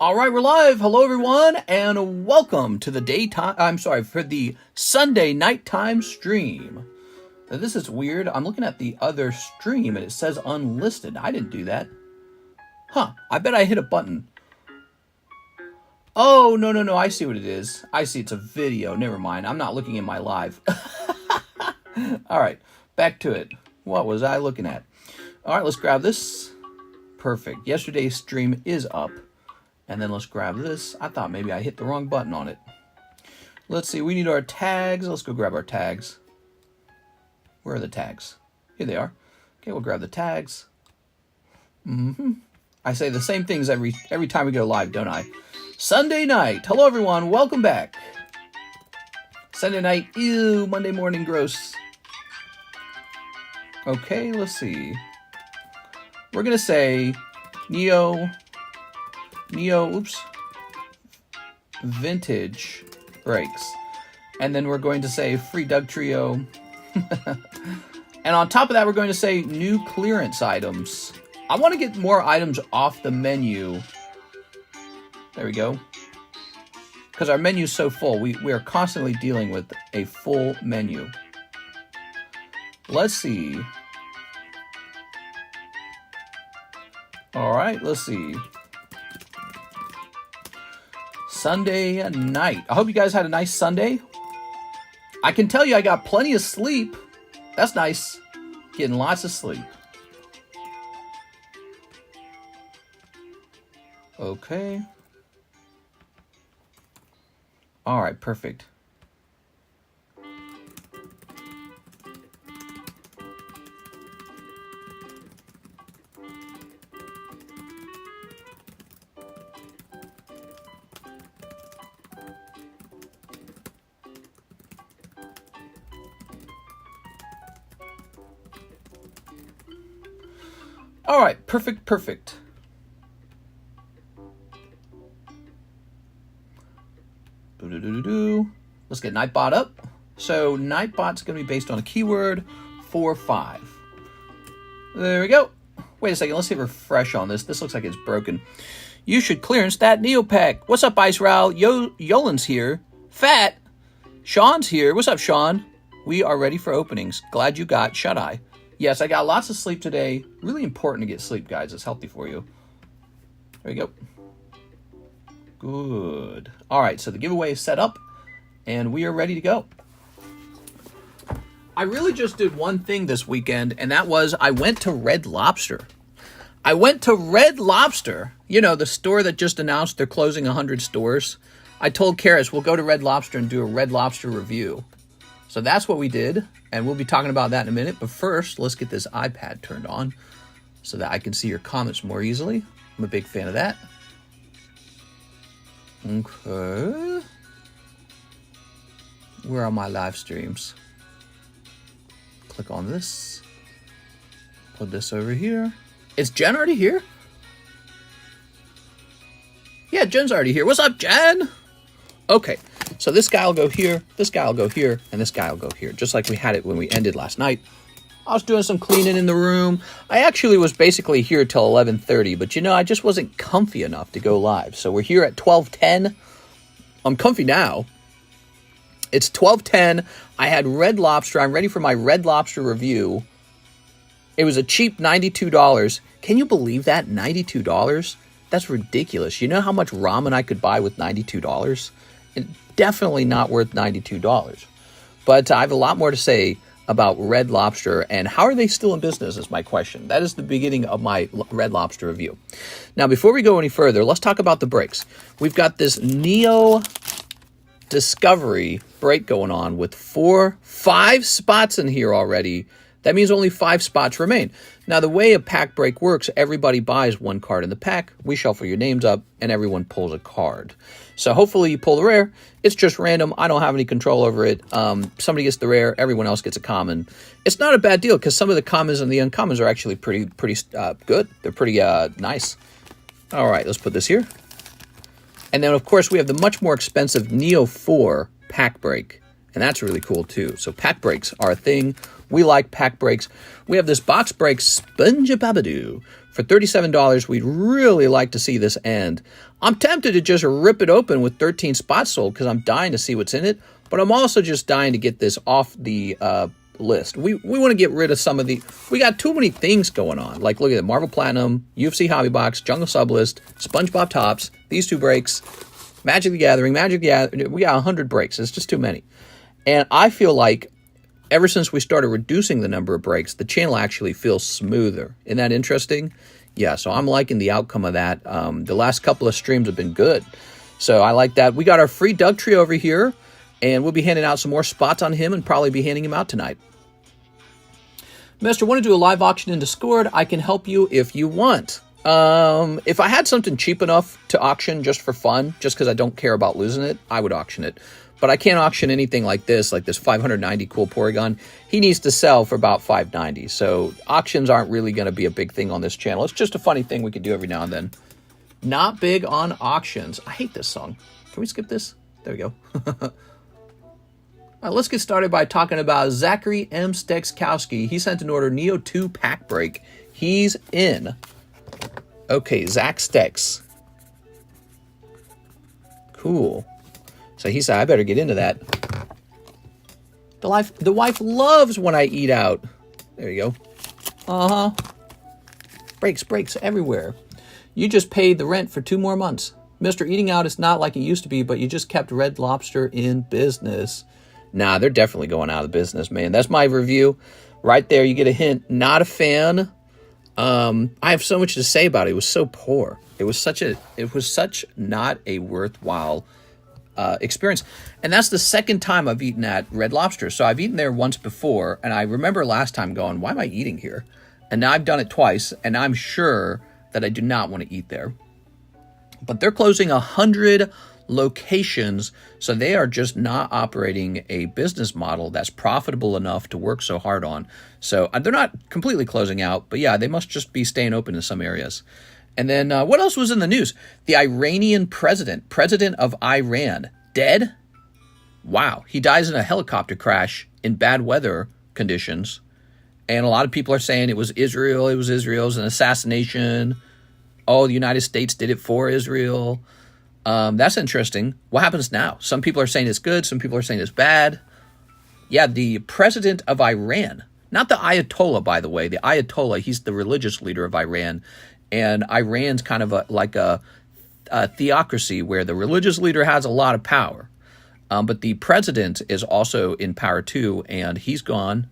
All right, we're live. Hello, everyone, and welcome to the for the Sunday nighttime stream. Now, this is weird. I'm looking at the other stream, and it says unlisted. I didn't do that. Huh. I bet I hit a button. Oh, no. I see what it is. I see it's a video. Never mind. I'm not looking at my live. All right, back to it. What was I looking at? All right, let's grab this. Perfect. Yesterday's stream is up. And then let's grab this. I thought maybe I hit the wrong button on it. Let's see. We need our tags. Let's go grab our tags. Where are the tags? Here they are. Okay, we'll grab the tags. I say the same things every time we go live, don't I? Sunday night. Hello, everyone. Welcome back. Sunday night. Ew. Monday morning. Gross. Okay, let's see. We're going to say Neo, Vntg breaks. And then we're going to say free Dugtrio. And on top of that, we're going to say new clearance items. I want to get more items off the menu. There we go. Because our menu is so full. We are constantly dealing with a full menu. Let's see. All right, let's see. Sunday night. I hope you guys had a nice Sunday. I can tell you I got plenty of sleep. That's nice. Getting lots of sleep. Okay. All right, perfect. All right, perfect. Let's get Nightbot up. So Nightbot's going to be based on a keyword 4-5. There we go. Wait a second. Let's hit refresh on this. This looks like it's broken. You should clearance that Neopec. What's up, Ice Ral? Yolan's here. Fat. Sean's here. What's up, Sean? We are ready for openings. Glad you got shut-eye. Yes, I got lots of sleep today. Really important to get sleep, guys. It's healthy for you. There you go. Good. All right, so the giveaway is set up, and we are ready to go. I really just did one thing this weekend, and that was I went to Red Lobster. I went to Red Lobster, you know, the store that just announced they're closing 100 stores. I told Karis we'll go to Red Lobster and do a Red Lobster review. So that's what we did, and we'll be talking about that in a minute. But first, let's get this iPad turned on so that I can see your comments more easily. I'm a big fan of that. Okay. Where are my live streams? Click on this. Put this over here. Is Jen already here? Yeah, Jen's already here. What's up, Jen? Okay. So this guy will go here, this guy will go here, and this guy will go here, just like we had it when we ended last night. I was doing some cleaning in the room. I actually was basically here till 11:30, but you know, I just wasn't comfy enough to go live. So we're here at 12:10. I'm comfy now. It's 12:10. I had Red Lobster. I'm ready for my Red Lobster review. It was a cheap $92. Can you believe that? $92? That's ridiculous. You know how much ramen I could buy with $92? Definitely not worth $92. But I have a lot more to say about Red Lobster and how are they still in business is my question. That is the beginning of my Red Lobster review. Now, before we go any further, let's talk about the breaks. We've got this Neo Discovery break going on with 5 spots in here already. That means only 5 spots remain. Now, the way a pack break works, everybody buys 1 card in the pack. We shuffle your names up, and everyone pulls a card. So hopefully you pull the rare. It's just random. I don't have any control over it. Somebody gets the rare. Everyone else gets a common. It's not a bad deal because some of the commons and the uncommons are actually pretty good. They're pretty nice. All right, let's put this here. And then, of course, we have the much more expensive Neo 4 pack break. And that's really cool too. So pack breaks are a thing. We like pack breaks. We have this box break Spongebob for $37. We'd really like to see this end. I'm tempted to just rip it open with 13 spots sold because I'm dying to see what's in it. But I'm also just dying to get this off the list. We want to get rid of some of the... We got too many things going on. Like, look at it. Marvel Platinum, UFC Hobby Box, Jungle Sublist, SpongeBob Tops, these 2 breaks, Magic the Gathering. We got 100 breaks. It's just too many. And I feel like ever since we started reducing the number of breaks, the channel actually feels smoother. Isn't that interesting? Yeah, so I'm liking the outcome of that. The last couple of streams have been good. So I like that. We got our free Dugtrio over here, and we'll be handing out some more spots on him and probably be handing him out tonight. Mister, want to do a live auction in Discord? I can help you if you want. If I had something cheap enough to auction just for fun, just because I don't care about losing it, I would auction it. But I can't auction anything like this 590 cool Porygon. He needs to sell for about 590. So auctions aren't really going to be a big thing on this channel. It's just a funny thing we could do every now and then. Not big on auctions. I hate this song. Can we skip this? There we go. All right, let's get started by talking about Zachary M. Stekskowski. He sent an order, Neo 2 pack break. He's in. Okay, Zach Stex. Cool. So he said, I better get into that. The wife loves when I eat out. There you go. Breaks everywhere. You just paid the rent for 2 more months. Mr. Eating out is not like it used to be, but you just kept Red Lobster in business. Nah, they're definitely going out of business, man. That's my review. Right there, you get a hint. Not a fan. I have so much to say about it. It was so poor. It was such not a worthwhile experience. And that's the second time I've eaten at Red Lobster. So I've eaten there once before, and I remember last time going, why am I eating here? And now I've done it twice, and I'm sure that I do not want to eat there. But they're closing 100 locations, so they are just not operating a business model that's profitable enough to work so hard on. So they're not completely closing out, but yeah, they must just be staying open in some areas. And then what else was in the news? The Iranian president of Iran, dead? Wow, he dies in a helicopter crash in bad weather conditions. And a lot of people are saying it was Israel's an assassination. Oh, the United States did it for Israel. That's interesting. What happens now? Some people are saying it's good. Some people are saying it's bad. Yeah, the president of Iran, not the Ayatollah, by the way. The Ayatollah, he's the religious leader of Iran. And Iran's kind of like a theocracy where the religious leader has a lot of power. But the president is also in power too, and he's gone.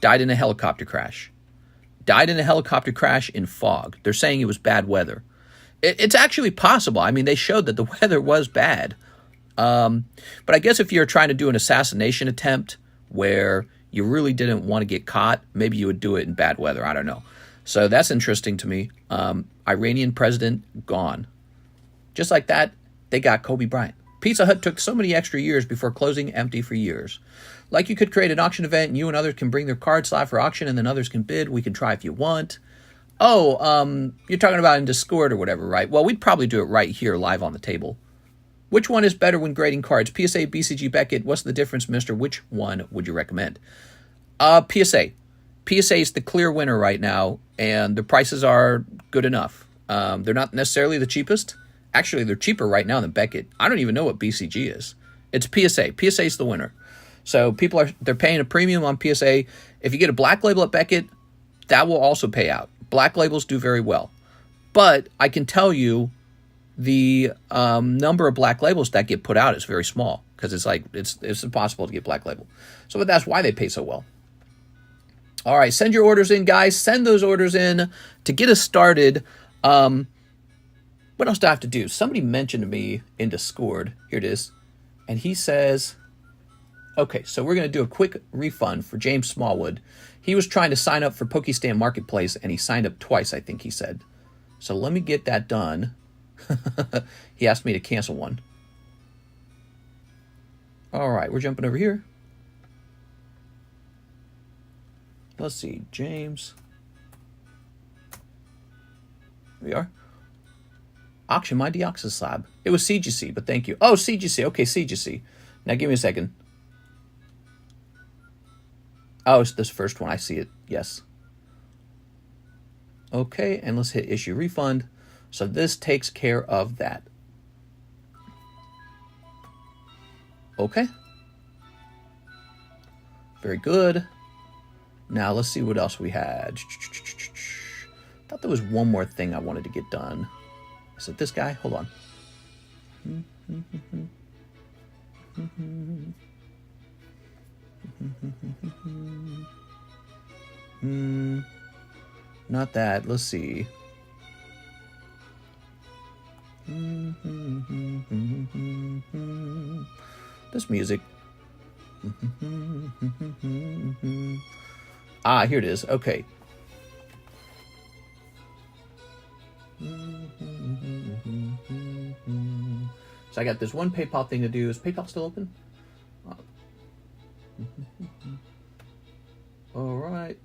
Died in a helicopter crash. Died in a helicopter crash in fog. They're saying it was bad weather. It's actually possible. I mean, they showed that the weather was bad. But I guess if you're trying to do an assassination attempt where you really didn't want to get caught, maybe you would do it in bad weather. I don't know. So that's interesting to me. Iranian president gone. Just like that, they got Kobe Bryant. Pizza Hut took so many extra years before closing empty for years. Like you could create an auction event and you and others can bring their cards live for auction and then others can bid. We can try if you want. Oh, you're talking about in Discord or whatever, right? Well, we'd probably do it right here live on the table. Which one is better when grading cards? PSA, BCG, Beckett. What's the difference, mister? Which one would you recommend? PSA. PSA is the clear winner right now, and the prices are good enough. They're not necessarily the cheapest. Actually, they're cheaper right now than Beckett. I don't even know what BCG is. It's PSA. PSA is the winner. So they're paying a premium on PSA. If you get a black label at Beckett, that will also pay out. Black labels do very well. But I can tell you the number of black labels that get put out is very small because it's impossible to get black label. So but that's why they pay so well. All right, send your orders in, guys. Send those orders in to get us started. What else do I have to do? Somebody mentioned to me in Discord. Here it is. And he says, okay, so we're going to do a quick refund for James Smallwood. He was trying to sign up for Pokestamp Marketplace, and he signed up twice, I think he said. So let me get that done. He asked me to cancel one. All right, we're jumping over here. Let's see, James. Here we are. Auction my Deoxys slab. It was CGC, but thank you. Oh, CGC. Okay, CGC. Now give me a second. Oh, it's this first one. I see it. Yes. Okay, and let's hit issue refund. So this takes care of that. Okay. Very good. Now let's see what else we had. Thought there was one more thing I wanted to get done. Is it this guy? Hold on. Not that. Let's see. This music. Ah, here it is. Okay. So I got this one PayPal thing to do. Is PayPal still open? All right.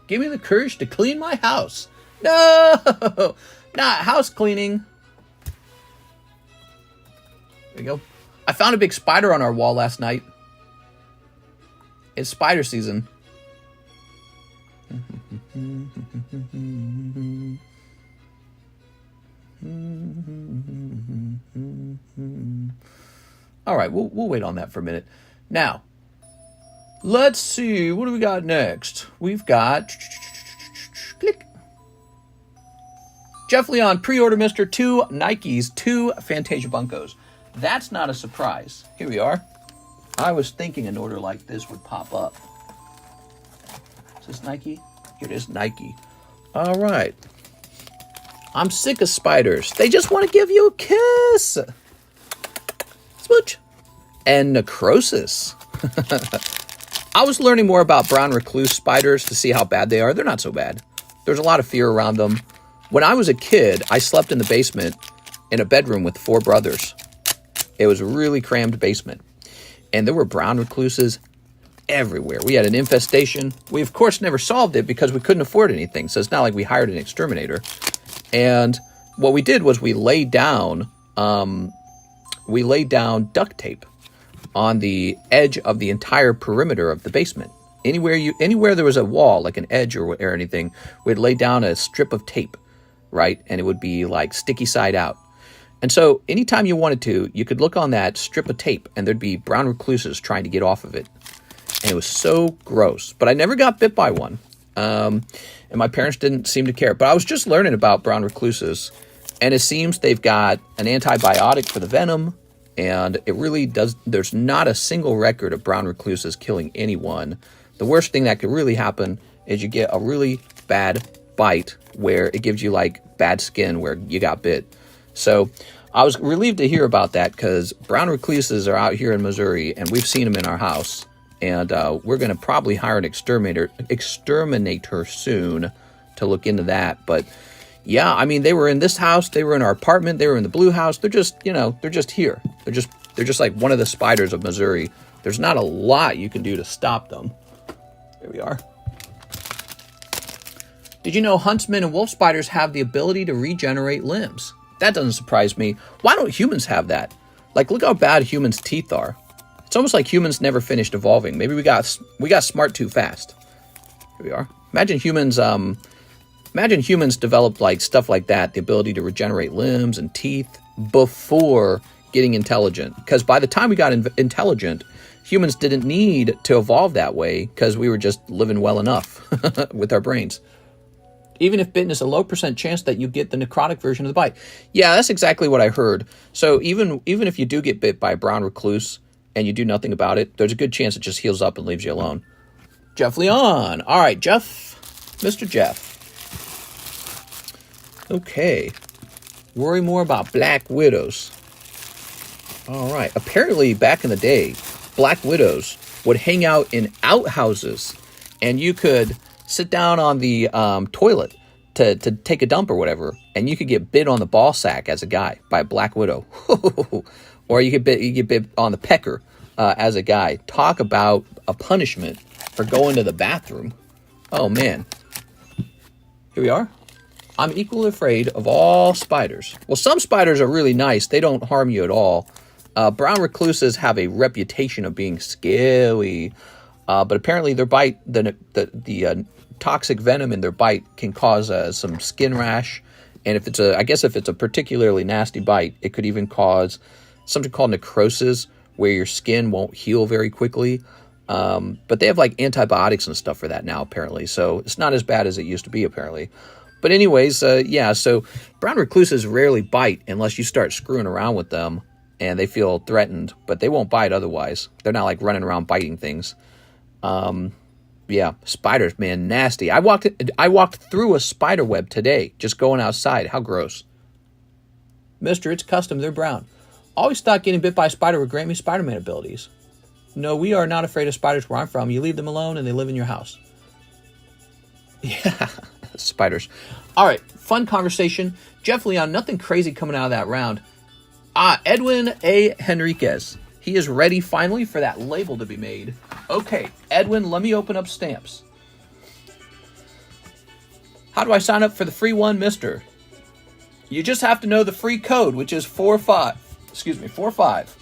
Give me the courage to clean my house. No! Not house cleaning. There you go. I found a big spider on our wall last night. It's spider season. All right, we'll wait on that for a minute. Now, let's see. What do we got next? We've got... Click. Jeff Leon, pre-order Mr. 2 Nikes, 2 Fantasia Bunkos. That's not a surprise. Here we are. I was thinking an order like this would pop up. Is this Nike? Here it is, Nike. All right. I'm sick of spiders. They just want to give you a kiss. Smooch. And necrosis. I was learning more about brown recluse spiders to see how bad they are. They're not so bad. There's a lot of fear around them. When I was a kid, I slept in the basement in a bedroom with 4 brothers. It was a really crammed basement. And there were brown recluses everywhere. We had an infestation. We, of course, never solved it because we couldn't afford anything. So it's not like we hired an exterminator. And what we did was we laid down duct tape on the edge of the entire perimeter of the basement. Anywhere there was a wall, like an edge or anything, we'd lay down a strip of tape, right? And it would be like sticky side out. And so anytime you wanted to, you could look on that strip of tape and there'd be brown recluses trying to get off of it. And it was so gross. But I never got bit by one. And my parents didn't seem to care. But I was just learning about brown recluses. And it seems they've got an antibiotic for the venom. And it really does. There's not a single record of brown recluses killing anyone. The worst thing that could really happen is you get a really bad bite where it gives you like bad skin where you got bit. So I was relieved to hear about that because brown recluses are out here in Missouri and we've seen them in our house. And we're going to probably hire an exterminator soon to look into that. But yeah, I mean, they were in this house, they were in our apartment, they were in the blue house. They're just, they're just here. They're just like one of the spiders of Missouri. There's not a lot you can do to stop them. There we are. Did you know huntsmen and wolf spiders have the ability to regenerate limbs? That doesn't surprise me. Why don't humans have that? Like, look how bad humans' teeth are. It's almost like humans never finished evolving. Maybe we got smart too fast. Here we are. Imagine humans developed like stuff like that, the ability to regenerate limbs and teeth before getting intelligent. Because by the time we got intelligent, humans didn't need to evolve that way because we were just living well enough with our brains. Even if bitten is a low % chance that you get the necrotic version of the bite. Yeah, that's exactly what I heard. So even if you do get bit by a brown recluse and you do nothing about it, there's a good chance it just heals up and leaves you alone. Jeff Leon. All right, Jeff. Mr. Jeff. Okay. Worry more about black widows. All right. Apparently, back in the day, black widows would hang out in outhouses, and you could sit down on the toilet to take a dump or whatever, and you could get bit on the ball sack as a guy by a black widow. Or you get bit on the pecker as a guy. Talk about a punishment for going to the bathroom. Oh, man. Here we are. I'm equally afraid of all spiders. Well, some spiders are really nice. They don't harm you at all. Brown recluses have a reputation of being scary, but apparently their bite, the toxic venom in their bite can cause some skin rash, and if it's a particularly nasty bite, it could even cause something called necrosis, where your skin won't heal very quickly. But they have like antibiotics and stuff for that now, apparently, so it's not as bad as it used to be, apparently. But anyways, yeah, so brown recluses rarely bite unless you start screwing around with them and they feel threatened, but they won't bite otherwise. They're not like running around biting things. Yeah, spiders, man, nasty. I walked through a spider web today, just going outside. How gross. Mister, it's custom, they're brown. Always thought getting bit by a spider would grant me Spider-Man abilities. No, we are not afraid of spiders where I'm from. You leave them alone and they live in your house. Yeah, spiders. All right, fun conversation. Jeff Leon, nothing crazy coming out of that round. Edwin A. Henriquez. He is ready finally for that label to be made. Okay, Edwin, let me open up stamps. How do I sign up for the free one, mister? You just have to know the free code, which is 45. Excuse me, 45.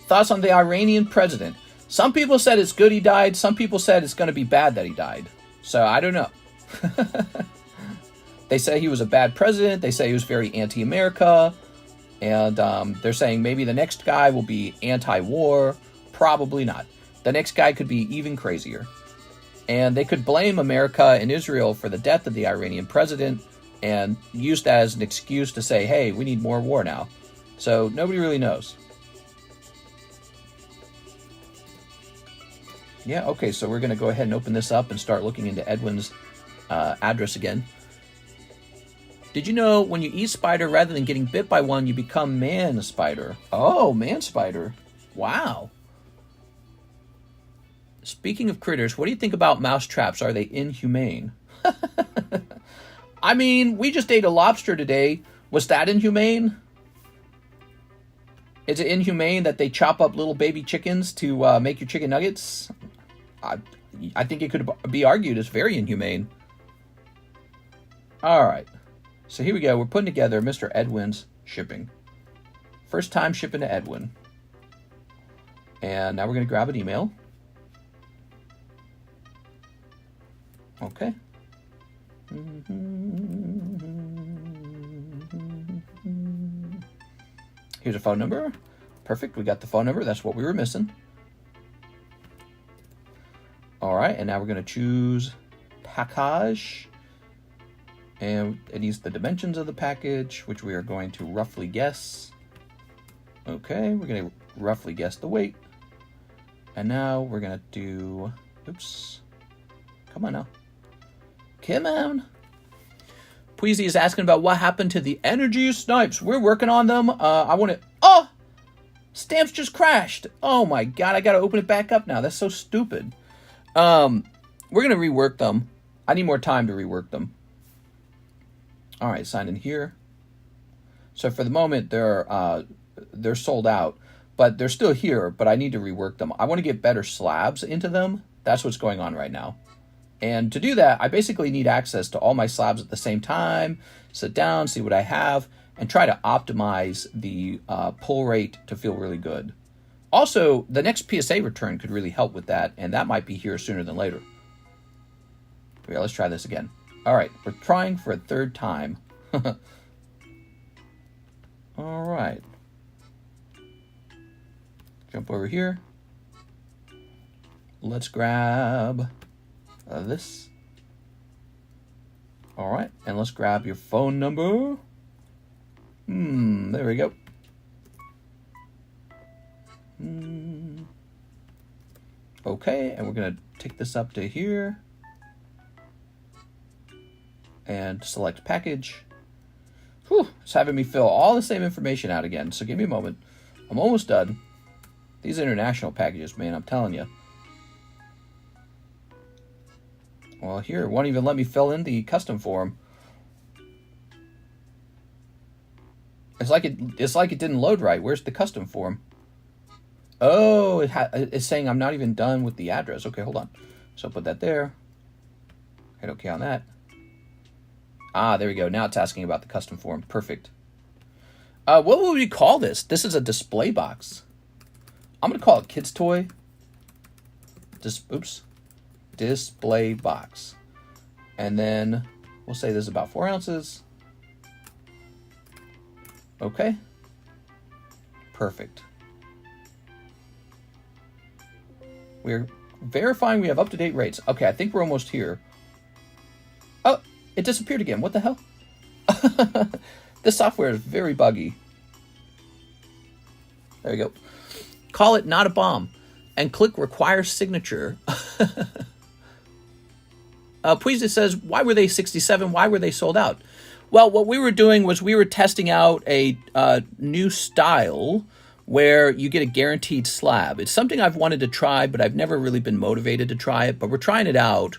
Thoughts on the Iranian president? Some people said it's good he died. Some people said it's going to be bad that he died. So I don't know. They say he was a bad president. They say he was very anti-America. And they're saying maybe the next guy will be anti-war. Probably not. The next guy could be even crazier. And they could blame America and Israel for the death of the Iranian president and use that as an excuse to say, hey, we need more war now. So nobody really knows. Yeah, okay, so we're going to go ahead and open this up and start looking into Edwin's address again. Did you know when you eat spider, rather than getting bit by one, you become man spider? Oh, man spider. Wow. Speaking of critters, what do you think about mouse traps? Are they inhumane? I mean, we just ate a lobster today. Was that inhumane? Is it inhumane that they chop up little baby chickens to make your chicken nuggets? I think it could be argued as very inhumane. All right. So here we go. We're putting together Mr. Edwin's shipping. First time shipping to Edwin. And now we're going to grab an email. Okay. Here's a phone number. Perfect. We got the phone number. That's what we were missing. All right. And now we're going to choose package. And it needs the dimensions of the package, which we are going to roughly guess. Okay. We're going to roughly guess the weight. And now we're going to do... Oops. Come on now. Come on. Peasy is asking about what happened to the energy snipes. We're working on them. I want to... Oh! Stamps just crashed. Oh my god, I gotta open it back up now. That's so stupid. We're gonna rework them. I need more time to rework them. Alright, sign in here. So for the moment, they're sold out. But they're still here, but I need to rework them. I want to get better slabs into them. That's what's going on right now. And to do that, I basically need access to all my slabs at the same time, sit down, see what I have, and try to optimize the pull rate to feel really good. Also, the next PSA return could really help with that, and that might be here sooner than later. Okay, let's try this again. All right, we're trying for a third time. All right. Jump over here. Let's grab... this. All right, and let's grab your phone number. There we go. Okay, and we're gonna take this up to here and select package. Whew, it's having me fill all the same information out again, so give me a moment. I'm almost done. These international packages, man, I'm telling you. Well, here, it won't even let me fill in the custom form. It's like it didn't load right. Where's the custom form? Oh, it's saying I'm not even done with the address. Okay, hold on. So I'll put that there. Hit OK on that. Ah, there we go. Now it's asking about the custom form. Perfect. What would we call this? This is a display box. I'm going to call it Kid's Toy. Display box. And then we'll say this is about 4 ounces. Okay. Perfect. We're verifying we have up-to-date rates. Okay, I think we're almost here. Oh, it disappeared again. What the hell? This software is very buggy. There we go. Call it not a bomb. And click require signature. Puiza says, why were they 67? Why were they sold out? Well, what we were doing was we were testing out a new style where you get a guaranteed slab. It's something I've wanted to try, but I've never really been motivated to try it. But we're trying it out.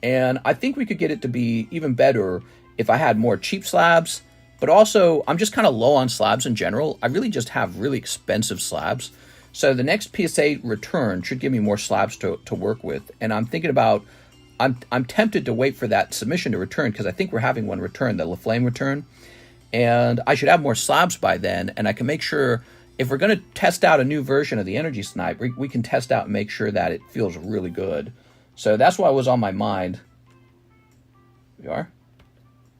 And I think we could get it to be even better if I had more cheap slabs. But also, I'm just kind of low on slabs in general. I really just have really expensive slabs. So the next PSA return should give me more slabs to work with. And I'm thinking about, I'm tempted to wait for that submission to return because I think we're having one return, the LaFlame return. And I should have more slabs by then. And I can make sure, if we're going to test out a new version of the Energy Snipe, we can test out and make sure that it feels really good. So that's what was on my mind. We are.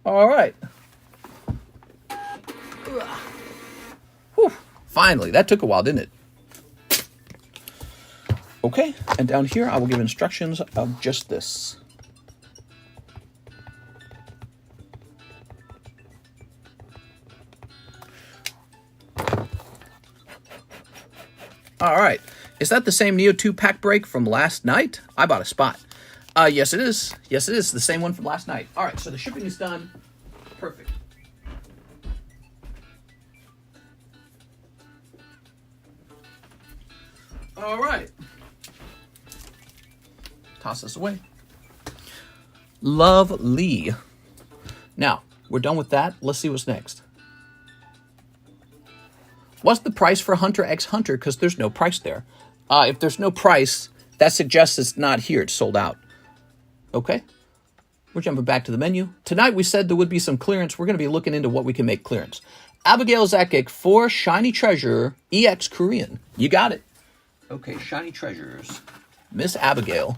All right. Whew. Finally, that took a while, didn't it? Okay, and down here I will give instructions of just this. All right, is that the same Neo 2 pack break from last night? I bought a spot. Yes, it is. Yes, it is. The same one from last night. All right, so the shipping is done. Perfect. All right. Toss this away. Lovely. Now, we're done with that. Let's see what's next. What's the price for Hunter x Hunter? Because there's no price there. If there's no price, that suggests it's not here. It's sold out. Okay. We're jumping back to the menu. Tonight we said there would be some clearance. We're going to be looking into what we can make clearance. Abigail Zakic for Shiny Treasure EX Korean. You got it. Okay, Shiny Treasures. Miss Abigail.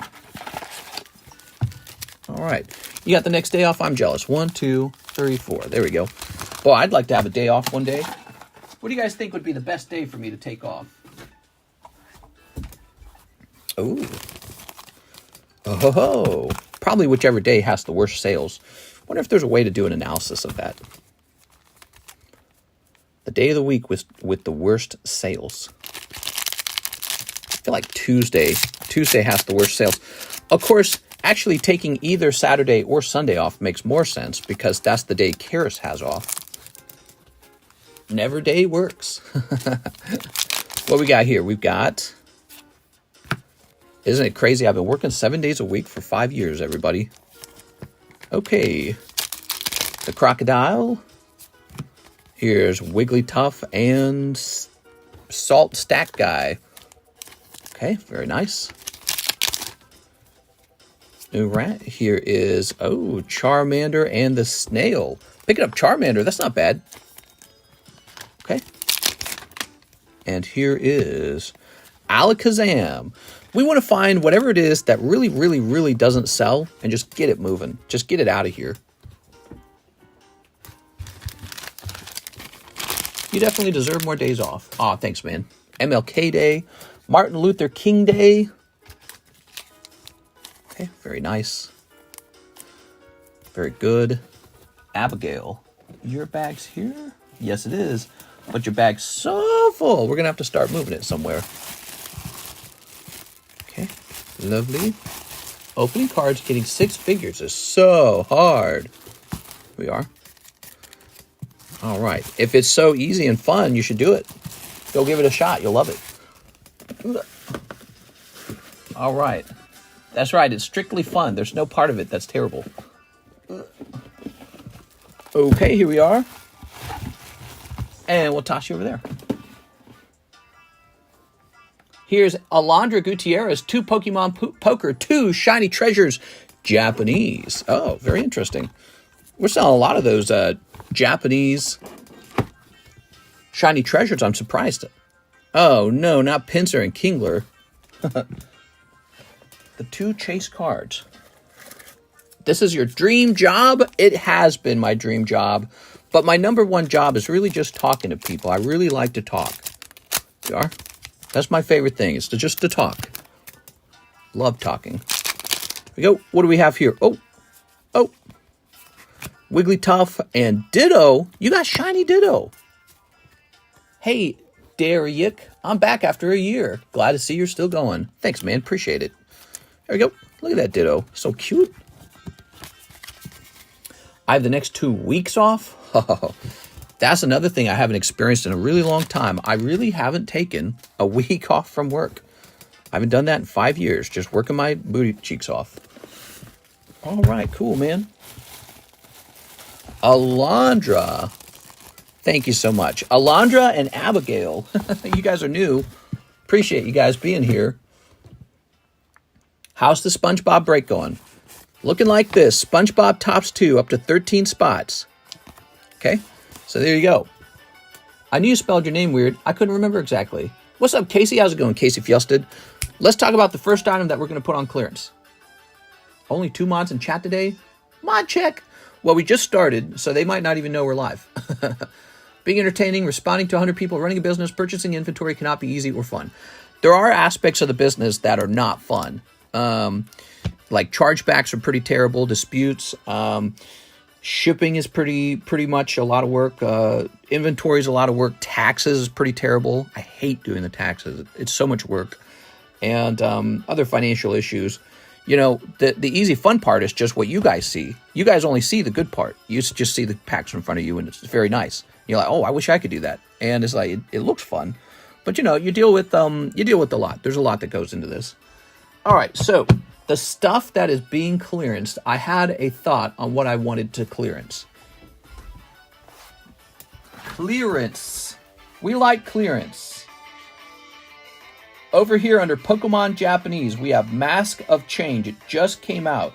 All right. You got the next day off? I'm jealous. 1, 2, 3, 4. There we go. Boy, I'd like to have a day off one day. What do you guys think would be the best day for me to take off? Ooh. Oh, probably whichever day has the worst sales. Wonder if there's a way to do an analysis of that. The day of the week with the worst sales. I feel like Tuesday has the worst sales. Of course, actually taking either Saturday or Sunday off makes more sense because that's the day Karis has off. Never day works. What we got here? We've got... Isn't it crazy? I've been working 7 days a week for 5 years, everybody. Okay. The Crocodile. Here's Wigglytuff and Salt Stack Guy. Okay, very nice. New rat. Here is, Charmander and the Snail. Picking up Charmander, that's not bad. Okay. And here is Alakazam. We want to find whatever it is that really, really, really doesn't sell and just get it moving. Just get it out of here. You definitely deserve more days off. Aw, thanks, man. MLK Day. Martin Luther King Day. Okay, very nice. Very good. Abigail, your bag's here? Yes, it is. But your bag's so full. We're going to have to start moving it somewhere. Okay, lovely. Opening cards, getting 6 figures is so hard. Here we are. All right. If it's so easy and fun, you should do it. Go give it a shot. You'll love it. All right. That's right. It's strictly fun. There's no part of it that's terrible. Okay, here we are. And we'll toss you over there. Here's Alondra Gutierrez, 2 Pokemon Poker, 2 Shiny Treasures, Japanese. Oh, very interesting. We're selling a lot of those Japanese shiny treasures. I'm surprised. Oh, no, not Pinsir and Kingler. The 2 chase cards. This is your dream job? It has been my dream job. But my number one job is really just talking to people. I really like to talk. You are? That's my favorite thing, is just to talk. Love talking. Here we go. What do we have here? Oh. Wigglytuff and Ditto. You got shiny Ditto. Hey, Derek. I'm back after a year. Glad to see you're still going. Thanks, man. Appreciate it. There we go. Look at that Ditto. So cute. I have the next 2 weeks off. That's another thing I haven't experienced in a really long time. I really haven't taken a week off from work. I haven't done that in 5 years. Just working my booty cheeks off. All right. Cool, man. Alondra. Thank you so much. Alondra and Abigail. You guys are new. Appreciate you guys being here. How's the Spongebob break going? Looking like this. Spongebob tops 2 up to 13 spots. Okay. So there you go. I knew you spelled your name weird. I couldn't remember exactly. What's up, Casey? How's it going, Casey Fjusted? Let's talk about the first item that we're going to put on clearance. Only 2 mods in chat today? Mod check. Well, we just started, so they might not even know we're live. Being entertaining, responding to 100 people, running a business, purchasing inventory cannot be easy or fun. There are aspects of the business that are not fun. Like chargebacks are pretty terrible. Disputes. Shipping is pretty much a lot of work. Inventory is a lot of work. Taxes is pretty terrible. I hate doing the taxes. It's so much work. And other financial issues. You know, the easy fun part is just what you guys see. You guys only see the good part. You just see the packs in front of you, and it's very nice. You're like, oh, I wish I could do that. And it's like, it looks fun. But, you know, you deal with a lot. There's a lot that goes into this. All right, so the stuff that is being clearanced, I had a thought on what I wanted to clearance. Clearance. We like clearance. Over here under Pokemon Japanese, we have Mask of Change. It just came out.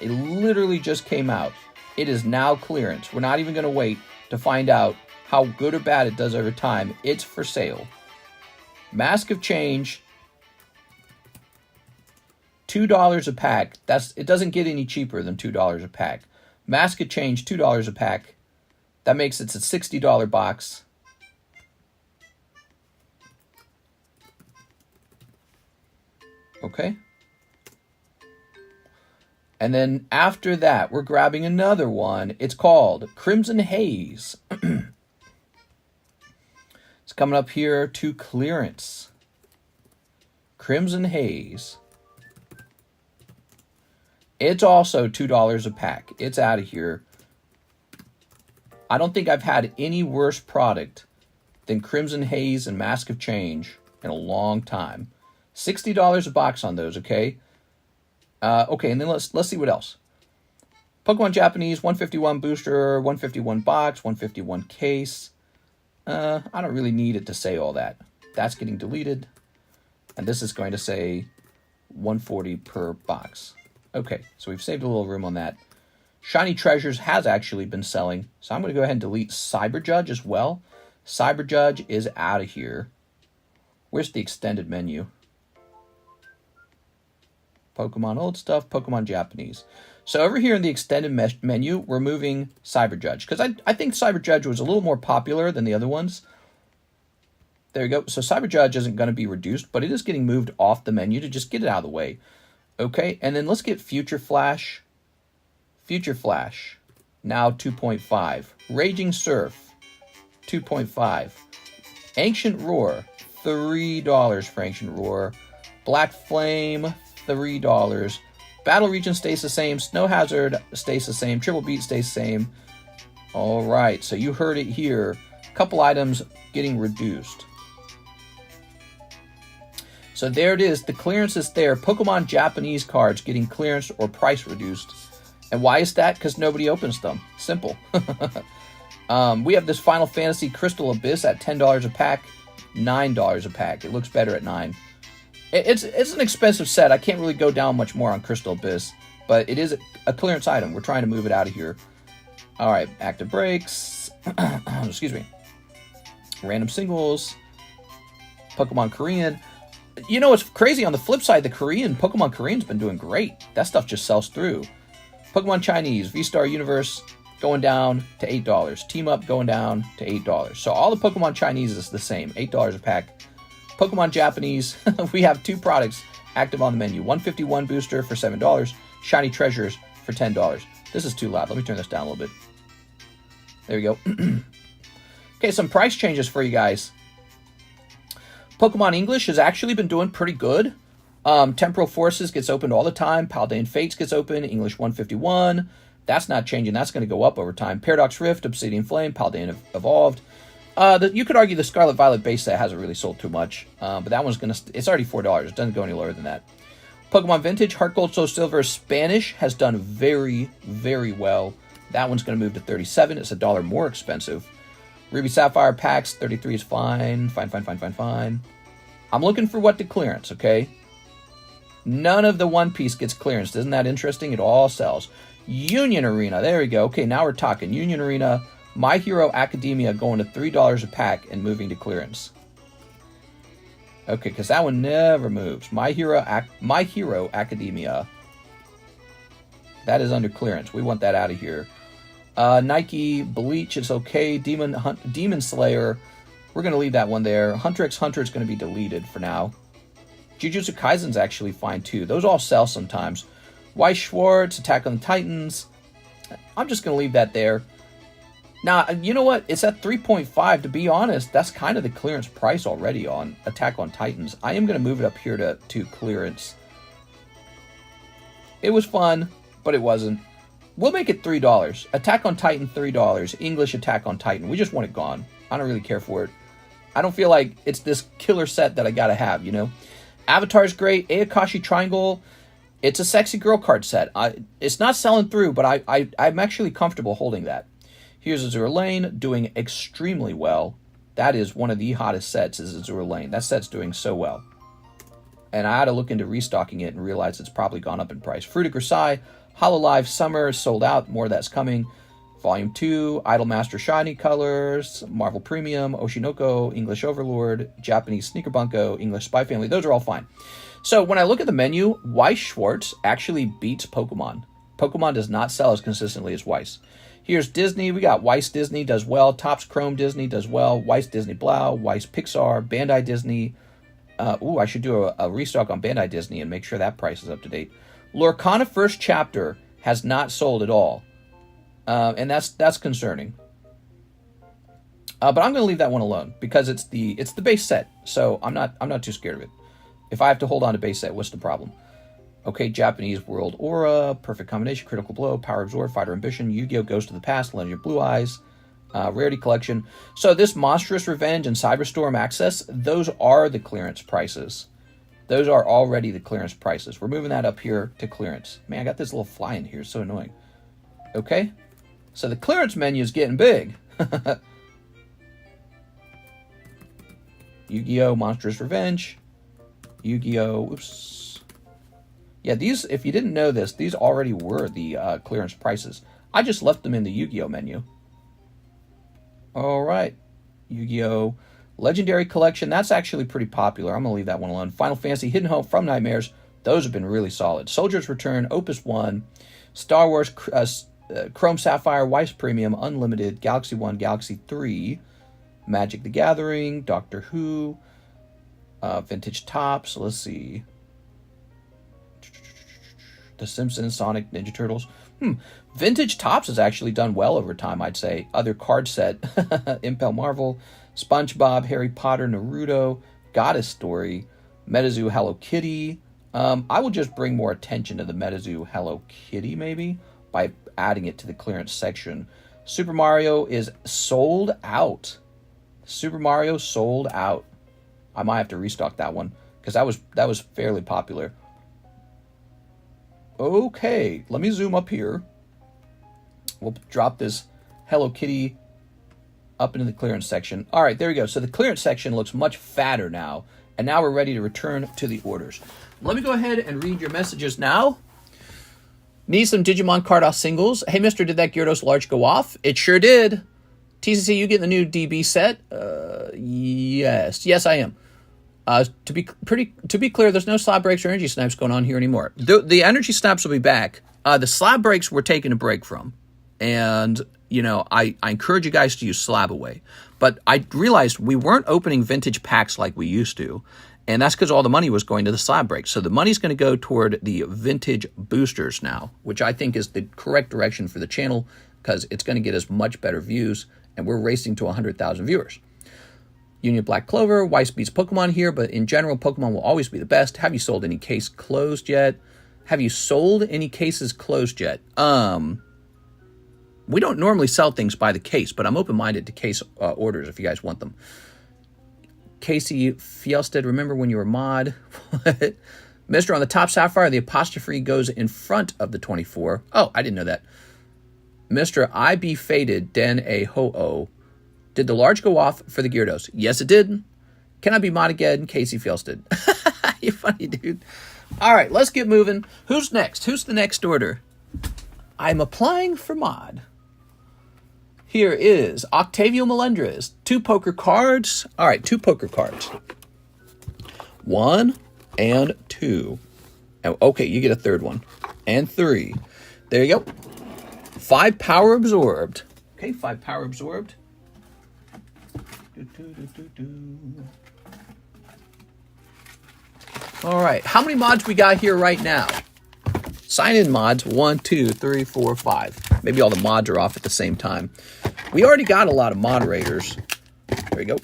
It literally just came out. It is now clearance. We're not even going to wait to find out how good or bad it does over time. It's for sale. Mask of Change, $2 a pack. It doesn't get any cheaper than $2 a pack. Mask of Change, $2 a pack. That makes it a $60 box. Okay. And then after that, we're grabbing another one. It's called Crimson Haze. It's coming up here to clearance. Crimson Haze. It's also $2 a pack. It's out of here. I don't think I've had any worse product than Crimson Haze and Mask of Change in a long time. $60 a box on those, okay? Okay, and then let's see what else. Pokemon Japanese, 151 booster, 151 box, 151 case. I don't really need it to say all that. That's getting deleted. And this is going to say 140 per box. Okay, so we've saved a little room on that. Shiny Treasures has actually been selling. So I'm going to go ahead and delete Cyber Judge as well. Cyber Judge is out of here. Where's the extended menu? Pokemon old stuff, Pokemon Japanese. So over here in the extended menu, we're moving Cyber Judge. Because I think Cyber Judge was a little more popular than the other ones. There you go. So Cyber Judge isn't going to be reduced, but it is getting moved off the menu to just get it out of the way. Okay, and then let's get Future Flash. Future Flash, now 2.5. Raging Surf, 2.5. Ancient Roar, $3 for Ancient Roar. Black Flame, $3. Battle Region stays the same. Snow Hazard stays the same. Triple Beat stays the same. All right, so you heard it here. A couple items getting reduced. So there it is. The clearance is there. Pokemon Japanese cards getting clearance or price reduced. And why is that? Because nobody opens them. Simple. We have this Final Fantasy Crystal Abyss at $10 a pack. $9 a pack. It looks better at $9. It's an expensive set. I can't really go down much more on Crystal Abyss, but it is a clearance item. We're trying to move it out of here. All right, active breaks. Excuse me. Random singles. Pokemon Korean. You know what's crazy? On the flip side, the Pokemon Korean's been doing great. That stuff just sells through. Pokemon Chinese, V-Star Universe going down to $8. Team Up going down to $8. So all the Pokemon Chinese is the same, $8 a pack. Pokemon Japanese, we have 2 products active on the menu. 151 booster for $7. Shiny Treasures for $10. This is too loud. Let me turn this down a little bit. There we go. Okay, some price changes for you guys. Pokemon English has actually been doing pretty good. Temporal Forces gets opened all the time. Paldean Fates gets open. English 151. That's not changing. That's going to go up over time. Paradox Rift, Obsidian Flame, Paldean Evolved. You could argue the Scarlet Violet base set hasn't really sold too much. But that one's going to... It's already $4. It doesn't go any lower than that. Pokemon Vintage, Heart Gold, Soul Silver, Spanish has done very, very well. That one's going to move to $37. It's $1 more expensive. Ruby Sapphire packs, 33 is fine. Fine. I'm looking for what to clearance, okay? None of the One Piece gets clearance. Isn't that interesting? It all sells. Union Arena, there we go. Okay, now we're talking. Union Arena, My Hero Academia going to $3 a pack and moving to clearance. Okay, because that one never moves. My Hero Academia. That is under clearance. We want that out of here. Nike Bleach is okay. Demon Slayer, we're going to leave that one there. Hunter x Hunter is going to be deleted for now. Jujutsu Kaisen's actually fine too. Those all sell sometimes. Weiss Schwartz, Attack on the Titans. I'm just going to leave that there. Now, you know what? It's at 3.5. To be honest, that's kind of the clearance price already on Attack on Titans. I am going to move it up here to clearance. It was fun, but it wasn't. We'll make it $3. Attack on Titan, $3. English Attack on Titan. We just want it gone. I don't really care for it. I don't feel like it's this killer set that I gotta have, you know? Avatar's great. Ayakashi Triangle. It's a sexy girl card set. It's not selling through, but I'm actually comfortable holding that. Here's Azure Lane, doing extremely well. That is one of the hottest sets, is Azure Lane. That set's doing so well. And I had to look into restocking it and realize it's probably gone up in price. Fruit of Grisai, Hololive Summer, sold out. More of that's coming. Volume 2, Idolmaster Shiny Colors, Marvel Premium, Oshinoko, English Overlord, Japanese Sneaker Bunko, English Spy Family. Those are all fine. So when I look at the menu, Weiss Schwartz actually beats Pokemon. Pokemon does not sell as consistently as Weiss. Here's Disney. We got Weiss Disney does well. Topps Chrome Disney does well. Weiss Disney Blau, Weiss Pixar, Bandai Disney. I should do a restock on Bandai Disney and make sure that price is up to date. Lorcana First Chapter has not sold at all. And that's concerning. But I'm going to leave that one alone because it's the base set. So I'm not too scared of it. If I have to hold on to base set, what's the problem? Okay, Japanese World Aura, Perfect Combination, Critical Blow, Power Absorb, Fighter Ambition, Yu-Gi-Oh! Ghost of the Past, Legend of Blue Eyes, Rarity Collection. So this Monstrous Revenge and Cyberstorm Access, those are the clearance prices. Those are already the clearance prices. We're moving that up here to clearance. Man, I got this little fly in here. It's so annoying. Okay, so the clearance menu is getting big. Yu-Gi-Oh! Monstrous Revenge. Yu-Gi-Oh! Oops. Yeah, these, if you didn't know this, these already were the clearance prices. I just left them in the Yu-Gi-Oh! Menu. All right. Yu-Gi-Oh! Legendary Collection, that's actually pretty popular. I'm going to leave that one alone. Final Fantasy, Hidden Hope, From Nightmares, those have been really solid. Soldier's Return, Opus 1, Star Wars, Chrome Sapphire, Weiss Premium, Unlimited, Galaxy 1, Galaxy 3, Magic the Gathering, Doctor Who, Vintage Tops, let's see. The Simpsons, Sonic, Ninja Turtles. Vintage Tops has actually done well over time, I'd say. Other card set, Impel Marvel, Spongebob, Harry Potter, Naruto, Goddess Story, Metazoo, Hello Kitty. I will just bring more attention to the Metazoo Hello Kitty, maybe, by adding it to the clearance section. Super Mario is sold out. Super Mario sold out. I might have to restock that one, because that was fairly popular. Okay, let me zoom up here. We'll drop this Hello Kitty up into the clearance section. All right, there we go. So the clearance section looks much fatter now. And now we're ready to return to the orders. Let me go ahead and read your messages now. Need some Digimon card off singles. Hey, mister, did that Gyarados large go off? It sure did. TCC, you getting the new DB set? Yes. Yes, I am. To be clear, there's no slab breaks or energy snipes going on here anymore. The energy snaps will be back. The slab breaks we're taking a break from. And, you know, I encourage you guys to use slab away. But I realized we weren't opening vintage packs like we used to. And that's because all the money was going to the slab breaks. So the money's going to go toward the vintage boosters now, which I think is the correct direction for the channel because it's going to get us much better views. And we're racing to 100,000 viewers. Union Black Clover, Weiss beats Pokemon here, but in general, Pokemon will always be the best. Have you sold any case closed yet? Have you sold any cases closed yet? We don't normally sell things by the case, but I'm open-minded to case orders if you guys want them. Casey Fjellstead, remember when you were mod? Mister, on the top Sapphire, the apostrophe goes in front of the 24. Oh, I didn't know that. Mr. I be faded, den a ho-oh. Did the large go off for the Gyarados? Yes, it did. Can I be mod again? Casey Fjellstead. You funny, dude. All right, let's get moving. Who's next? Who's the next order? I'm applying for mod. Here is Octavio Melendres. 2 poker cards. All right, 2 poker cards. 1 and 2. Oh, okay, you get a third one. And 3. There you go. 5 power absorbed. Okay, 5 power absorbed. All right, how many mods we got here right now? Sign in mods, 1, 2, 3, 4, 5. Maybe all the mods are off at the same time. We already got a lot of moderators. There we go.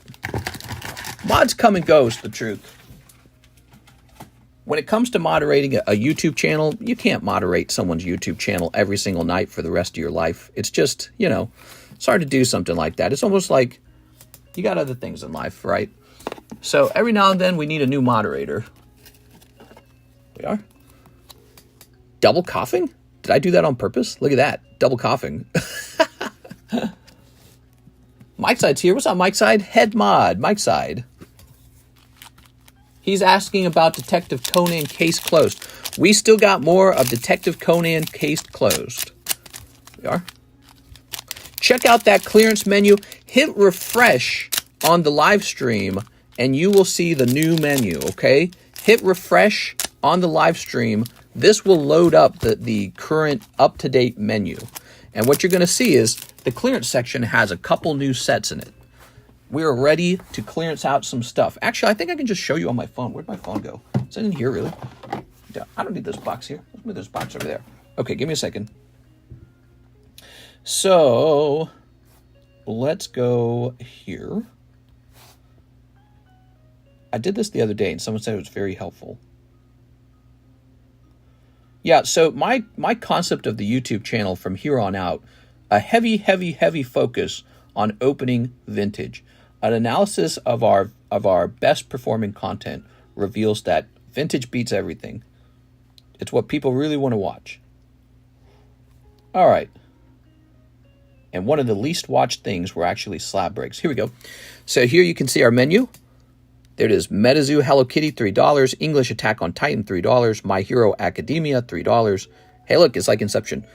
Mods come and go is the truth. When it comes to moderating a YouTube channel, you can't moderate someone's YouTube channel every single night for the rest of your life. It's just, you know, it's hard to do something like that. It's almost like you got other things in life, right? So every now and then we need a new moderator. We are. Double coughing? Did I do that on purpose? Look at that. Double coughing. Mike Side's here. What's up, Mike Side? Head mod. Mike Side. He's asking about Detective Conan case closed. We still got more of Detective Conan case closed. We are. Check out that clearance menu. Hit refresh on the live stream and you will see the new menu, okay? Hit refresh on the live stream. This will load up the current up-to-date menu. And what you're going to see is the clearance section has a couple new sets in it. We are ready to clearance out some stuff. Actually, I think I can just show you on my phone. Where'd my phone go? Is it in here, really? Yeah, I don't need this box here. Let's move this box over there. Okay, give me a second. So, let's go here. I did this the other day, and someone said it was very helpful. Yeah, so my concept of the YouTube channel from here on out, a heavy focus on opening vintage. An analysis of our best performing content reveals that vintage beats everything. It's what people really want to watch. All right. And one of the least watched things were actually slab breaks. Here we go. So here you can see our menu. There it is. Metazoo Hello Kitty, $3. English Attack on Titan, $3. My Hero Academia, $3. Hey, look, it's like Inception.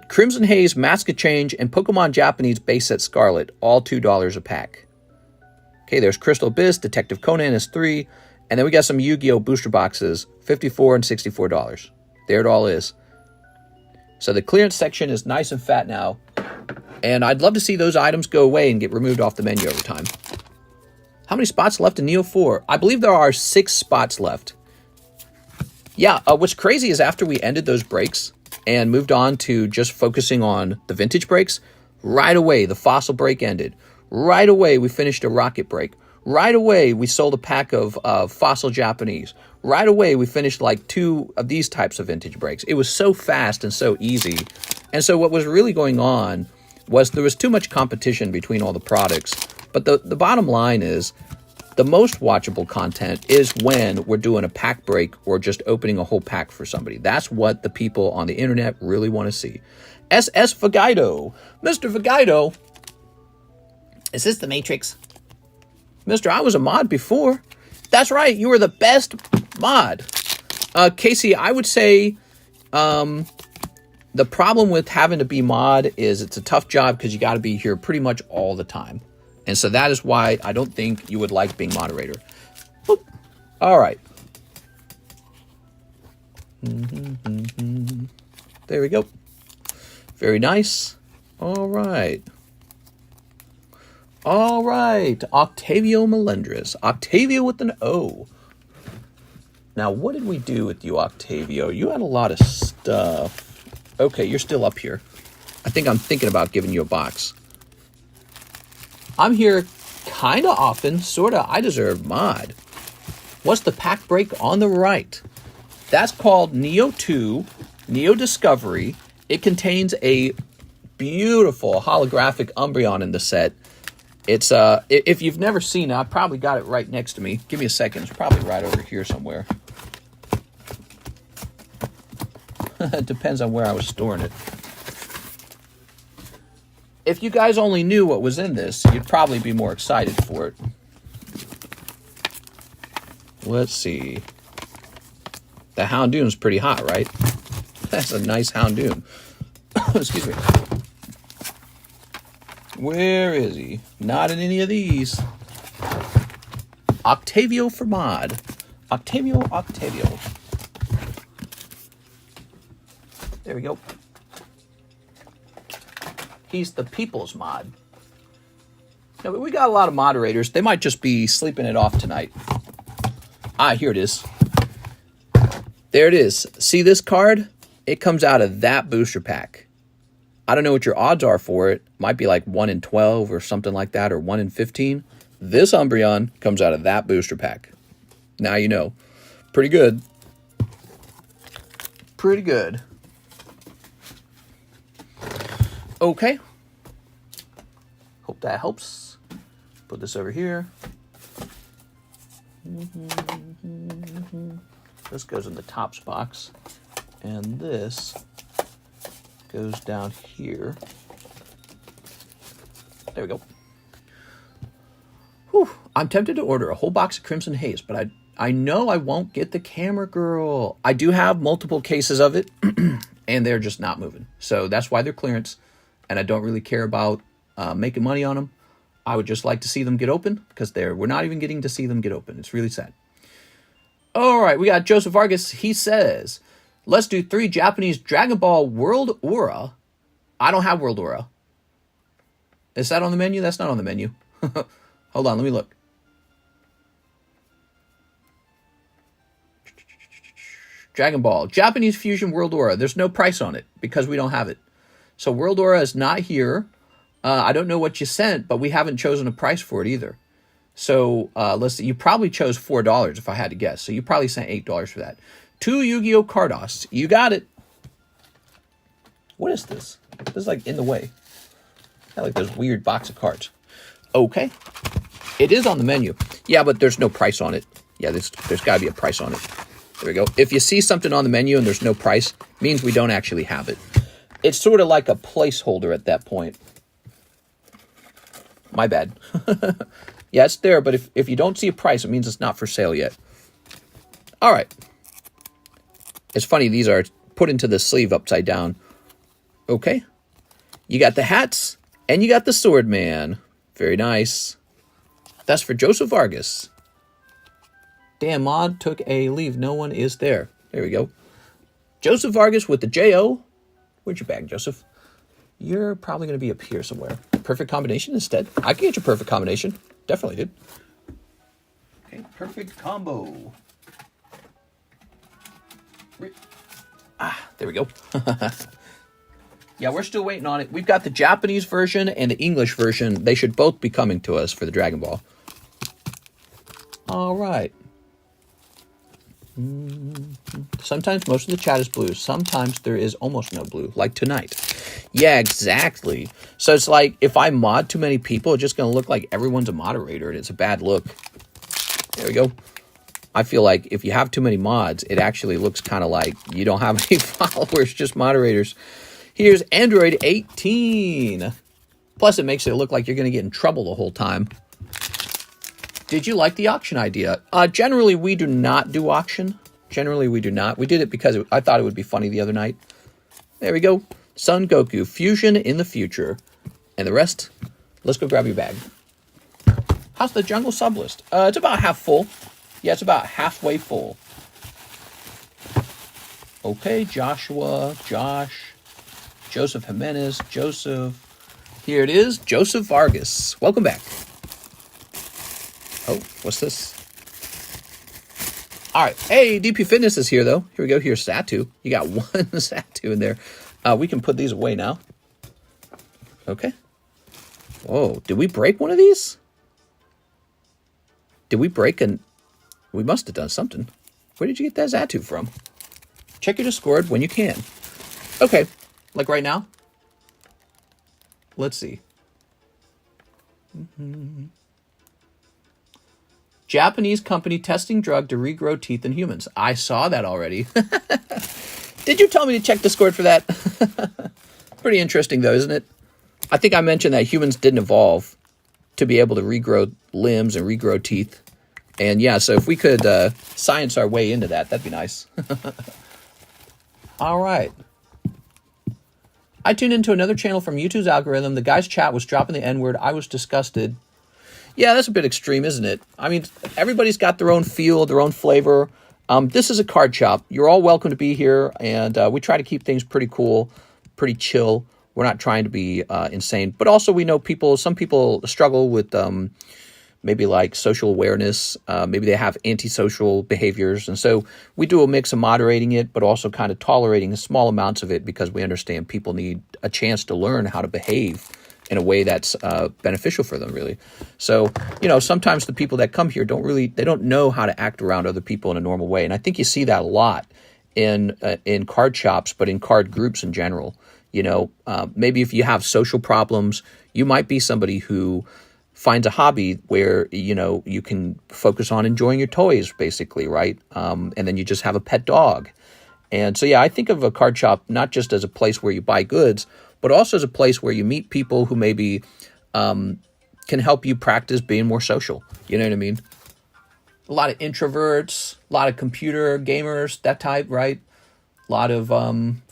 Crimson Haze, Mask of Change, and Pokemon Japanese Base Set Scarlet, all $2 a pack. Okay, there's Crystal Abyss, Detective Conan is $3, and then we got some Yu-Gi-Oh! Booster boxes, $54 and $64. There it all is. So the clearance section is nice and fat now, and I'd love to see those items go away and get removed off the menu over time. How many spots left in Neo 4? I believe there are 6 spots left. Yeah, what's crazy is after we ended those breaks and moved on to just focusing on the vintage breaks, right away the fossil break ended. Right away we finished a rocket break. Right away we sold a pack of fossil Japanese. Right away we finished like 2 of these types of vintage breaks. It was so fast and so easy. And so what was really going on was there was too much competition between all the products. But the bottom line is the most watchable content is when we're doing a pack break or just opening a whole pack for somebody. That's what the people on the internet really want to see. SS Vagaido. Mr. Vagaido. Is this the Matrix? Mister, I was a mod before. That's right. You were the best mod. Casey, I would say The problem with having to be mod is it's a tough job because you got to be here pretty much all the time. And so that is why I don't think you would like being moderator. Boop. All right. There we go. Very nice. All right. All right. Octavio Melendres. Octavio with an O. Now, what did we do with you, Octavio? You had a lot of stuff. Okay, you're still up here. I think I'm thinking about giving you a box. I'm here kind of often, sort of. I deserve mod. What's the pack break on the right? That's called Neo 2, Neo Discovery. It contains a beautiful holographic Umbreon in the set. It's if you've never seen it, I probably got it right next to me. Give me a second. It's probably right over here somewhere. It depends on where I was storing it. If you guys only knew what was in this, you'd probably be more excited for it. Let's see. The Houndoom's pretty hot, right? That's a nice Houndoom. Excuse me. Where is he? Not in any of these. Octavio for mod. Octavio. There we go. He's the people's mod. Now, we got a lot of moderators. They might just be sleeping it off tonight. Ah, here it is. There it is. See this card? It comes out of that booster pack. I don't know what your odds are for it. Might be like 1 in 12 or something like that, or 1 in 15. This Umbreon comes out of that booster pack. Now you know. Pretty good. Pretty good. Okay. Hope that helps. Put this over here. This goes in the tops box. And this goes down here. There we go. Whew. I'm tempted to order a whole box of Crimson Haze, but I know I won't get the Camera Girl. I do have multiple cases of it, and they're just not moving. So that's why they're clearance, and I don't really care about making money on them. I would just like to see them get open, because we're not even getting to see them get open. It's really sad. All right, we got Joseph Vargas. He says, let's do 3 Japanese Dragon Ball World Aura. I don't have World Aura. Is that on the menu? That's not on the menu. Hold on, let me look. Dragon Ball. Japanese Fusion World Aura. There's no price on it because we don't have it. So World Aura is not here. I don't know what you sent, but we haven't chosen a price for it either. So let's see. You probably chose $4 if I had to guess. So you probably sent $8 for that. 2 Yu-Gi-Oh! Cardos. You got it. What is this? This is like in the way. I like those weird box of cards. Okay. It is on the menu. Yeah, but there's no price on it. Yeah, there's got to be a price on it. There we go. If you see something on the menu and there's no price, it means we don't actually have it. It's sort of like a placeholder at that point. My bad. Yeah, it's there, but if you don't see a price, it means it's not for sale yet. All right. It's funny, these are put into the sleeve upside down. Okay. You got the hats, and you got the Sword Man. Very nice. That's for Joseph Vargas. Damn, mod took a leave. No one is there. There we go. Joseph Vargas with the J-O. Where'd your bag, Joseph? You're probably going to be up here somewhere. Perfect combination instead. I can get your perfect combination. Definitely did. Okay, perfect combo. There we go. Yeah, we're still waiting on it. We've got the Japanese version and the English version. They should both be coming to us for the Dragon Ball. All right. Sometimes most of the chat is blue. Sometimes there is almost no blue, like tonight. Yeah, exactly. So it's like if I mod too many people, it's just going to look like everyone's a moderator, and it's a bad look. There we go. I feel like if you have too many mods, it actually looks kind of like you don't have any followers, just moderators. Here's Android 18. Plus, it makes it look like you're going to get in trouble the whole time. Did you like the auction idea? Generally, we do not do auction. Generally, we do not. We did it because I thought it would be funny the other night. There we go. Son Goku, fusion in the future. And the rest, let's go grab your bag. How's the jungle sublist? It's about half full. Yeah, it's about halfway full. Okay, Joshua, Josh, Joseph Jimenez, Joseph. Here it is, Joseph Vargas. Welcome back. Oh, what's this? All right. Hey, DP Fitness is here, though. Here we go. Here's Satu. You got one Satu in there. We can put these away now. Okay. Whoa. Did we break one of these? Did we break an... We must have done something. Where did you get that Zatu from? Check your Discord when you can. Okay. Like right now? Let's see. Japanese company testing drug to regrow teeth in humans. I saw that already. Did you tell me to check Discord for that? Pretty interesting, though, isn't it? I think I mentioned that humans didn't evolve to be able to regrow limbs and regrow teeth. And yeah, so if we could science our way into that, that'd be nice. All right. I tuned into another channel from YouTube's algorithm. The guy's chat was dropping the N-word. I was disgusted. Yeah, that's a bit extreme, isn't it? I mean, everybody's got their own feel, their own flavor. This is a card shop. You're all welcome to be here, and we try to keep things pretty cool, pretty chill. We're not trying to be insane. But also we know some people struggle with maybe like social awareness. Maybe they have antisocial behaviors. And so we do a mix of moderating it, but also kind of tolerating small amounts of it because we understand people need a chance to learn how to behave in a way that's beneficial for them, really. So, you know, sometimes the people that come here they don't know how to act around other people in a normal way. And I think you see that a lot in card shops, but in card groups in general. You know, maybe if you have social problems, you might be somebody who finds a hobby where, you know, you can focus on enjoying your toys, basically, right? And then you just have a pet dog. And so, yeah, I think of a card shop not just as a place where you buy goods, but also as a place where you meet people who maybe can help you practice being more social. You know what I mean? A lot of introverts, a lot of computer gamers, that type, right? A lot of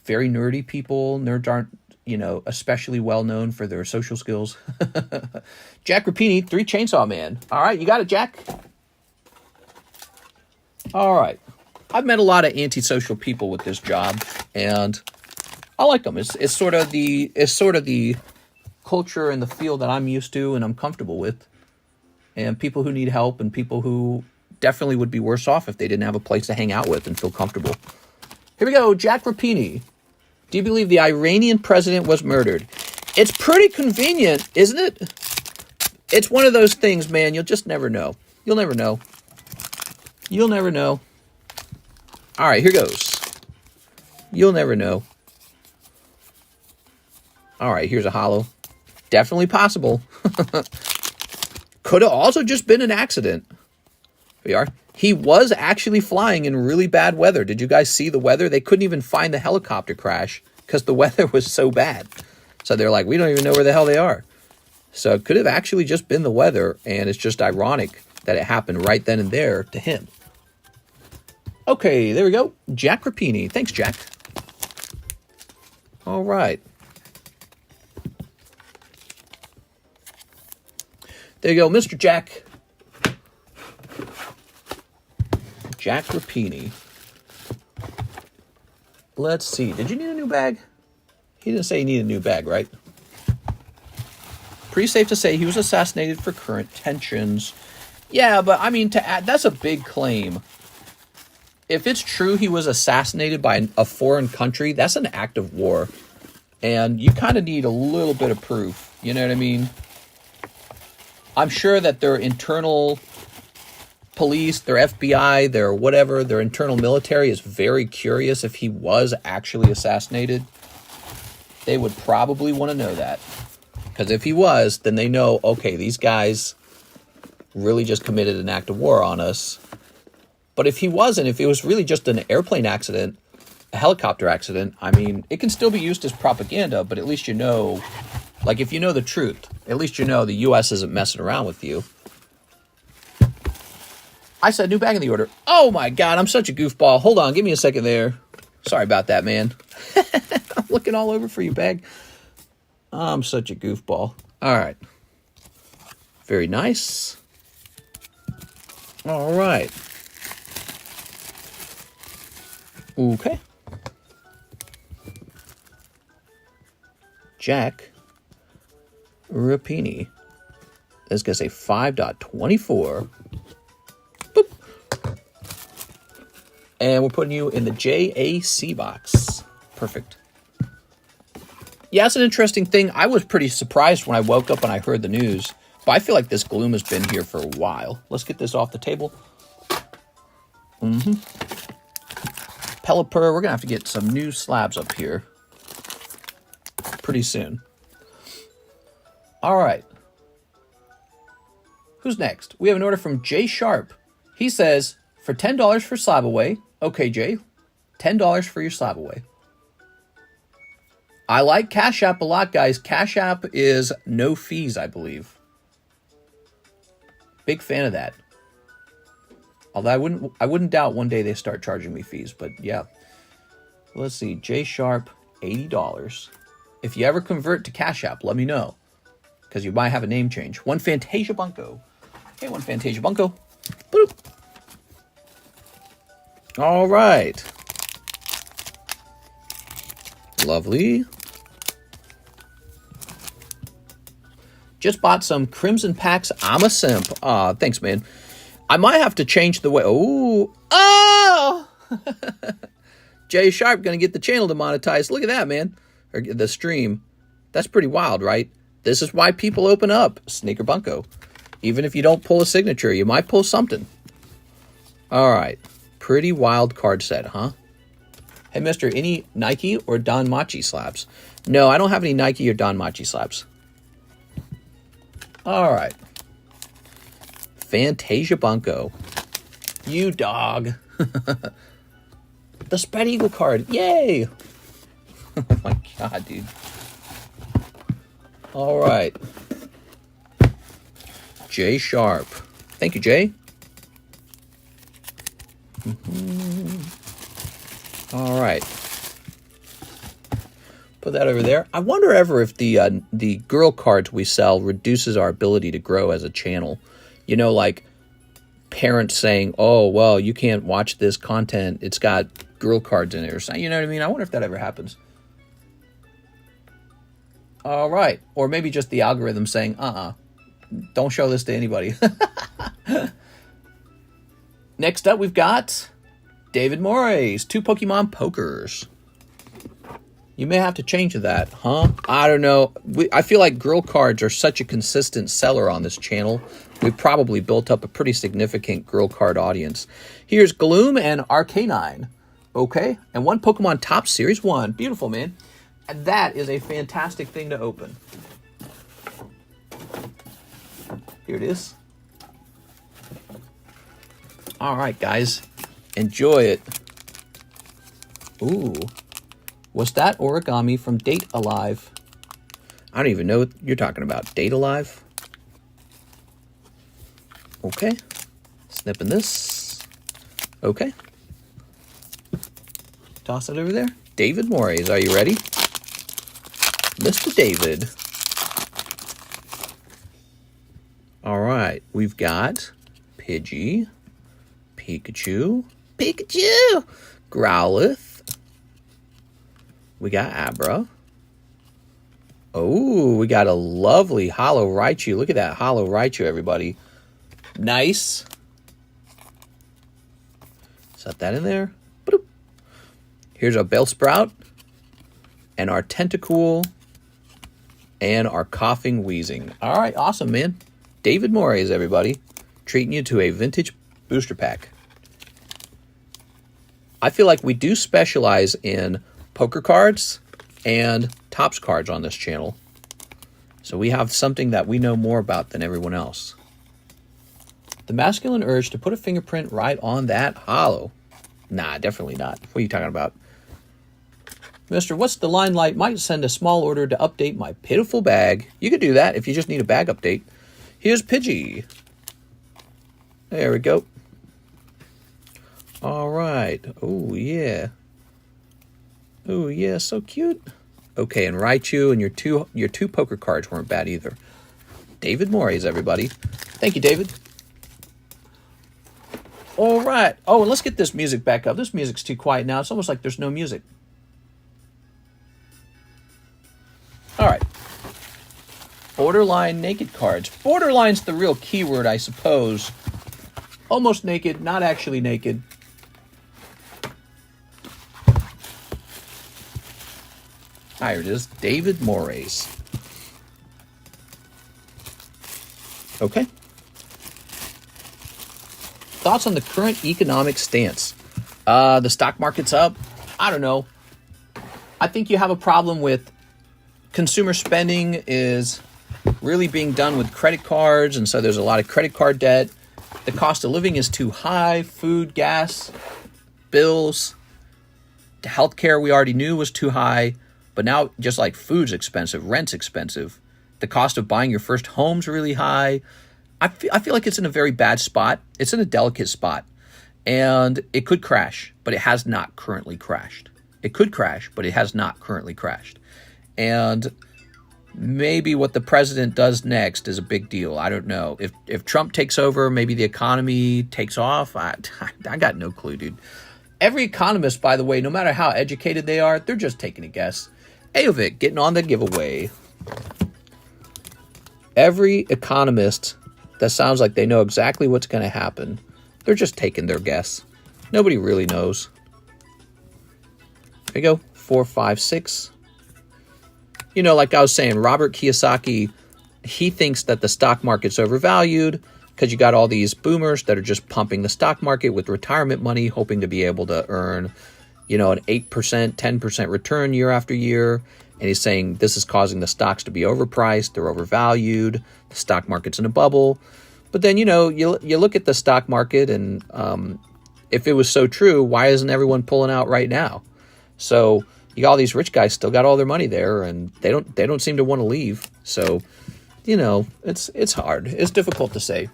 very nerdy people. Nerds aren't, you know, especially well known for their social skills. Jack Rapini, 3 Chainsaw Man. All right, you got it, Jack? All right. I've met a lot of antisocial people with this job, and I like them. It's sort of the culture and the feel that I'm used to and I'm comfortable with. And people who need help and people who definitely would be worse off if they didn't have a place to hang out with and feel comfortable. Here we go, Jack Rapini. Do you believe the Iranian president was murdered? It's pretty convenient, isn't it? It's one of those things, man, you'll just never know. You'll never know. You'll never know. All right, here goes. You'll never know. All right, here's a hollow. Definitely possible. Could have also just been an accident. Here we are. He was actually flying in really bad weather. Did you guys see the weather? They couldn't even find the helicopter crash because the weather was so bad. So they're like, we don't even know where the hell they are. So it could have actually just been the weather, and it's just ironic that it happened right then and there to him. Okay, there we go. Jack Rapini. Thanks, Jack. All right. There you go, Mr. Jack. Jack Rapini. Let's see. Did you need a new bag? He didn't say he needed a new bag, right? Pretty safe to say he was assassinated for current tensions. Yeah, but I mean, to add, that's a big claim. If it's true he was assassinated by a foreign country, that's an act of war. And you kind of need a little bit of proof. You know what I mean? I'm sure that their internal police, their FBI, their whatever, their internal military is very curious if he was actually assassinated. They would probably want to know that. Because if he was, then they know, okay, these guys really just committed an act of war on us. But if he wasn't, if it was really just an airplane accident, a helicopter accident, I mean, it can still be used as propaganda, but at least you know, like if you know the truth, at least you know the U.S. isn't messing around with you. I said new bag in the order. Oh my God, I'm such a goofball. Hold on, give me a second there. Sorry about that, man. I'm looking all over for you, bag. I'm such a goofball. All right. Very nice. All right. Okay. Jack Rapini. That's going to say 5.24. Boop. And we're putting you in the JAC box. Perfect. Yeah, it's an interesting thing. I was pretty surprised when I woke up and I heard the news. But I feel like this gloom has been here for a while. Let's get this off the table. Pelipper, we're going to have to get some new slabs up here pretty soon. All right. Who's next? We have an order from Jay Sharp. He says, for $10 for slab away. Okay, Jay. $10 for your slab away. I like CASHAPP a lot, guys. CASHAPP is no fees, I believe. Big fan of that. Although I wouldn't doubt one day they start charging me fees, but yeah. Let's see, J Sharp, $80. If you ever convert to CASHAPP, let me know, because you might have a name change. One Fantasia Bunko. Hey, one Fantasia Bunko. Boop. All right. Lovely. Just bought some Crimson Packs. I'm a simp. Aw, thanks, man. I might have to change the way. Oh! Jay Sharp gonna get the channel demonetized. Look at that, man. Or the stream. That's pretty wild, right? This is why people open up Sneaker Bunko. Even if you don't pull a signature, you might pull something. All right. Pretty wild card set, huh? Hey, mister, any Nike or Don Machi slabs? No, I don't have any Nike or Don Machi slabs. All right. Fantasia Bunko. You dog. The Spread Eagle card. Yay. Oh my God, dude. All right. Jay Sharp. Thank you, Jay. All right. Put that over there. I wonder ever if the girl cards we sell reduces our ability to grow as a channel. You know, like parents saying, oh, well, you can't watch this content. It's got girl cards in it or something. You know what I mean? I wonder if that ever happens. All right. Or maybe just the algorithm saying, don't show this to anybody. Next up, we've got David Moraes, 2 Pokemon Pokers. You may have to change that, huh? I don't know. I feel like girl cards are such a consistent seller on this channel. We've probably built up a pretty significant girl card audience. Here's Gloom and Arcanine. Okay. And 1 Pokemon Top Series 1. Beautiful, man. And that is a fantastic thing to open. Here it is. All right, guys. Enjoy it. Ooh. Was that origami from Date Alive? I don't even know what you're talking about. Date Alive? Okay. Snipping this. Okay. Toss it over there. David Moraes, are you ready? Mr. David. All right. We've got Pidgey, Pikachu, Growlithe. We got Abra. Oh, we got a lovely Hollow Raichu. Look at that Hollow Raichu, everybody. Nice. Set that in there. Boop. Here's our Bellsprout. And our Tentacool. And our Coughing Wheezing. All right, awesome, man. David Moraes, everybody. Treating you to a vintage booster pack. I feel like we do specialize in poker cards and Topps cards on this channel. So we have something that we know more about than everyone else. The masculine urge to put a fingerprint right on that hollow. Nah, definitely not. What are you talking about? Mister, what's the line light? Might send a small order to update my pitiful bag. You could do that if you just need a bag update. Here's Pidgey. There we go. All right. Oh, yeah. Oh yeah, so cute. Okay, and Raichu and your two poker cards weren't bad either. David Morris, everybody. Thank you, David. All right. Oh, and let's get this music back up. This music's too quiet now. It's almost like there's no music. All right. Borderline naked cards. Borderline's the real keyword, I suppose. Almost naked, not actually naked. Here it is. David Morris. Okay. Thoughts on the current economic stance? The stock market's up. I don't know. I think you have a problem with consumer spending is really being done with credit cards, and so there's a lot of credit card debt. The cost of living is too high. Food, gas, bills. The healthcare we already knew was too high, but now just like food's expensive, rent's expensive. The cost of buying your first home's really high. I feel like it's in a very bad spot. It's in a delicate spot, and it could crash, but it has not currently crashed. It could crash, but it has not currently crashed. And maybe what the president does next is a big deal. I don't know. If Trump takes over, maybe the economy takes off. I got no clue, dude. Every economist, by the way, no matter how educated they are, they're just taking a guess. Ayovic getting on the giveaway. Every economist that sounds like they know exactly what's going to happen, they're just taking their guess. Nobody really knows. There you go. 4, 5, 6. You know, like I was saying, Robert Kiyosaki, he thinks that the stock market's overvalued because you got all these boomers that are just pumping the stock market with retirement money, hoping to be able to earn, you know, an 8%, 10% return year after year. And he's saying this is causing the stocks to be overpriced, they're overvalued, the stock market's in a bubble. But then, you know, you look at the stock market, and if it was so true, why isn't everyone pulling out right now? So you got all these rich guys still got all their money there, and they don't seem to want to leave. So, you know, it's hard. It's difficult to say.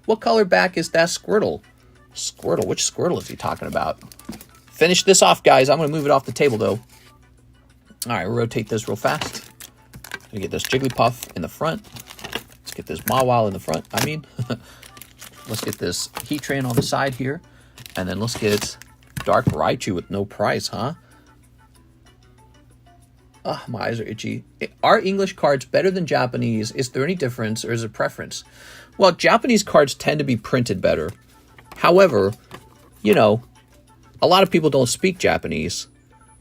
What color back is that Squirtle? Squirtle, which Squirtle is he talking about? Finish this off, guys. I'm going to move it off the table, though. All right, rotate this real fast. We get this Jigglypuff in the front. Let's get this Mawile in the front. Let's get this Heatran on the side here. And then let's get Dark Raichu with no price, huh? My eyes are itchy. Are English cards better than Japanese? Is there any difference, or is it preference? Well, Japanese cards tend to be printed better. However, you know, a lot of people don't speak Japanese.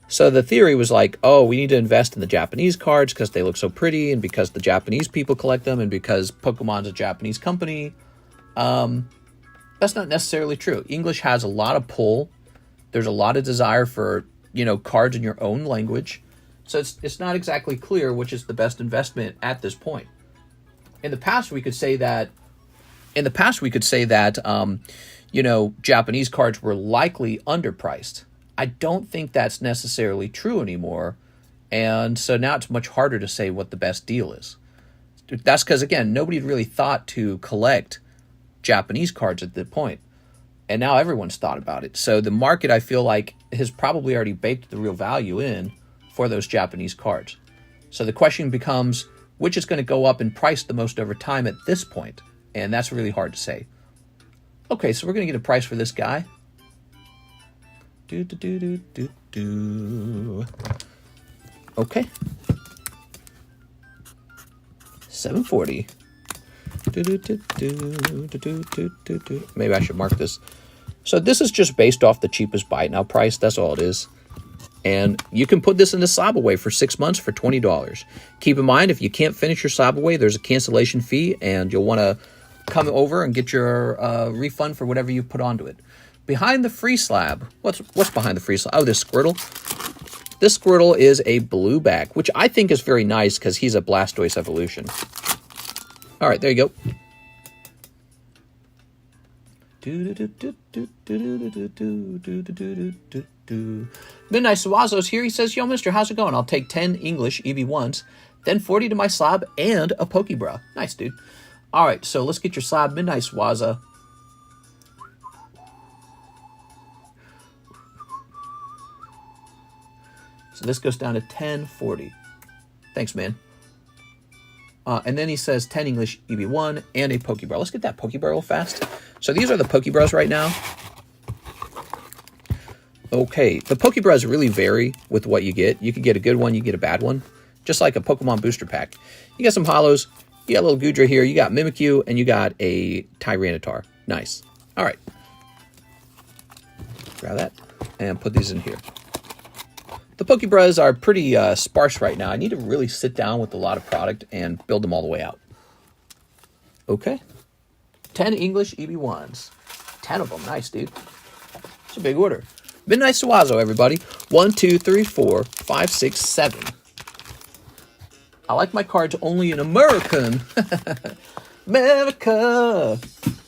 So the theory was like, oh, we need to invest in the Japanese cards because they look so pretty, and because the Japanese people collect them, and because Pokemon's a Japanese company. That's not necessarily true. English has a lot of pull. There's a lot of desire for, you know, cards in your own language. So it's not exactly clear which is the best investment at this point. In the past, we could say that, you know, Japanese cards were likely underpriced. I don't think that's necessarily true anymore. And so now it's much harder to say what the best deal is. That's because, again, nobody really thought to collect Japanese cards at that point. And now everyone's thought about it. So the market, I feel like, has probably already baked the real value in for those Japanese cards. So the question becomes, which is going to go up in price the most over time at this point? And that's really hard to say. Okay, so we're going to get a price for this guy. Okay. 740. Maybe I should mark this. So this is just based off the cheapest buy it now price. That's all it is. And you can put this in the slab away for 6 months for $20. Keep in mind, if you can't finish your slab away, there's a cancellation fee, and you'll want to come over and get your refund for whatever you put onto it. Behind the free slab, what's behind the free slab? Oh, this Squirtle. This Squirtle is a blue back, which I think is very nice because he's a Blastoise evolution. All right, there you go. Midnight Sawazzo's here. He says, yo, mister, how's it going? I'll take 10 English EV1s, then 40 to my slab and a Pokebra. Nice, dude. All right, so let's get your slab, Midnight Sawazza. So this goes down to 1040. Thanks, man. And then he says 10 English EB1 and a Pokeball. Let's get that Pokeball real fast. So these are the Pokeballs right now. Okay, the Pokeball really vary with what you get. You could get a good one, you get a bad one. Just like a Pokemon booster pack. You got some hollows, you got a little Goodra here, you got Mimikyu, and you got a Tyranitar. Nice. All right. Grab that and put these in here. The Pokebras are pretty sparse right now. I need to really sit down with a lot of product and build them all the way out. Okay. 10 English EB1s. 10 of them. Nice, dude. It's a big order. Midnight Suazo, everybody. 1, 2, 3, 4, 5, 6, 7. I like my cards only in American. America.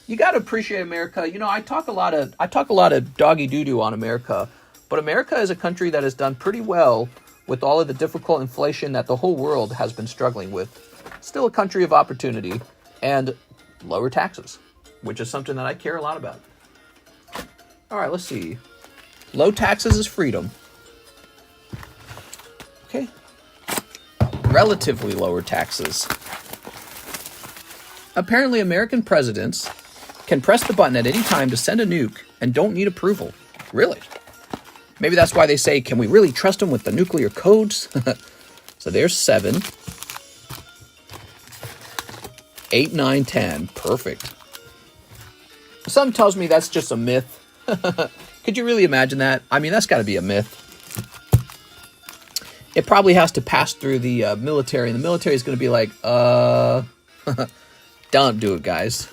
You got to appreciate America. You know, I talk a lot of doggy doo-doo on America. But America is a country that has done pretty well with all of the difficult inflation that the whole world has been struggling with. Still a country of opportunity and lower taxes, which is something that I care a lot about. All right, let's see. Low taxes is freedom. Okay. Relatively lower taxes. Apparently, American presidents can press the button at any time to send a nuke and don't need approval. Really? Maybe that's why they say, can we really trust them with the nuclear codes? So there's 7. 8, 9, 10. Perfect. Something tells me that's just a myth. Could you really imagine that? I mean, that's got to be a myth. It probably has to pass through the military, and the military is going to be like, don't do it, guys.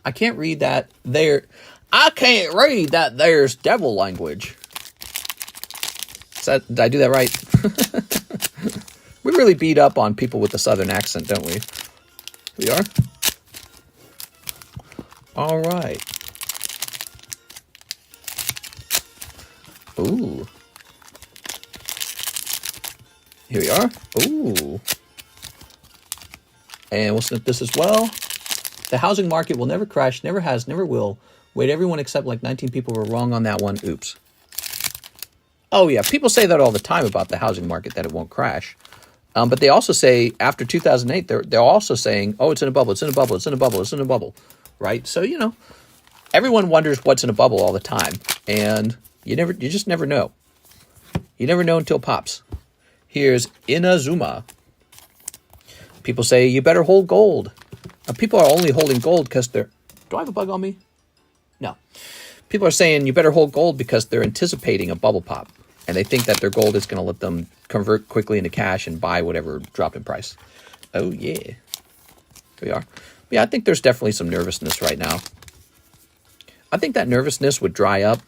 I can't read that there. I can't read that there's devil language. Did I do that right? We really beat up on people with the southern accent, don't we? We are? All right. Ooh. Here we are. Ooh. And we'll snip this as well. The housing market will never crash, never has, never will. Wait, everyone except like 19 people were wrong on that one. Oops. Oh, yeah. People say that all the time about the housing market, that it won't crash. But they also say after 2008, they're also saying, oh, it's in a bubble, it's in a bubble, it's in a bubble, it's in a bubble. Right? So, you know, everyone wonders what's in a bubble all the time. And you just never know. You never know until it pops. Here's Inazuma. People say you better hold gold. Now, people are only holding gold because they're... Do I have a bug on me? No. People are saying you better hold gold because they're anticipating a bubble pop. And they think that their gold is going to let them convert quickly into cash and buy whatever dropped in price. Oh, yeah. Here we are. Yeah, I think there's definitely some nervousness right now. I think that nervousness would dry up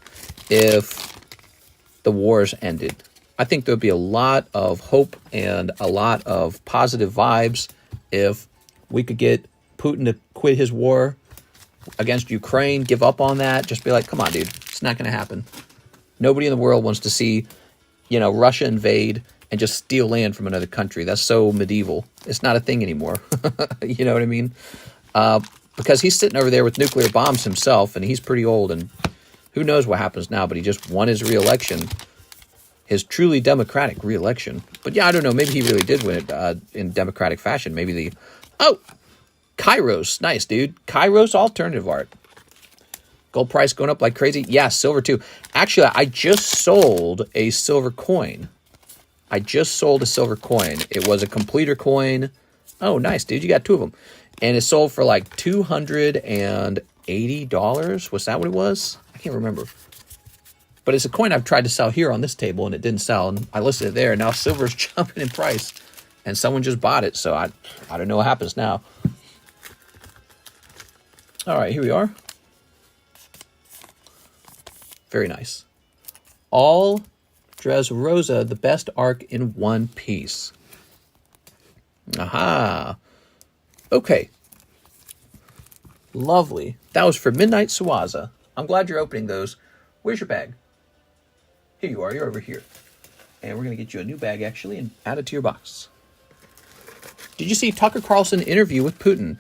if the wars ended. I think there'd be a lot of hope and a lot of positive vibes if we could get Putin to quit his war against Ukraine, give up on that, just be like, come on, dude, it's not going to happen. Nobody in the world wants to see, you know, Russia invade and just steal land from another country. That's so medieval. It's not a thing anymore. You know what I mean? Because he's sitting over there with nuclear bombs himself, and he's pretty old, and who knows what happens now, but he just won his re-election, his truly democratic re-election. But yeah, I don't know, maybe he really did win it in democratic fashion. Maybe the... Oh! Kairos. Nice, dude. Kairos alternative art. Gold price going up like crazy. Yeah, silver too. Actually, I just sold a silver coin. It was a completer coin. Oh, nice, dude. You got 2 of them. And it sold for like $280. Was that what it was? I can't remember. But it's a coin I've tried to sell here on this table, and it didn't sell. And I listed it there. And now silver's jumping in price. And someone just bought it. So I don't know what happens now. All right, here we are. Very nice. All Dressrosa, the best arc in one piece. Aha. Okay. Lovely. That was for Midnight Suaza. I'm glad you're opening those. Where's your bag? Here you are. You're over here. And we're going to get you a new bag, actually, and add it to your box. Did you see Tucker Carlson interview with Putin?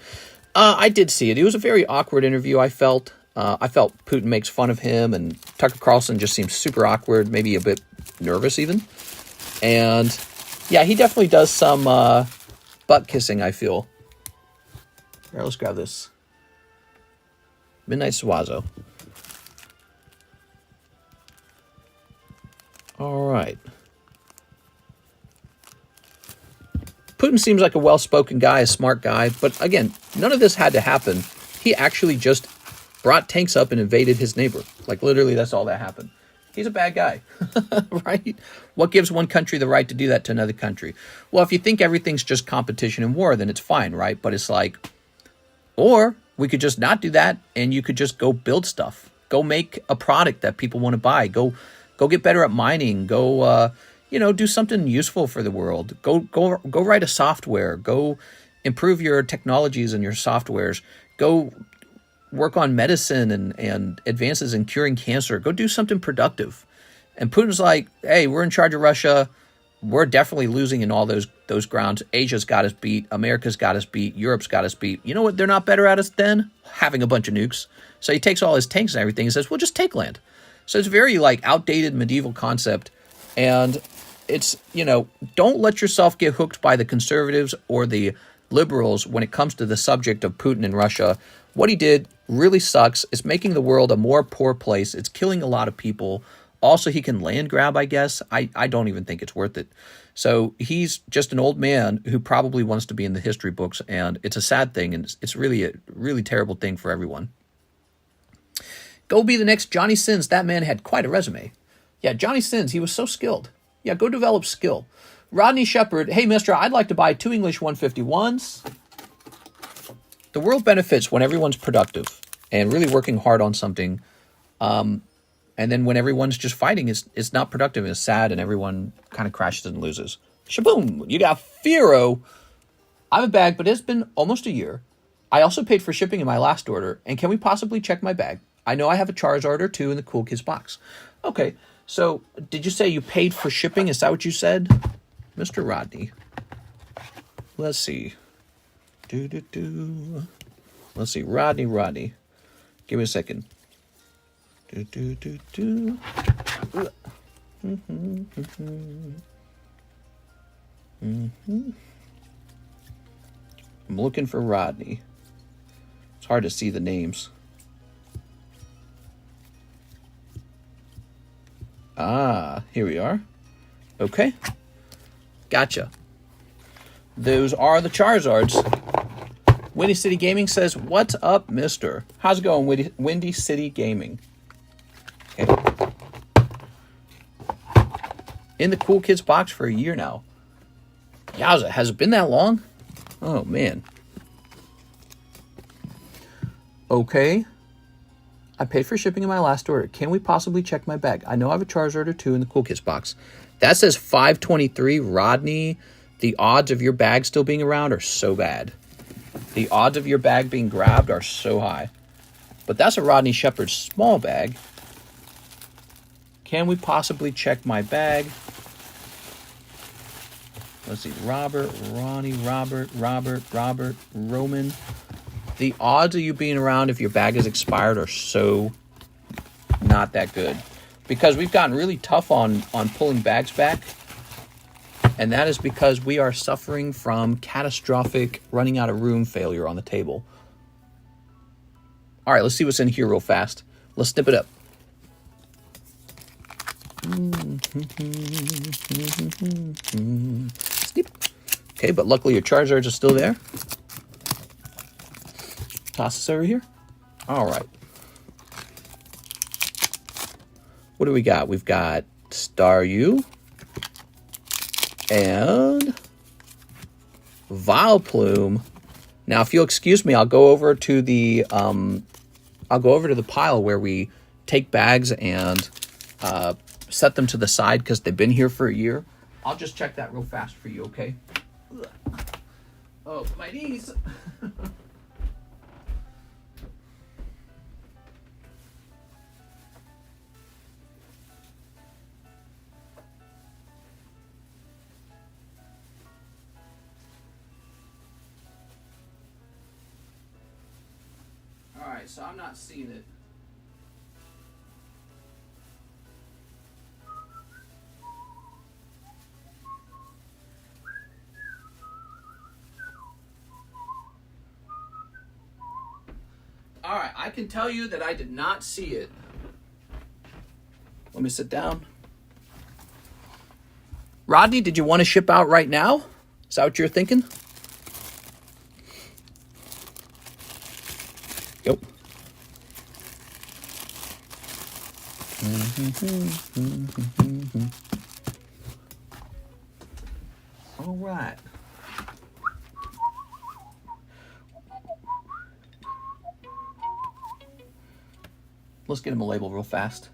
I did see it. It was a very awkward interview, I felt. I felt Putin makes fun of him, and Tucker Carlson just seems super awkward, maybe a bit nervous even. And yeah, he definitely does some butt kissing, I feel. All right, let's grab this. Midnight Swazo. All right. Putin seems like a well-spoken guy, a smart guy, but again, none of this had to happen. He actually just brought tanks up and invaded his neighbor. Like, literally, that's all that happened. He's a bad guy, right? What gives one country the right to do that to another country? Well, if you think everything's just competition and war, then it's fine, right? But it's like, or we could just not do that, and you could just go build stuff. Go make a product that people want to buy. Go get better at mining. Go, do something useful for the world. Go write a software. Go improve your technologies and your softwares. Go work on medicine and advances in curing cancer. Go do something productive. And Putin's like, hey, we're in charge of Russia. We're definitely losing in all those grounds. Asia's got us beat. America's got us beat. Europe's got us beat. You know what they're not better at us than? Having a bunch of nukes. So he takes all his tanks and everything and says, well, just take land. So it's very like outdated medieval concept. And it's, don't let yourself get hooked by the conservatives or the liberals when it comes to the subject of Putin and Russia. What he did really sucks. It's making the world a more poor place. It's killing a lot of people. Also, he can land grab, I guess. I don't even think it's worth it. So he's just an old man who probably wants to be in the history books, and it's a sad thing, and it's really a really terrible thing for everyone. Go be the next Johnny Sins. That man had quite a resume. Yeah, Johnny Sins, he was so skilled. Yeah, go develop skill. Rodney Shepard, hey, mister, I'd like to buy 2 English 151s. The world benefits when everyone's productive and really working hard on something. And then when everyone's just fighting, it's not productive, it's sad, and everyone kind of crashes and loses. Shaboom! You got Firo. I have a bag, but it's been almost a year. I also paid for shipping in my last order, and can we possibly check my bag? I know I have a Charizard or 2 in the Cool Kids box. Okay, so did you say you paid for shipping? Is that what you said? Mr. Rodney. Let's see. Let's see. Rodney. Give me a second. I'm looking for Rodney. It's hard to see the names. Ah, here we are. Okay. Gotcha. Those are the Charizards. Windy City Gaming says, what's up, mister? How's it going, Windy City Gaming? Okay. In the Cool Kids box for a year now. Yowza, has it been that long? Oh, man. Okay. I paid for shipping in my last order. Can we possibly check my bag? I know I have a Charizard or 2 in the Cool Kids box. That says 523. Rodney, the odds of your bag still being around are so bad. The odds of your bag being grabbed are so high. But that's a Rodney Shepard small bag. Can we possibly check my bag? Let's see. Robert, Ronnie, Robert, Roman. The odds of you being around if your bag is expired are so not that good. Because we've gotten really tough on pulling bags back. And that is because we are suffering from catastrophic running out of room failure on the table. All right, let's see what's in here real fast. Let's snip it up. Snip. Okay, but luckily your Charizards are still there. Toss this over here. All right. What do we got? We've got Staryu and Vileplume. Now, if you'll excuse me, I'll go over to the pile where we take bags and set them to the side because they've been here for a year. I'll just check that real fast for you, okay? Oh, my knees. So I'm not seeing it. All right, I can tell you that I did not see it. Let me sit down. Rodney, did you want to ship out right now? Is that what you're thinking? Yep. All right. Let's get him a label real fast.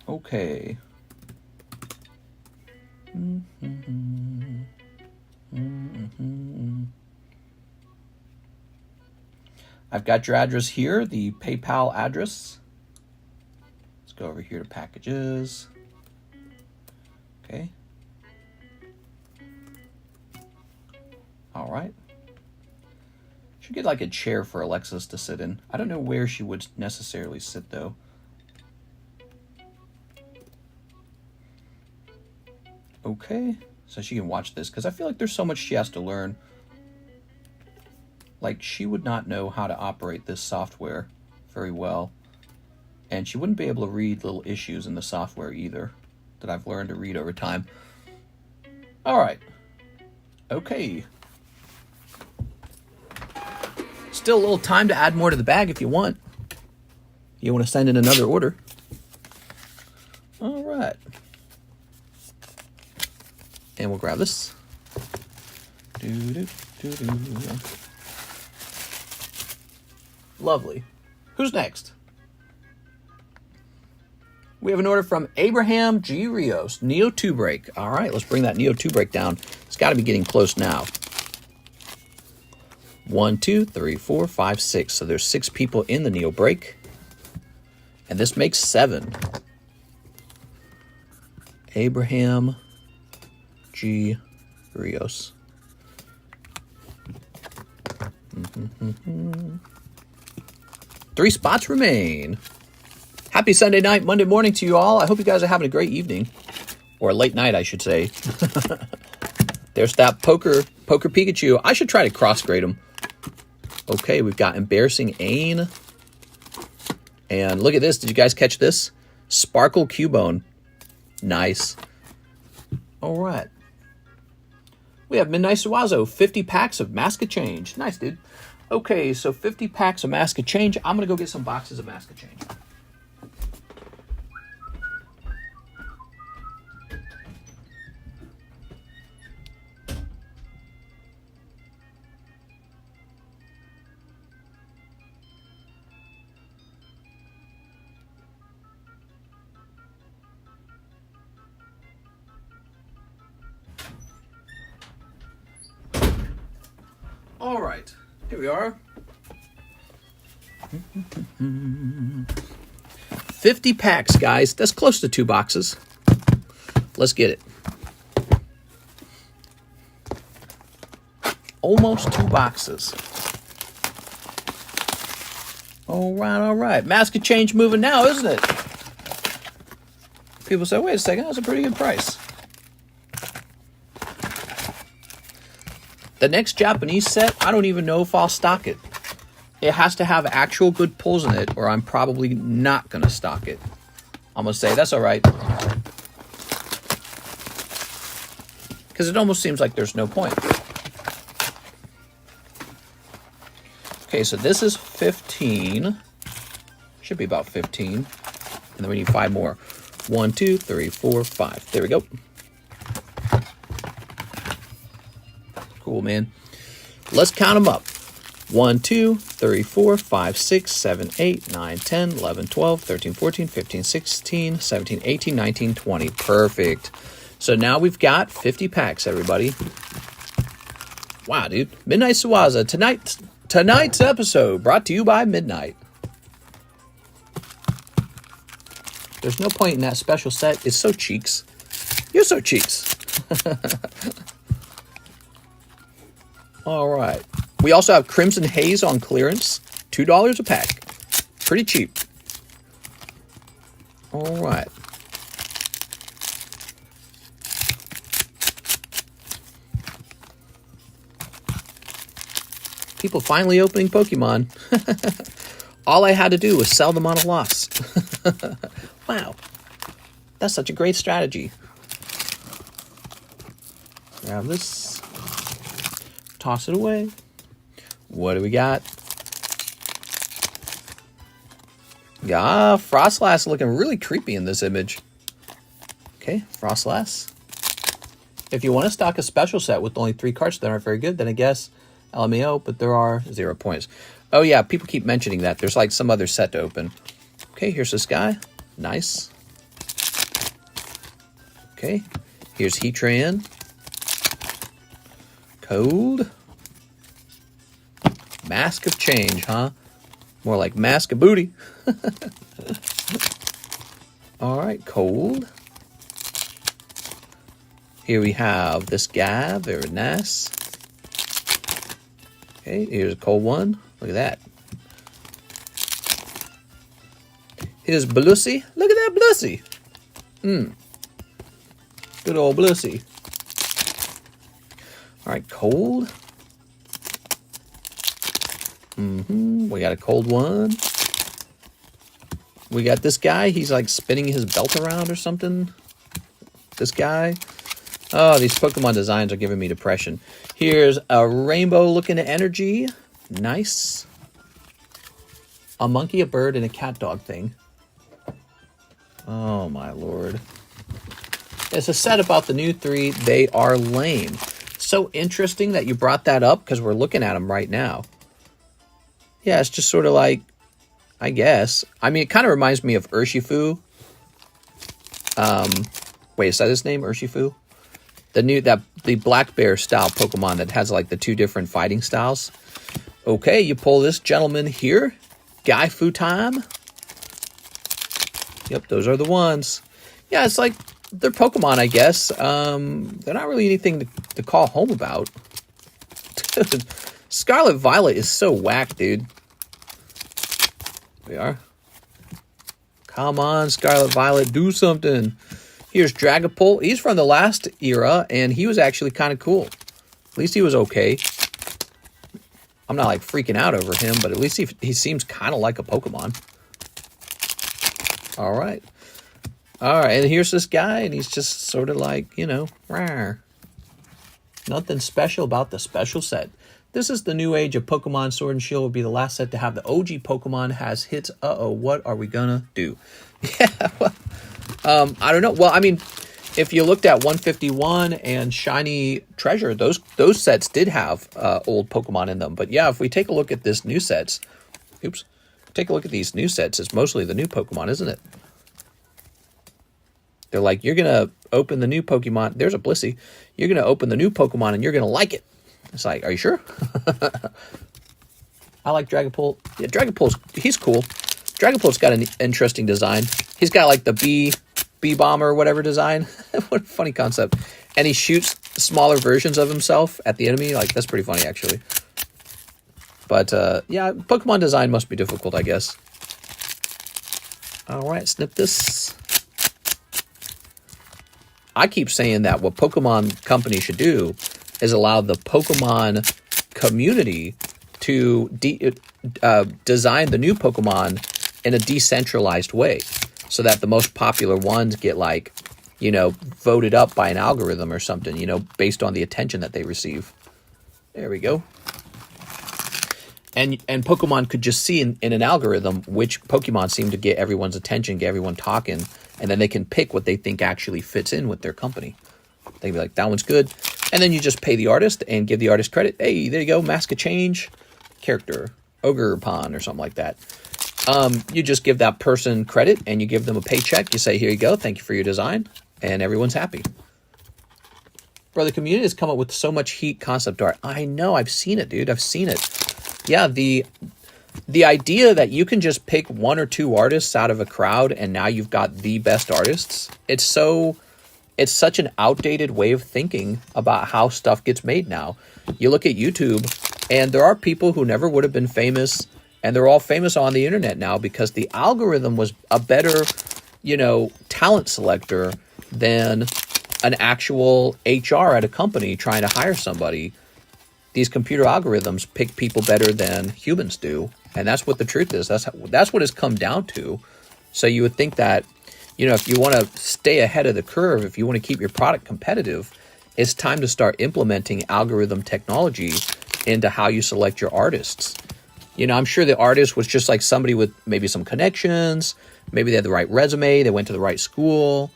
Okay. I've got your address here, the PayPal address. Let's go over here to packages. Okay. All right. Should get like a chair for Alexis to sit in. I don't know where she would necessarily sit though. Okay, so she can watch this because I feel like there's so much she has to learn. Like she would not know how to operate this software very well. And she wouldn't be able to read little issues in the software either that I've learned to read over time. All right. Okay. Still a little time to add more to the bag if you want. You want to send in another order. All right. And we'll grab this. Lovely. Who's next? We have an order from Abraham G. Rios, Neo 2 break. All right, let's bring that Neo 2 break down. It's got to be getting close now. 1, 2, 3, 4, 5, 6. So there's 6 people in the Neo break. And this makes 7. Abraham G. Rios. 3 spots remain. Happy Sunday night, Monday morning to you all. I hope you guys are having a great evening. Or late night, I should say. There's that Poker Pikachu. I should try to cross-grade him. Okay, we've got Embarrassing Ain. And look at this. Did you guys catch this? Sparkle Cubone. Nice. All right. We have Midnight Suazo. 50 packs of Mask of Change. Nice, dude. Okay, so 50 packs of Mask of Change. I'm going to go get some boxes of Mask of Change. All right, here we are. 50 packs, guys. That's close to 2 boxes. Let's get it. Almost 2 boxes. All right. Mask of Change moving now, isn't it? People say, wait a second, that's a pretty good price. The next Japanese set, I don't even know if I'll stock it. It has to have actual good pulls in it, or I'm probably not going to stock it. I'm going to say, that's all right. Because it almost seems like there's no point. Okay, so this is 15. Should be about 15. And then we need 5 more. 1, 2, 3, 4, 5. There we go. Cool, man. Let's count them up. 1, 2, 3, 4, 5, 6, 7, 8, 9, 10, 11, 12, 13, 14, 15, 16, 17, 18, 19, 20. Perfect. So now we've got 50 packs, everybody. Wow, dude. Midnight Suaza. Tonight's episode brought to you by Midnight. There's no point in that special set. It's so cheeks. You're so cheeks. All right. We also have Crimson Haze on clearance. $2 a pack. Pretty cheap. All right. People finally opening Pokemon. All I had to do was sell them on a loss. Wow. That's such a great strategy. Grab this. Toss it away. What do we got? Frostlass looking really creepy in this image. Okay, Frostlass. If you want to stock a special set with only 3 cards that aren't very good, then I guess LMAO, but there are 0 points. Oh yeah, people keep mentioning that. There's like some other set to open. Okay, here's this guy. Nice. Okay, here's Heatran. Cold. Mask of Change, huh? More like Mask of Booty. All right, Cold. Here we have this guy, very nice. Okay, here's a cold one. Look at that. Here's Blussy. Look at that Blussy. Good old Blussy. All right, cold. We got a cold one. We got this guy. He's like spinning his belt around or something. This guy. Oh, these Pokemon designs are giving me depression. Here's a rainbow-looking energy. Nice. A monkey, a bird, and a cat dog thing. Oh, my lord. It's a set about the new 3. They are lame. So interesting that you brought that up because we're looking at them right now. Yeah, it's just sort of like, I guess. I mean, it kind of reminds me of Urshifu. Wait, is that his name, Urshifu? The black bear style Pokemon that has like the 2 different fighting styles. Okay, you pull this gentleman here. Gaifu time. Yep, those are the ones. Yeah, it's like they're Pokemon, I guess. They're not really anything to call home about. Scarlet Violet is so whack, dude. We are. Come on, Scarlet Violet, do something. Here's Dragapult. He's from the last era, and he was actually kind of cool. At least he was okay. I'm not like freaking out over him, but at least he seems kind of like a Pokemon. All right. All right, and here's this guy, and he's just sort of like, you know, rawr. Nothing special about the special set. This is the new age of Pokemon. Sword and Shield will be the last set to have the OG Pokemon has hits. Uh-oh, what are we gonna do? Yeah, well, I don't know. Well, I mean, if you looked at 151 and Shiny Treasure, those sets did have old Pokemon in them. But yeah, if we take a look at this new sets, take a look at these new sets, it's mostly the new Pokemon, isn't it? They're like, you're going to open the new Pokemon. There's a Blissey. You're going to open the new Pokemon and you're going to like it. It's like, are you sure? I like Dragapult. Yeah, Dragapult's, he's cool. Dragapult's got an interesting design. He's got like the bee bomber or whatever design. What a funny concept. And he shoots smaller versions of himself at the enemy. Like, that's pretty funny, actually. But, yeah, Pokemon design must be difficult, I guess. All right, snip this. I keep saying that what Pokemon Company should do is allow the Pokemon community to design the new Pokemon in a decentralized way so that the most popular ones get, like, you know, voted up by an algorithm or something, you know, based on the attention that they receive. There we go. And Pokemon could just see in an algorithm which Pokemon seem to get everyone's attention, get everyone talking, and then they can pick what they think actually fits in with their company. They'd be like, that one's good. And then you just pay the artist and give the artist credit. Hey, there you go, Mask of Change, character, Ogre Pond or something like that. You just give that person credit and you give them a paycheck. You say, here you go, thank you for your design, and everyone's happy. Bro, the community has come up with so much heat concept art. I know, I've seen it, dude. I've seen it. Yeah, the idea that you can just pick 1 or 2 artists out of a crowd and now you've got the best artists, it's such an outdated way of thinking about how stuff gets made now. You look at YouTube and there are people who never would have been famous and they're all famous on the internet now because the algorithm was a better, talent selector than an actual HR at a company trying to hire somebody. These computer algorithms pick people better than humans do. And that's what the truth is. That's what it's come down to. So you would think that, if you want to stay ahead of the curve, if you want to keep your product competitive, it's time to start implementing algorithm technology into how you select your artists. I'm sure the artist was just like somebody with maybe some connections. Maybe they had the right resume. They went to the right school.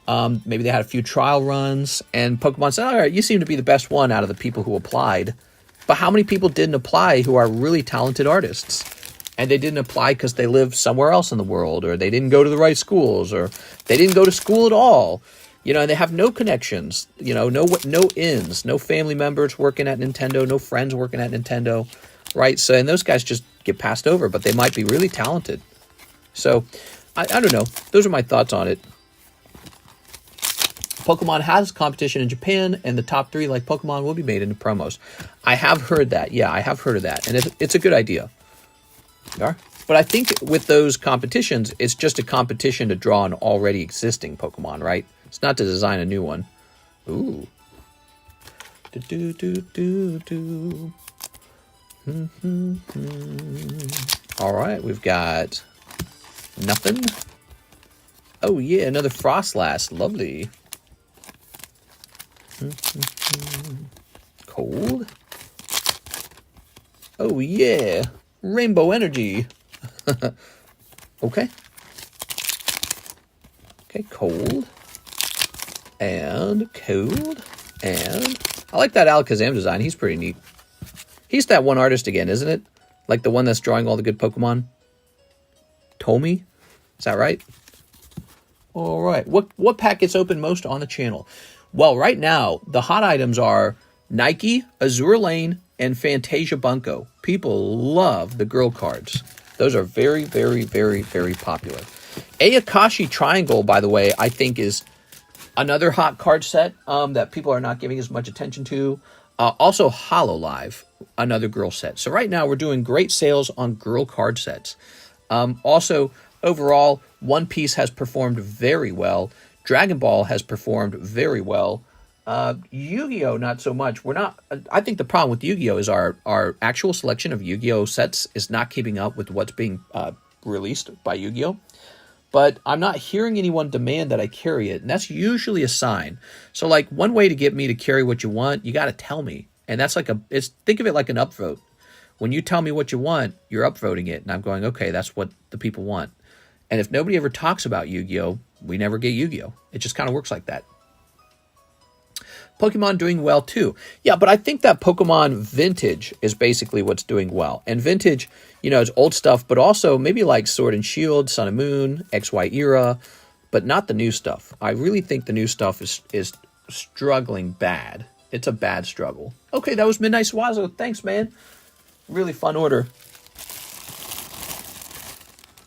Maybe they had a few trial runs. And Pokemon said, all right, you seem to be the best one out of the people who applied. But how many people didn't apply who are really talented artists? And they didn't apply because they live somewhere else in the world, or they didn't go to the right schools, or they didn't go to school at all. And they have no connections, no ins, no family members working at Nintendo, no friends working at Nintendo, right? So, and those guys just get passed over, but they might be really talented. So, I don't know. Those are my thoughts on it. Pokemon has competition in Japan, and the top 3, like Pokemon, will be made into promos. I have heard that. Yeah, I have heard of that, and it's a good idea. Yeah. But I think with those competitions, it's just a competition to draw an already existing Pokemon, right? It's not to design a new one. Ooh. All right, we've got nothing. Oh, yeah, another Frostlass. Lovely. Cold. Oh, yeah. Rainbow Energy. Okay. Okay, cold. And cold. And I like that Alakazam design. He's pretty neat. He's that one artist again, isn't it? Like the one that's drawing all the good Pokemon? Tomy? Is that right? All right. What pack gets open most on the channel? Well, right now, the hot items are Nike, Azure Lane, and Fantasia Bunko. People love the girl cards. Those are very, very, very, very popular. Ayakashi Triangle, by the way, I think is another hot card set that people are not giving as much attention to. Also, Hololive, another girl set. So right now, we're doing great sales on girl card sets. Also, overall, One Piece has performed very well. Dragon Ball has performed very well. Yu-Gi-Oh! Not so much. I think the problem with Yu-Gi-Oh! Is our actual selection of Yu-Gi-Oh! Sets is not keeping up with what's being released by Yu-Gi-Oh! But I'm not hearing anyone demand that I carry it, and that's usually a sign. So, like, one way to get me to carry what you want, you got to tell me. And that's think of it like an upvote. When you tell me what you want, you're upvoting it, and I'm going, okay, that's what the people want. And if nobody ever talks about Yu-Gi-Oh!, we never get Yu-Gi-Oh! It just kind of works like that. Pokemon doing well too. Yeah, but I think that Pokemon Vintage is basically what's doing well. And Vintage, is old stuff, but also maybe like Sword and Shield, Sun and Moon, XY era, but not the new stuff. I really think the new stuff is struggling bad. It's a bad struggle. Okay, that was Midnight Swazo. Thanks, man. Really fun order.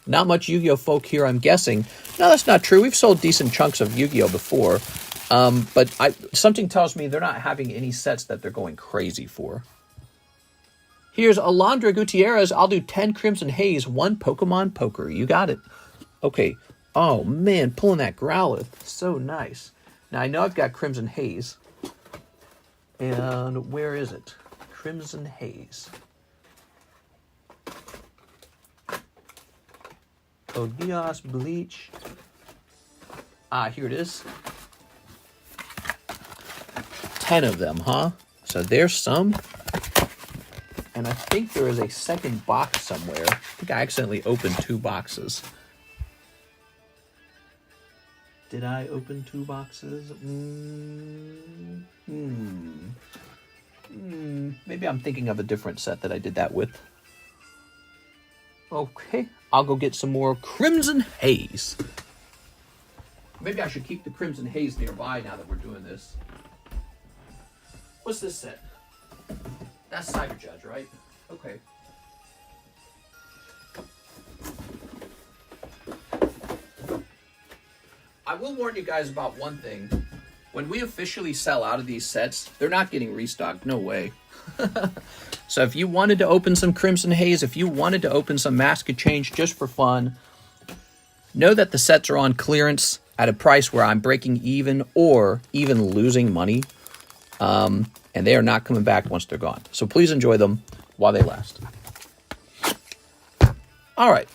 Not much Yu-Gi-Oh! Folk here, I'm guessing. No, that's not true. We've sold decent chunks of Yu-Gi-Oh! Before. But something tells me they're not having any sets that they're going crazy for. Here's Alondra Gutierrez. I'll do 10 Crimson Haze, 1 Pokemon Poker. You got it. Okay. Oh, man, pulling that Growlithe. So nice. Now, I know I've got Crimson Haze. And where is it? Crimson Haze. Odios, Bleach. Here it is. 10 of them, huh? So there's some. And I think there is a second box somewhere. I think I accidentally opened 2 boxes. Did I open 2 boxes? Maybe I'm thinking of a different set that I did that with. Okay, I'll go get some more Crimson Haze. Maybe I should keep the Crimson Haze nearby now that we're doing this. What's this set? That's Cyber Judge, right? Okay. I will warn you guys about one thing. When we officially sell out of these sets, they're not getting restocked. No way. So if you wanted to open some Crimson Haze, if you wanted to open some Mask of Change just for fun, know that the sets are on clearance at a price where I'm breaking even or even losing money. And they are not coming back once they're gone. So please enjoy them while they last. All right.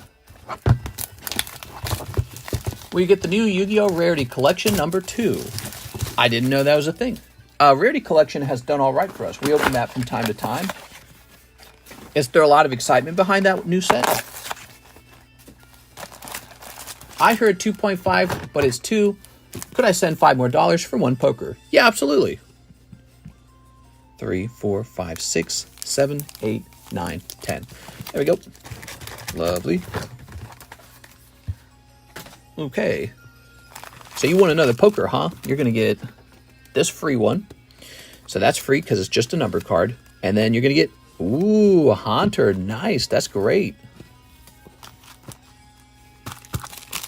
We get the new Yu-Gi-Oh! Rarity Collection number 2. I didn't know that was a thing. Rarity Collection has done all right for us. We open that from time to time. Is there a lot of excitement behind that new set? I heard 2.5, but it's 2. Could I send $5 more for one poker? Yeah, absolutely. 3, 4, 5, 6, 7, 8, 9, 10. There we go. Lovely. Okay. So you want another poker, huh? You're going to get this free one. So that's free because it's just a number card. And then you're going to get, ooh, a Haunter. Nice. That's great.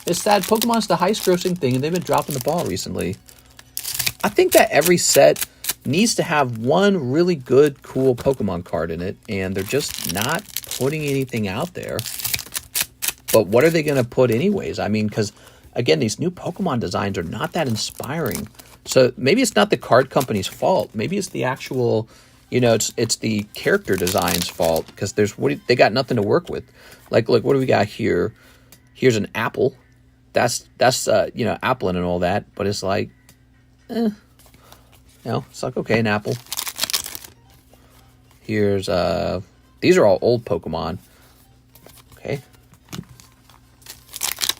It's sad. Pokemon's the highest grossing thing, and they've been dropping the ball recently. I think that every set needs to have one really good, cool Pokemon card in it, and they're just not putting anything out there. But what are they going to put anyways? I mean, because, again, these new Pokemon designs are not that inspiring. So maybe it's not the card company's fault. Maybe it's the actual, you know, it's the character design's fault, because they got nothing to work with. Like, look, what do we got here? Here's an apple. That's you know, Applin and all that, but it's like, you know, it's like, okay, an apple. Here's, these are all old Pokemon. Okay.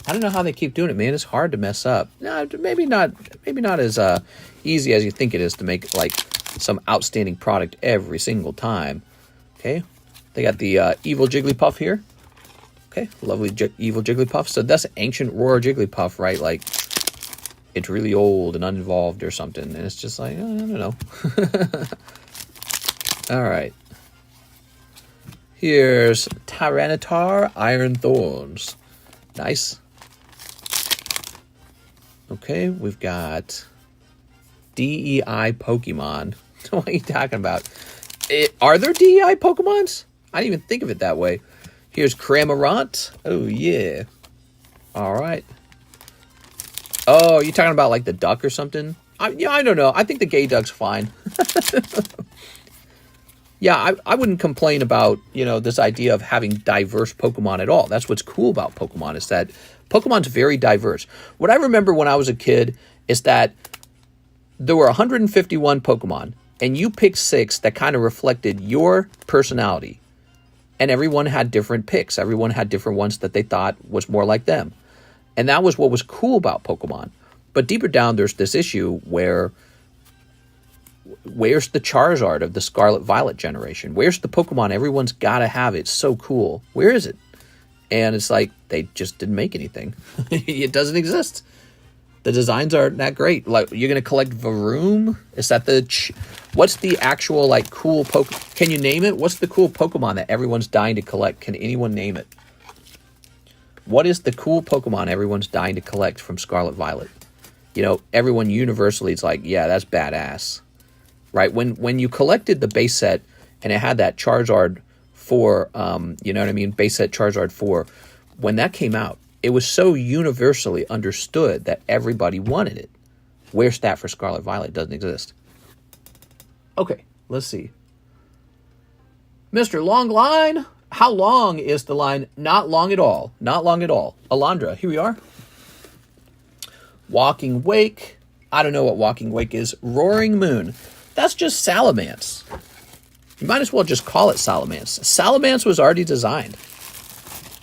I don't know how they keep doing it, man. It's hard to mess up. No, maybe not as easy as you think it is to make, like, some outstanding product every single time. Okay. They got the evil Jigglypuff here. Okay, lovely evil Jigglypuff. So that's ancient Roar Jigglypuff, right? Like, it's really old and uninvolved or something. And it's just like, I don't know. All right. Here's Tyranitar Iron Thorns. Nice. Okay, we've got DEI Pokemon. What are you talking about? Are there DEI Pokemons? I didn't even think of it that way. Here's Cramorant. Oh, yeah. All right. Oh, you talking about like the duck or something? I don't know. I think the gay duck's fine. Yeah, I wouldn't complain about, you know, this idea of having diverse Pokemon at all. That's what's cool about Pokemon, is that Pokemon's very diverse. What I remember when I was a kid is that there were 151 Pokemon, and you picked 6 that kind of reflected your personality. And everyone had different picks. Everyone had different ones that they thought was more like them. And that was what was cool about Pokemon. But deeper down, there's this issue where, where's the Charizard of the Scarlet Violet generation? Where's the Pokemon everyone's got to have? It's so cool. Where is it? And it's like, they just didn't make anything. It doesn't exist. The designs aren't that great. Like, you're going to collect Varoom? Is that what's the actual, like, cool Can you name it? What's the cool Pokemon that everyone's dying to collect? Can anyone name it? What is the cool Pokemon everyone's dying to collect from Scarlet Violet? You know, everyone universally is like, yeah, that's badass. Right? When you collected the base set and it had that Charizard 4, you know what I mean? Base set Charizard 4. When that came out, it was so universally understood that everybody wanted it. Where's that for Scarlet Violet? It doesn't exist. Okay, let's see. Mr. Long Line, how long is the line? Not long at all. Not long at all. Alondra, here we are. Walking Wake. I don't know what Walking Wake is. Roaring Moon. That's just Salamence. You might as well just call it Salamence. Salamence was already designed.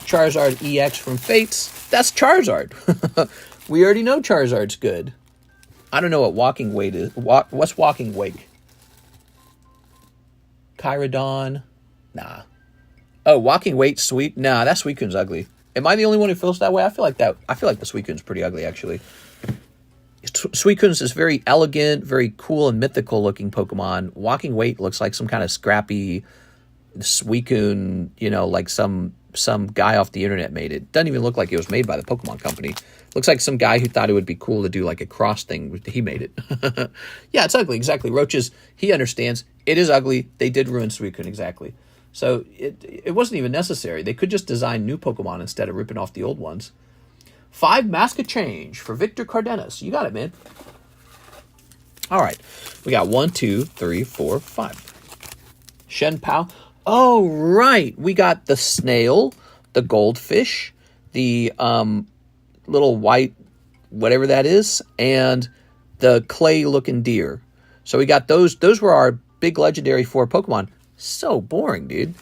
Charizard EX from Fates. That's Charizard. We already know Charizard's good. I don't know what Walking Wake is. What's Walking Wake? Kyrodon. Nah. Oh, Walking Wake Sweet. Nah, that Suicune's ugly. Am I the only one who feels that way? I feel like the Suicune's pretty ugly, actually. Suicune's is very elegant, very cool and mythical looking Pokemon. Walking Wake looks like some kind of scrappy Suicune, you know, like some guy off the internet made it. Doesn't even look like it was made by the Pokemon Company. Looks like some guy who thought it would be cool to do like a cross thing. He made it. Yeah, it's ugly. Exactly. Roaches, he understands. It is ugly. They did ruin Suicune. Exactly. So it wasn't even necessary. They could just design new Pokemon instead of ripping off the old ones. 5 Mask of Change for Victor Cardenas. You got it, man. All right. We got 1, 2, 3, 4, 5. Shen Pao. Oh, right. We got the snail, the goldfish, the little white, whatever that is, and the clay-looking deer. So we got those. Those were our big legendary 4 Pokemon. So boring, dude.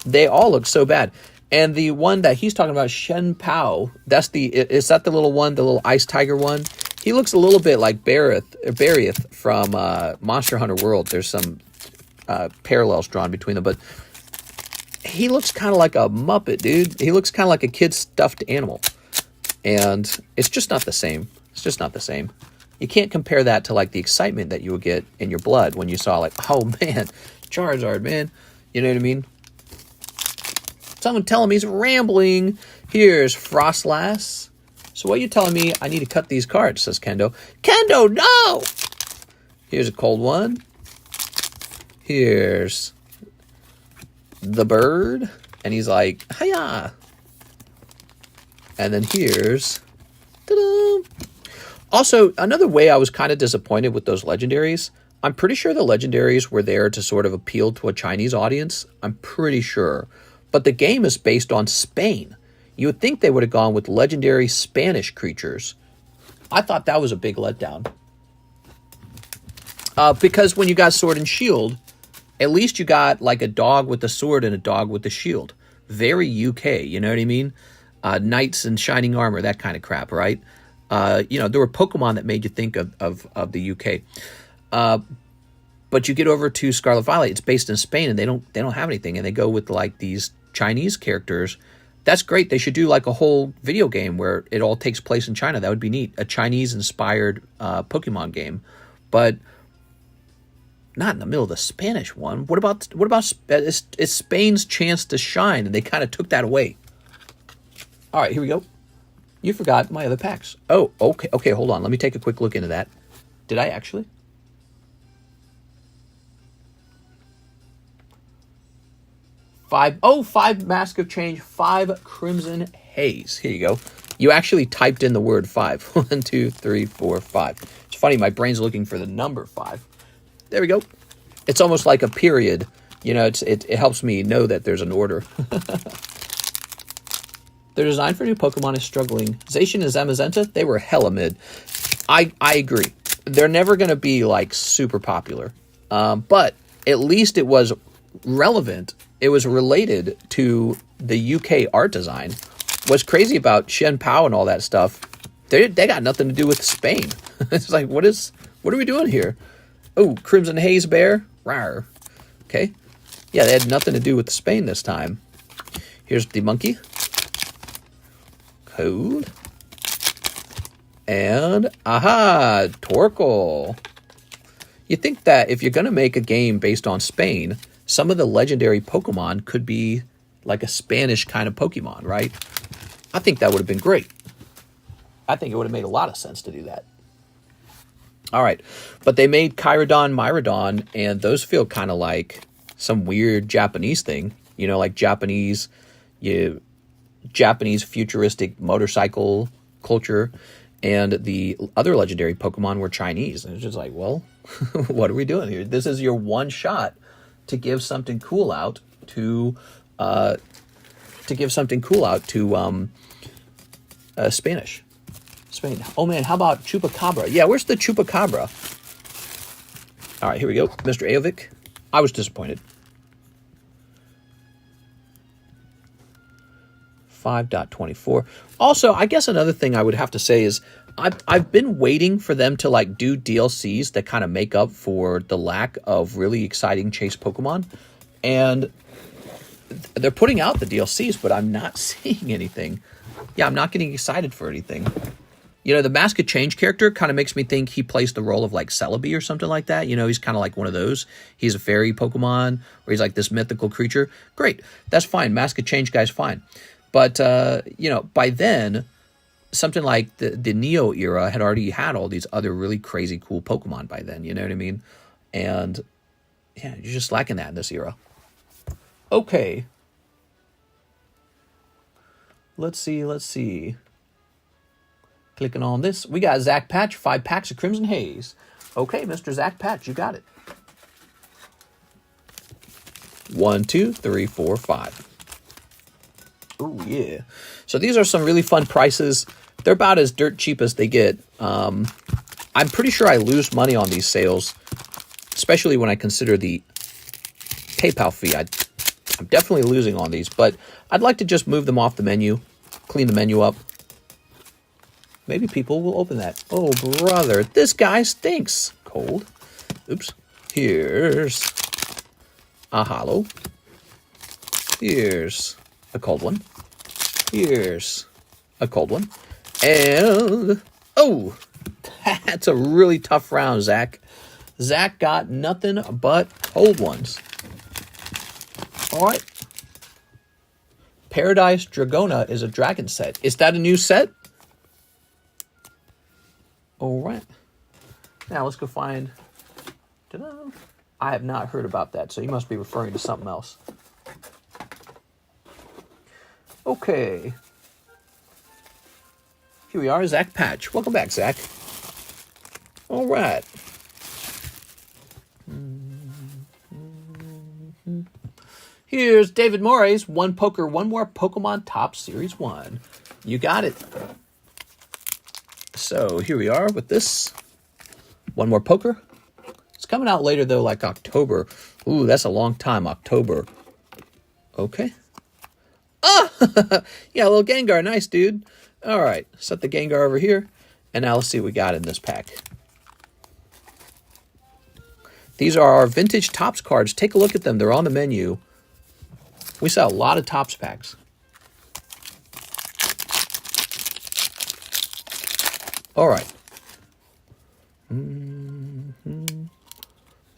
They all look so bad. And the one that he's talking about, Shen Pao, is that the little one, the little ice tiger one? He looks a little bit like Barrieth from Monster Hunter World. There's some parallels drawn between them, but he looks kind of like a Muppet, dude. He looks kind of like a kid's stuffed animal. And it's just not the same. It's just not the same. You can't compare that to like the excitement that you would get in your blood when you saw like, oh man, Charizard, man. You know what I mean? Someone telling me he's rambling. Here's Frostlass. So what are you telling me? I need to cut these cards, says Kendo. Kendo, no! Here's a cold one. Here's the bird. And he's like, hiya. And then here's... ta-da! Also, another way I was kind of disappointed with those legendaries, I'm pretty sure the legendaries were there to sort of appeal to a Chinese audience. I'm pretty sure. But the game is based on Spain. You would think they would have gone with legendary Spanish creatures. I thought that was a big letdown. Because when you got Sword and Shield, at least you got like a dog with a sword and a dog with a shield. Very UK, you know what I mean? Knights in shining armor, that kind of crap, right? You know, there were Pokemon that made you think of the UK. But you get over to Scarlet Violet, it's based in Spain, and they don't have anything, and they go with like these Chinese characters. That's great. They should do like a whole video game where it all takes place in China. That would be neat. A Chinese-inspired Pokemon game, but not in the middle of the Spanish one. What about it's Spain's chance to shine, and they kind of took that away. All right, here we go. You forgot my other packs. Oh, okay. Okay, hold on. Let me take a quick look into that. Did I actually? Five Mask of Change, 5 Crimson Haze. Here you go. You actually typed in the word 5. 1, 2, 3, 4, 5. It's funny, my brain's looking for the number 5. There we go. It's almost like a period. You know, it helps me know that there's an order. Their design for new Pokemon is struggling. Zacian and Zamazenta, they were hella mid. I agree. They're never going to be, like, super popular. But at least it was relevant. It was related to the UK art design. What's crazy about Shen Pao and all that stuff, they got nothing to do with Spain. It's like, what are we doing here? Oh, Crimson Haze Bear? Rawr. Okay. Yeah, they had nothing to do with Spain this time. Here's the monkey. Code. And, aha, Torkoal. You think that if you're going to make a game based on Spain, some of the legendary Pokemon could be like a Spanish kind of Pokemon, right? I think that would have been great. I think it would have made a lot of sense to do that. All right. But they made Kyrodon, Myrrodon, and those feel kind of like some weird Japanese thing. You know, like Japanese futuristic motorcycle culture. And the other legendary Pokemon were Chinese. And it's just like, well, what are we doing here? This is your one shot to give something cool out to Spanish. Spain. Oh man, how about Chupacabra? Yeah, where's the Chupacabra? All right, here we go. Mr. Aovic. I was disappointed. 5.24. Also, I guess another thing I would have to say is I've been waiting for them to like do DLCs that kind of make up for the lack of really exciting chase Pokemon. And they're putting out the DLCs, but I'm not seeing anything. Yeah, I'm not getting excited for anything. You know, the Mask of Change character kind of makes me think he plays the role of like Celebi or something like that. You know, he's kind of like one of those. He's a fairy Pokemon, or he's like this mythical creature. Great, that's fine. Mask of Change guy's fine. But, you know, by then, something like the Neo era had already had all these other really crazy cool Pokemon by then. You know what I mean? And, yeah, you're just lacking that in this era. Okay. Let's see. Clicking on this. We got Zach Patch, 5 packs of Crimson Haze. Okay, Mr. Zach Patch, you got it. 1, 2, 3, 4, 5. Oh, yeah. So these are some really fun prices. They're about as dirt cheap as they get. I'm pretty sure I lose money on these sales, especially when I consider the PayPal fee. I'm definitely losing on these, but I'd like to just move them off the menu, clean the menu up. Maybe people will open that. Oh, brother, this guy stinks. Cold. Oops. Here's a hollow. Here's a cold one. Here's a cold one. And, oh, that's a really tough round, Zach. Zach got nothing but cold ones. All right. Paradise Dragona is a dragon set. Is that a new set? All right. Now let's go find... Ta-da. I have not heard about that, so you must be referring to something else. Okay. Here we are, Zach Patch. Welcome back, Zach. All right. Here's David Moray's One Poker, One More Pokemon Top Series 1. You got it. So here we are with this. One More Poker. It's coming out later, though, like October. Ooh, that's a long time, October. Okay. Oh! Yeah, a little Gengar. Nice, dude. All right. Set the Gengar over here. And now let's see what we got in this pack. These are our vintage Topps cards. Take a look at them. They're on the menu. We sell a lot of Topps packs. All right.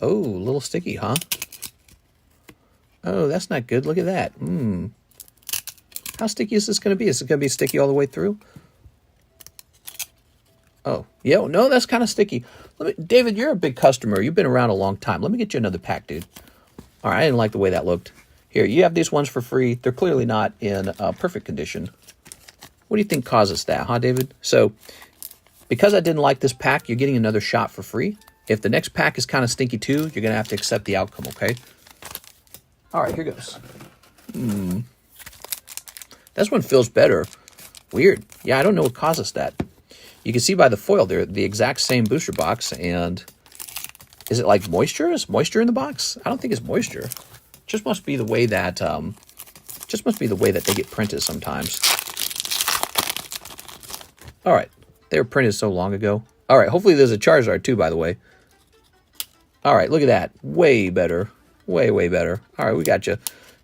Oh, a little sticky, huh? Oh, that's not good. Look at that. How sticky is this going to be? Is it going to be sticky all the way through? Oh, yeah. No, that's kind of sticky. David, you're a big customer. You've been around a long time. Let me get you another pack, dude. All right. I didn't like the way that looked. Here, you have these ones for free. They're clearly not in perfect condition. What do you think causes that, huh, David? So, because I didn't like this pack, you're getting another shot for free. If the next pack is kind of stinky too, you're going to have to accept the outcome, okay? All right, here goes. This one feels better. Weird. Yeah, I don't know what causes that. You can see by the foil, they're the exact same booster box. And is it like moisture? Is moisture in the box? I don't think it's moisture. Just must be the way that they get printed sometimes. All right, they were printed so long ago. All right, hopefully there's a Charizard too, by the way. All right, look at that, way better, way better. All right, we got you.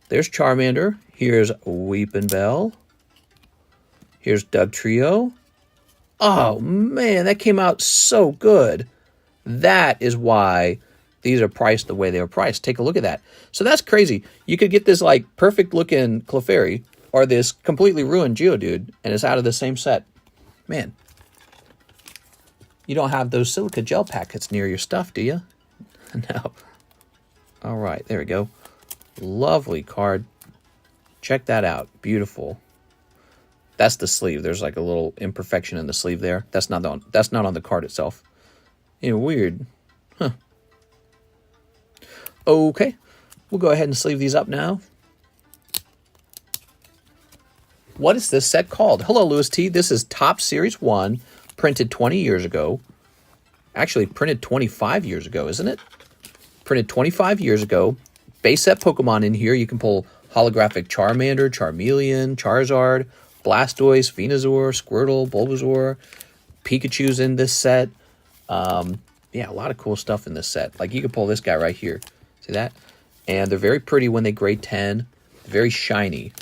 There's Charmander. Here's Weeping Bell. Here's Dugtrio. Oh man, that came out so good. That is why these are priced the way they were priced. Take a look at that. So that's crazy. You could get this like perfect looking Clefairy or this completely ruined Geodude, and it's out of the same set. Man, you don't have those silica gel packets near your stuff, do you? No. All right, there we go. Lovely card. Check that out. Beautiful. That's the sleeve. There's like a little imperfection in the sleeve there. That's not on the card itself. Yeah, weird. Huh. Okay, we'll go ahead and sleeve these up now. What is this set called? Hello, Louis T. This is Topps Series 1, printed 20 years ago. Actually, printed 25 years ago, isn't it? Printed 25 years ago. Base set Pokemon in here. You can pull holographic Charmander, Charmeleon, Charizard, Blastoise, Venusaur, Squirtle, Bulbasaur. Pikachu's in this set. Yeah, a lot of cool stuff in this set. Like, you can pull this guy right here. See that? And they're very pretty when they grade 10. Very shiny.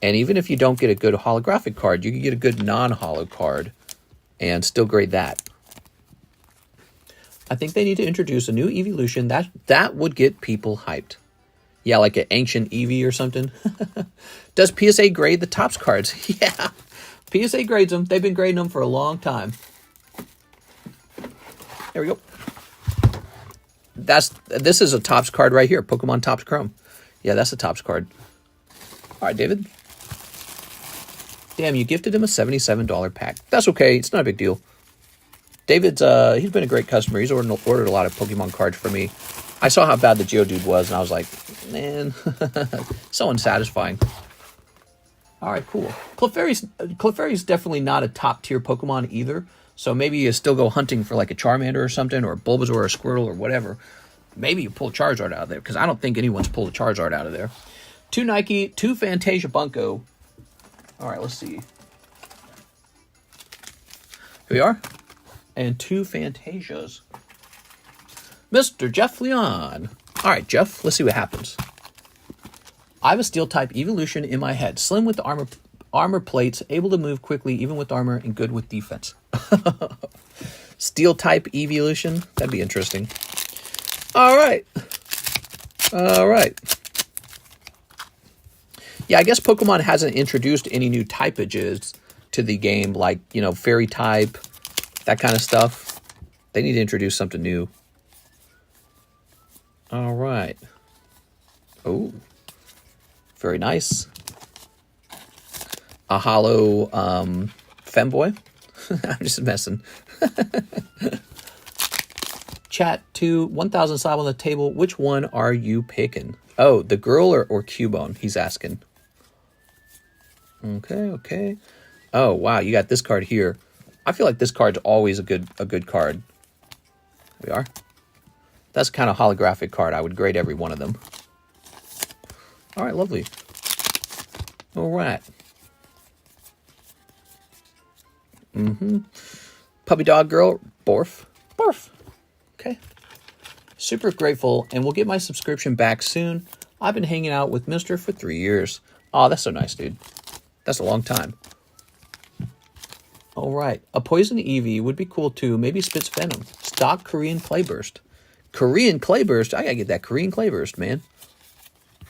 And even if you don't get a good holographic card, you can get a good non-holo card and still grade that. I think they need to introduce a new evolution. That would get people hyped. Yeah, like an ancient Eevee or something. Does PSA grade the Topps cards? Yeah. PSA grades them. They've been grading them for a long time. There we go. This is a Topps card right here. Pokemon Topps Chrome. Yeah, that's a Topps card. All right, David. Damn, you gifted him a $77 pack. That's okay. It's not a big deal. David's, he's been a great customer. He's ordered a lot of Pokemon cards for me. I saw how bad the Geodude was, and I was like, man, so unsatisfying. All right, cool. Clefairy's definitely not a top-tier Pokemon either, so maybe you still go hunting for like a Charmander or something, or a Bulbasaur or a Squirtle or whatever. Maybe you pull Charizard out of there, because I don't think anyone's pulled a Charizard out of there. 2 Nike, 2 Fantasia Bunko. All right, let's see. Here we are. And 2 Fantasias. Mr. Jeff Leon. All right, Jeff, let's see what happens. I have a Steel-type evolution in my head. Slim with the armor plates, able to move quickly, even with armor, and good with defense. Steel-type evolution? That'd be interesting. All right. All right. Yeah, I guess Pokemon hasn't introduced any new typages to the game, like, you know, fairy type, that kind of stuff. They need to introduce something new. All right. Oh, very nice. A hollow femboy. I'm just messing. Chat to 1,000 sub on the table. Which one are you picking? Oh, the girl or Cubone? He's asking. Okay. Oh, wow, you got this card here. I feel like this card's always a good card. Here we are. That's kind of holographic card. I would grade every one of them. All right, lovely. All right. Puppy dog girl, Borf. Okay. Super grateful, and we'll get my subscription back soon. I've been hanging out with Mister for 3 years. Oh, that's so nice, dude. That's a long time. All right. A Poison Eevee would be cool, too. Maybe Spits Venom. Stock Korean Clayburst. Korean Clayburst? I gotta get that Korean Clayburst, man.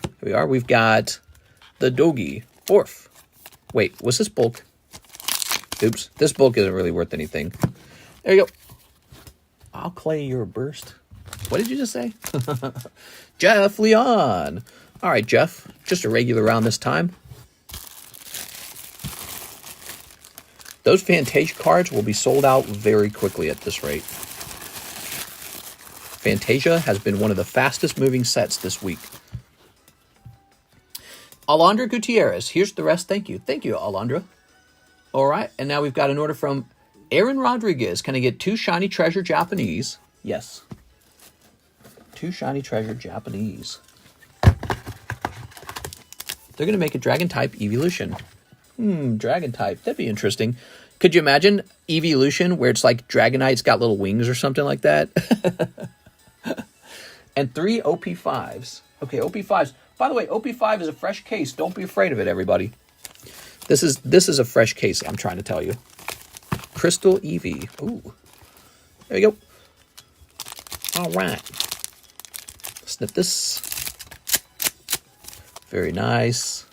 Here we are. We've got the Dogi. Borf. Wait, was this bulk? Oops. This bulk isn't really worth anything. There you go. I'll clay your burst. What did you just say? Jeff Leon. All right, Jeff. Just a regular round this time. Those Fantasia cards will be sold out very quickly at this rate. Fantasia has been one of the fastest moving sets this week. Alondra Gutierrez. Here's the rest. Thank you. Thank you, Alondra. All right. And now we've got an order from Aaron Rodriguez. Can I get 2 Shiny Treasure Japanese? Yes. 2 Shiny Treasure Japanese. They're going to make a Dragon-type evolution. Dragon-type. That'd be interesting. Could you imagine evolution where it's like Dragonite's got little wings or something like that? And 3 OP5s. Okay, OP5s. By the way, OP5 is a fresh case. Don't be afraid of it, everybody. This is a fresh case, I'm trying to tell you. Crystal Eevee. Ooh. There you go. All right. Snip this. Very nice.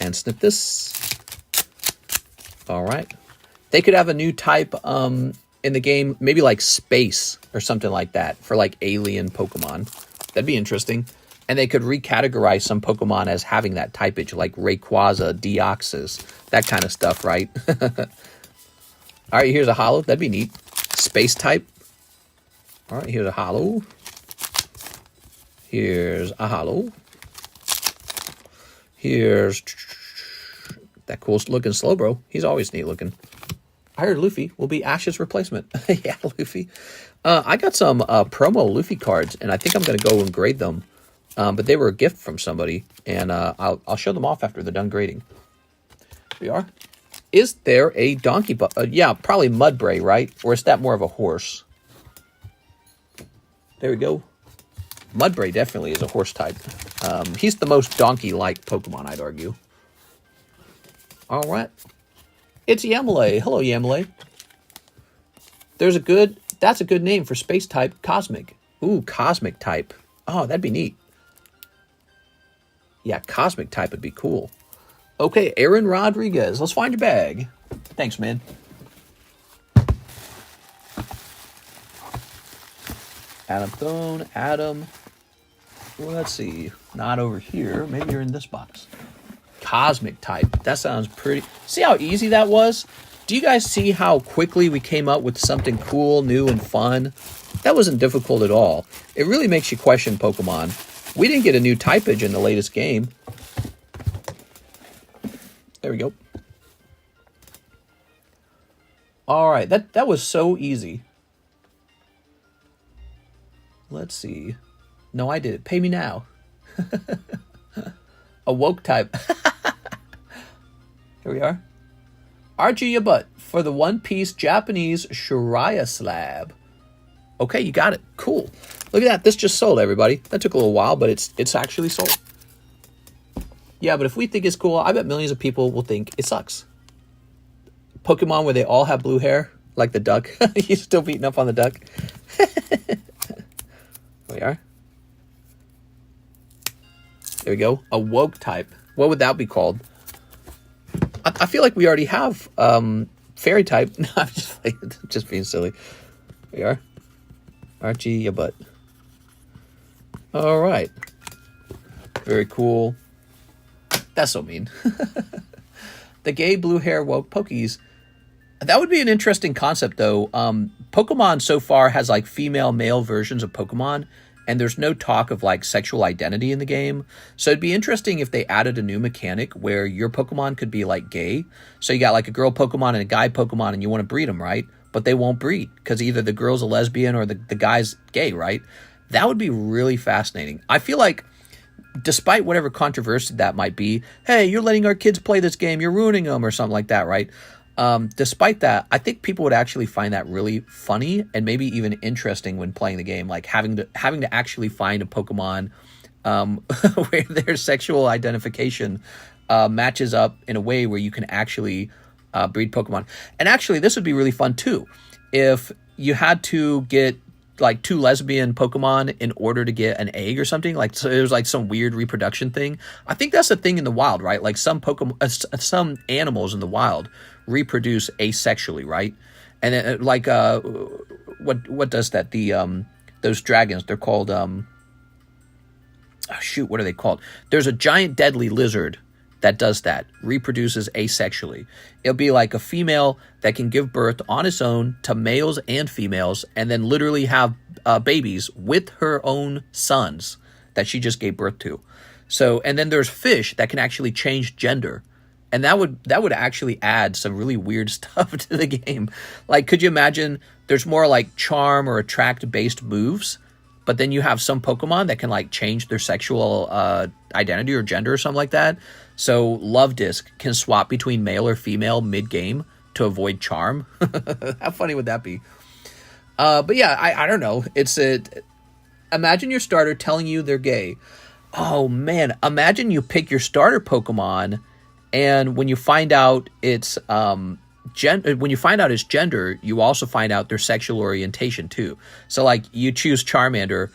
And snip this. All right. They could have a new type in the game, maybe like space or something like that for like alien Pokemon. That'd be interesting. And they could recategorize some Pokemon as having that typage, like Rayquaza, Deoxys, that kind of stuff, right? All right, here's a holo. That'd be neat. Space type. All right, here's a holo. Here's a holo. Here's that cool looking Slowbro. He's always neat looking. I heard Luffy will be Ash's replacement. Yeah, Luffy. I got some promo Luffy cards, and I think I'm going to go and grade them. But they were a gift from somebody, and I'll show them off after they're done grading. Here we are. Is there a donkey? Yeah, probably Mudbray, right? Or is that more of a horse? There we go. Mudbray definitely is a horse type. He's the most donkey-like Pokemon, I'd argue. All right. It's Yamile. Hello, Yamile. That's a good name for space type, Cosmic. Ooh, Cosmic type. Oh, that'd be neat. Yeah, Cosmic type would be cool. Okay, Aaron Rodriguez. Let's find your bag. Thanks, man. Adam Thone, Adam. Well, let's see. Not over here. Maybe you're in this box. God, cosmic type. That sounds pretty... See how easy that was? Do you guys see how quickly we came up with something cool, new, and fun? That wasn't difficult at all. It really makes you question Pokemon. We didn't get a new typage in the latest game. There we go. All right, that was so easy. Let's see. No, I did it. Pay me now. A woke type. Here we are. Archie your butt for the one-piece Japanese Shiraya slab. Okay, you got it. Cool. Look at that. This just sold, everybody. That took a little while, but it's actually sold. Yeah, but if we think it's cool, I bet millions of people will think it sucks. Pokemon where they all have blue hair, like the duck. You're still beating up on the duck. There we are. There we go. A woke type. What would that be called? I feel like we already have fairy type. No, I'm just being silly. There we are. Archie, your butt. All right. Very cool. That's so mean. The gay blue hair woke Pokies. That would be an interesting concept, though. Pokemon so far has like female, male versions of Pokemon, and there's no talk of like sexual identity in the game. So it'd be interesting if they added a new mechanic where your Pokemon could be like gay. So you got like a girl Pokemon and a guy Pokemon, and you want to breed them, right? But they won't breed because either the girl's a lesbian or the guy's gay, right? That would be really fascinating. I feel like, despite whatever controversy that might be, hey, you're letting our kids play this game, you're ruining them, or something like that, right? Despite that, I think people would actually find that really funny and maybe even interesting when playing the game, like having to actually find a Pokemon where their sexual identification matches up in a way where you can actually breed Pokemon. And actually, this would be really fun too, if you had to get like 2 lesbian Pokemon in order to get an egg or something, like so it was like some weird reproduction thing. I think that's a thing in the wild, right? Like some some animals in the wild reproduce asexually, right? And then like what does that? The those dragons, they're called oh shoot, what are they called? There's a giant deadly lizard that does that, reproduces asexually. It'll be like a female that can give birth on its own to males and females, and then literally have babies with her own sons that she just gave birth to. So, and then there's fish that can actually change gender. And that would actually add some really weird stuff to the game. Like, could you imagine there's more like charm or attract based moves, but then you have some Pokemon that can like change their sexual identity or gender or something like that. So Love Disc can swap between male or female mid-game to avoid charm. How funny would that be? But yeah, I don't know. Imagine your starter telling you they're gay. Oh man, imagine you pick your starter Pokemon, and when you find out its gender, you also find out their sexual orientation too. So like you choose Charmander.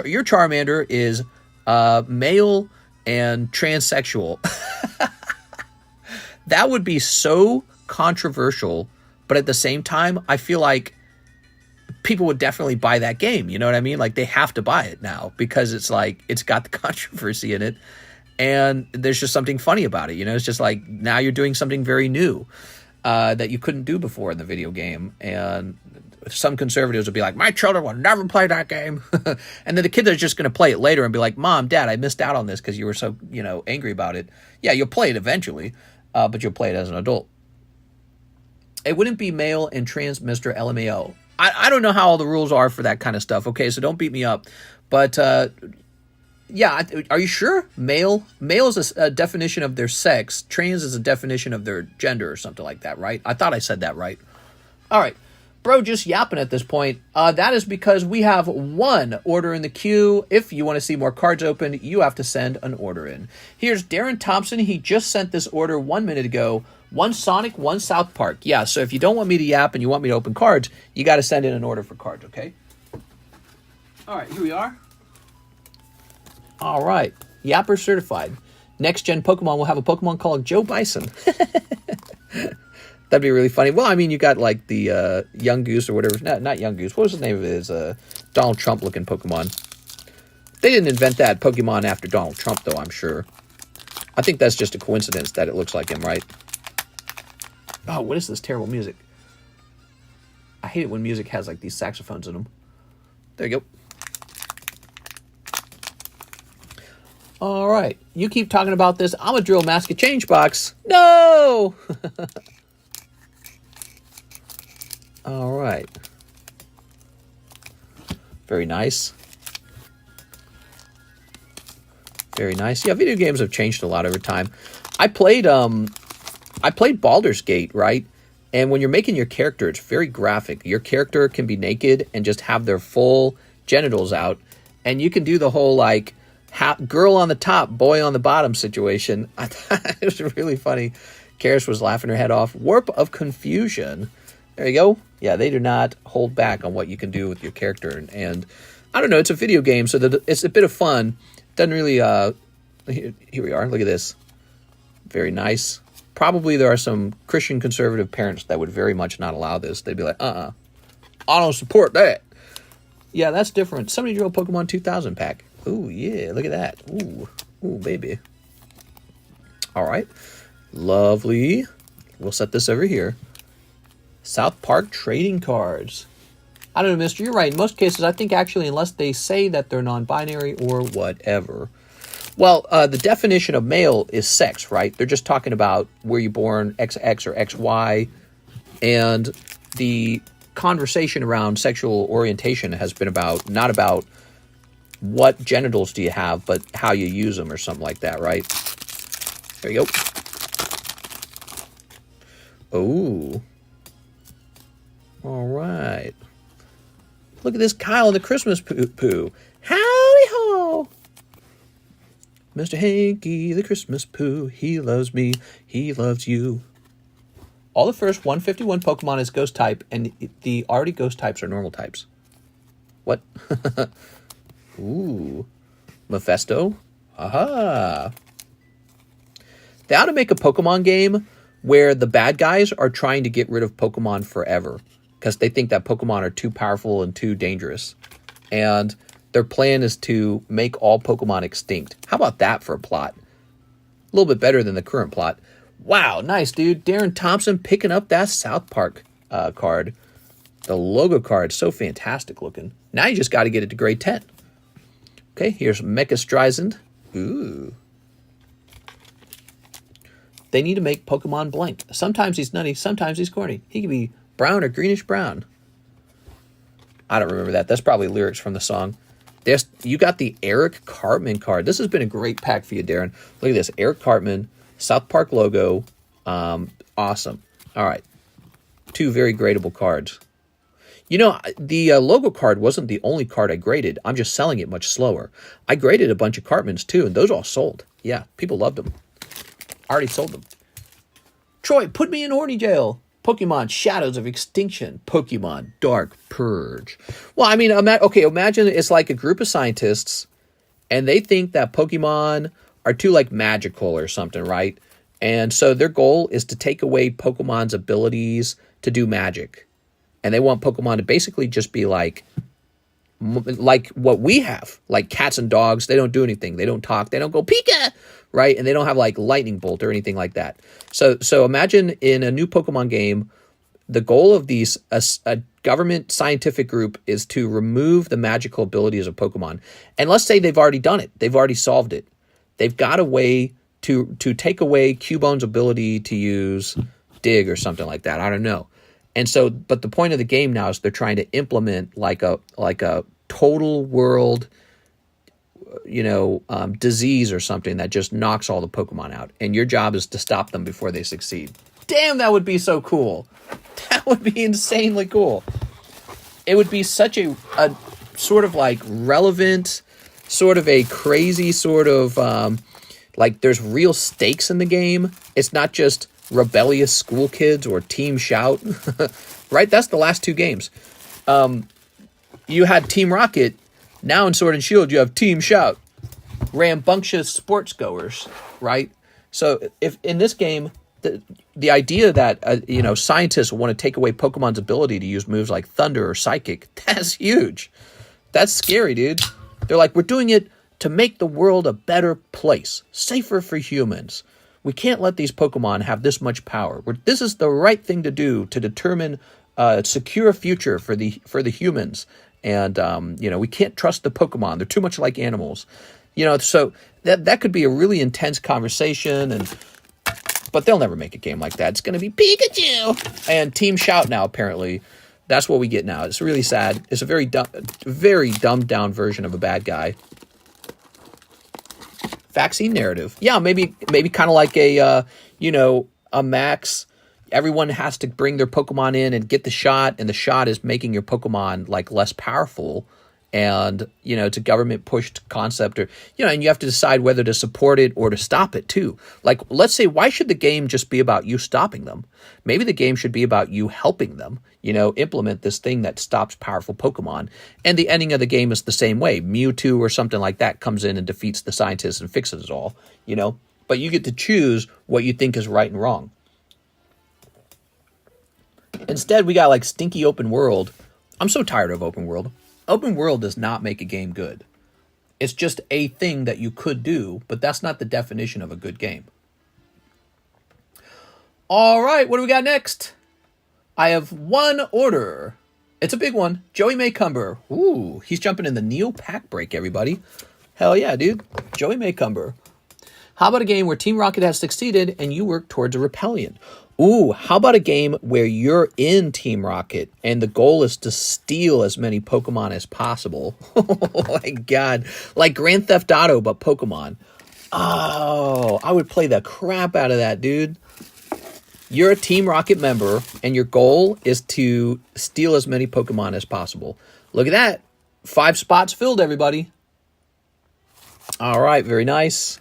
Your Charmander is male and transsexual. That would be so controversial, but at the same time, I feel like people would definitely buy that game. You know what I mean? Like they have to buy it now because it's like it's got the controversy in it, and there's just something funny about it. You know, it's just like now you're doing something very new that you couldn't do before in the video game. And some conservatives would be like, my children will never play that game. And then the kids are just going to play it later and be like, Mom, Dad, I missed out on this because you were so, angry about it. Yeah, you'll play it eventually, but you'll play it as an adult. It wouldn't be male and trans Mr. LMAO. I don't know how all the rules are for that kind of stuff, okay? So don't beat me up. But, yeah, are you sure? Male is a definition of their sex. Trans is a definition of their gender or something like that, right? I thought I said that right. All right. Bro, just yapping at this point. That is because we have one order in the queue. If you want to see more cards opened, you have to send an order in. Here's Darren Thompson. He just sent this order 1 minute ago. 1 Sonic, 1 South Park. Yeah, so if you don't want me to yap and you want me to open cards, you got to send in an order for cards, okay? All right, here we are. All right, Yapper certified. Next gen Pokemon will have a Pokemon called Joe Bison. That'd be really funny. Well, I mean, you got like the Young Goose or whatever. Not Young Goose. What was the name of it? Is Donald Trump looking Pokemon. They didn't invent that Pokemon after Donald Trump, though, I'm sure. I think that's just a coincidence that it looks like him, right? Oh, what is this terrible music? I hate it when music has like these saxophones in them. There you go. All right. You keep talking about this. I'm going to drill Mask of Change box. No! All right. Very nice. Very nice. Yeah, video games have changed a lot over time. I played Baldur's Gate, right? And when you're making your character, it's very graphic. Your character can be naked and just have their full genitals out. And you can do the whole, like, girl on the top, boy on the bottom situation. I thought it was really funny. Karis was laughing her head off. Warp of Confusion. There you go. Yeah, they do not hold back on what you can do with your character. And I don't know, it's a video game, so that it's a bit of fun. Doesn't really, here we are. Look at this. Very nice. Probably there are some Christian conservative parents that would very much not allow this. They'd be like, I don't support that. Yeah, that's different. Somebody drew a Pokemon 2000 pack. Ooh, yeah, look at that. Ooh, baby. All right. Lovely. We'll set this over here. South Park trading cards. I don't know, mister, you're right. In most cases, I think actually, unless they say that they're non-binary or whatever. Well, the definition of male is sex, right? They're just talking about were you born XX or XY. And the conversation around sexual orientation has been about, not about what genitals do you have, but how you use them or something like that, right? There you go. Ooh. All right. Look at this Kyle the Christmas poo. Howdy ho! Mr. Hanky the Christmas poo. He loves me. He loves you. All the first 151 Pokemon is ghost type, and the already ghost types are normal types. What? Ooh. Mephisto? Aha. They ought to make a Pokemon game where the bad guys are trying to get rid of Pokemon forever because they think that Pokemon are too powerful and too dangerous. And their plan is to make all Pokemon extinct. How about that for a plot? A little bit better than the current plot. Wow, nice, dude. Darren Thompson picking up that South Park card. The logo card, so fantastic looking. Now you just got to get it to grade 10. Okay, here's Mecha Streisand. Ooh. They need to make Pokemon blank. Sometimes he's nutty, sometimes he's corny. He can be brown or greenish brown. I don't remember that. That's probably lyrics from the song. You got the Eric Cartman card. This has been a great pack for you, Darren. Look at this. Eric Cartman, South Park logo. Awesome. All right. 2 very gradable cards. You know, the logo card wasn't the only card I graded. I'm just selling it much slower. I graded a bunch of Cartmans, too, and those all sold. Yeah, people loved them. I already sold them. Troy, put me in horny jail. Pokemon Shadows of Extinction. Pokemon Dark Purge. Well, I mean, imagine it's like a group of scientists, and they think that Pokemon are too, like, magical or something, right? And so their goal is to take away Pokemon's abilities to do magic. And they want Pokemon to basically just be like what we have, like cats and dogs. They don't do anything. They don't talk. They don't go Pika, right? And they don't have like lightning bolt or anything like that. So imagine in a new Pokemon game, the goal of a government scientific group is to remove the magical abilities of Pokemon. And let's say they've already done it. They've already solved it. They've got a way to take away Cubone's ability to use Dig or something like that. I don't know. And so, but the point of the game now is they're trying to implement like a total world, disease or something that just knocks all the Pokemon out. And your job is to stop them before they succeed. Damn, that would be so cool. That would be insanely cool. It would be such a sort of like relevant, sort of a crazy sort of like there's real stakes in the game. It's not just rebellious school kids or Team Shout, right? That's the last 2 games. You had Team Rocket. Now in Sword and Shield, you have Team Shout. Rambunctious sports goers, right? So if in this game, the idea that, scientists want to take away Pokemon's ability to use moves like Thunder or Psychic, that's huge. That's scary, dude. They're like, we're doing it to make the world a better place, safer for humans. We can't let these Pokemon have this much power. This is the right thing to do to determine a secure future for the humans. And, we can't trust the Pokemon. They're too much like animals. So that could be a really intense conversation, but they'll never make a game like that. It's going to be Pikachu and Team Shout now, apparently. That's what we get now. It's really sad. It's a very dumbed down version of a bad guy. Vaccine narrative. Yeah, maybe kind of like a max. Everyone has to bring their Pokemon in and get the shot, and the shot is making your Pokemon like less powerful. And, it's a government pushed concept, or, and you have to decide whether to support it or to stop it too. Like, let's say, why should the game just be about you stopping them? Maybe the game should be about you helping them, implement this thing that stops powerful Pokemon. And the ending of the game is the same way. Mewtwo or something like that comes in and defeats the scientists and fixes it all, but you get to choose what you think is right and wrong. Instead, we got like stinky open world. I'm so tired of open world. Open world does not make a game good. It's just a thing that you could do, but that's not the definition of a good game. All right, what do we got next? I have one order. It's a big one. Joey Maycumber. Ooh, he's jumping in the Neo Pack Break, everybody. Hell yeah, dude. Joey Maycumber. How about a game where Team Rocket has succeeded and you work towards a Repellion? Ooh, how about a game where you're in Team Rocket and the goal is to steal as many Pokemon as possible? Oh my God. Like Grand Theft Auto, but Pokemon. Oh, I would play the crap out of that, dude. You're a Team Rocket member and your goal is to steal as many Pokemon as possible. Look at that. 5 spots filled, everybody. All right, very nice.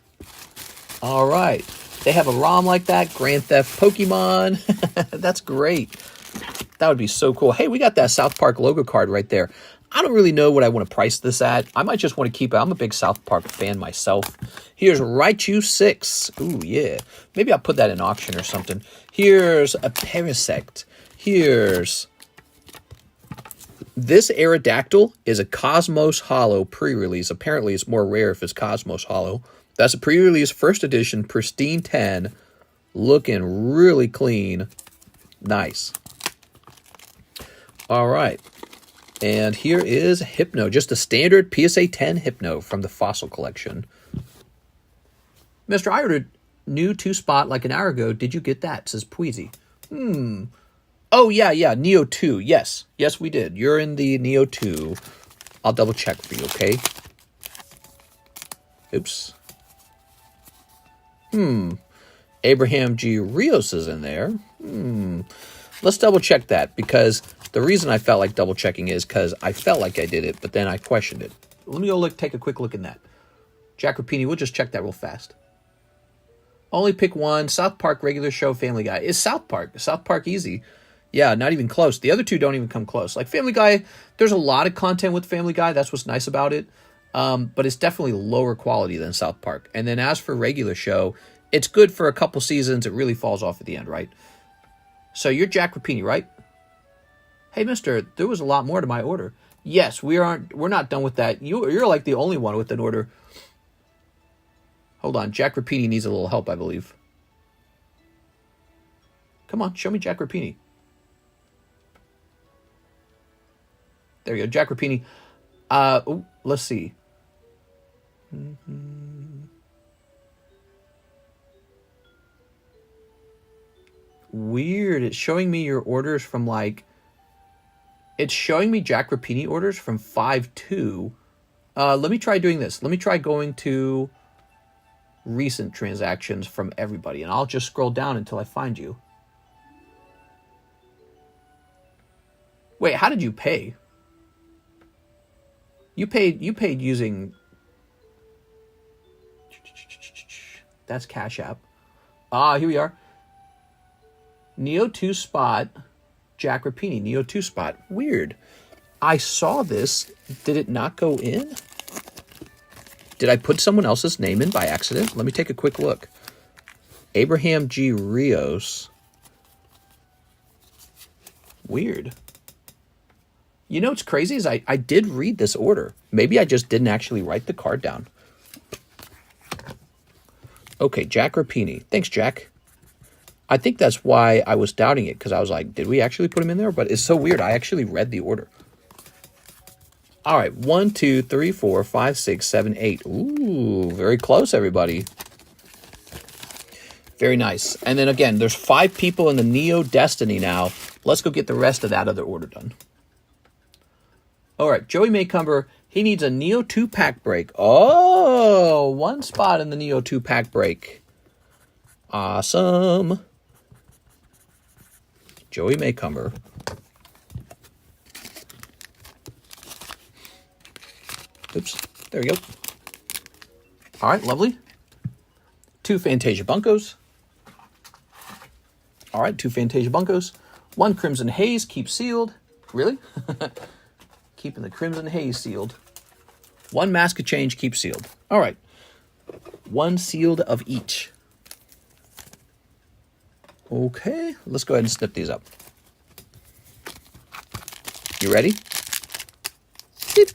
All right. They have a ROM like that, Grand Theft Pokemon. That's great. That would be so cool. Hey, we got that South Park logo card right there. I don't really know what I want to price this at. I might just want to keep it. I'm a big South Park fan myself. Here's Raichu 6. Ooh, yeah. Maybe I'll put that in auction or something. Here's a Parasect. Here's... This Aerodactyl is a Cosmos Hollow pre-release. Apparently, it's more rare if it's Cosmos Hollow. That's a pre-release first edition, pristine 10. Looking really clean. Nice. All right. And here is Hypno. Just a standard PSA 10 Hypno from the Fossil Collection. Mr. I ordered new 2-spot like an hour ago. Did you get that? Says Pweezy. Oh, yeah. Neo 2. Yes, we did. You're in the Neo 2. I'll double check for you, okay? Oops. Abraham G. Rios is in there. Let's double check that, because the reason I felt like double checking is because I felt like I did it, but then I questioned it. Let me go take a quick look in that. Jack Rapini, we'll just check that real fast. Only pick one. South Park, regular show, Family Guy. Is South Park easy? Yeah, not even close. The other two don't even come close. Like Family Guy, there's a lot of content with Family Guy. That's what's nice about it. But it's definitely lower quality than South Park. And then as for regular show, it's good for a couple seasons. It really falls off at the end, right? So you're Jack Rapini, right? Hey, mister, there was a lot more to my order. Yes, we're not done with that. You're like the only one with an order. Hold on, Jack Rapini needs a little help, I believe. Come on, show me Jack Rapini. There you go, Jack Rapini. Let's see. Weird. It's showing me your orders from like... It's showing me Jack Rapini orders from 5/2. Let me try doing this. Let me try going to recent transactions from everybody, and I'll just scroll down until I find you. Wait, how did you pay? You paid using... That's CASHAPP. Here we are. Neo 2 spot, Jack Rapini, Neo 2 spot. Weird. I saw this. Did it not go in? Did I put someone else's name in by accident? Let me take a quick look. Abraham G. Rios. Weird. You know what's crazy is I did read this order. Maybe I just didn't actually write the card down. Okay, Jack Rapini. Thanks, Jack. I think that's why I was doubting it, because I was like, did we actually put him in there? But it's so weird. I actually read the order. All right, 1, 2, 3, 4, 5, 6, 7, 8. Ooh, very close, everybody. Very nice. And then again, there's 5 people in the Neo Destiny now. Let's go get the rest of that other order done. All right, Joey Maycumber, he needs a Neo 2-pack break. Oh, 1 spot in the Neo 2-pack break. Awesome. Joey Maycumber. Oops, there we go. All right, lovely. 2 Fantasia Bunkos. All right, 2 Fantasia Bunkos. 1 Crimson Haze, keep sealed. Really? Keeping the Crimson Haze sealed. 1 Mask of Change, keep sealed. All right. 1 sealed of each. Okay, let's go ahead and snip these up. You ready? Beep.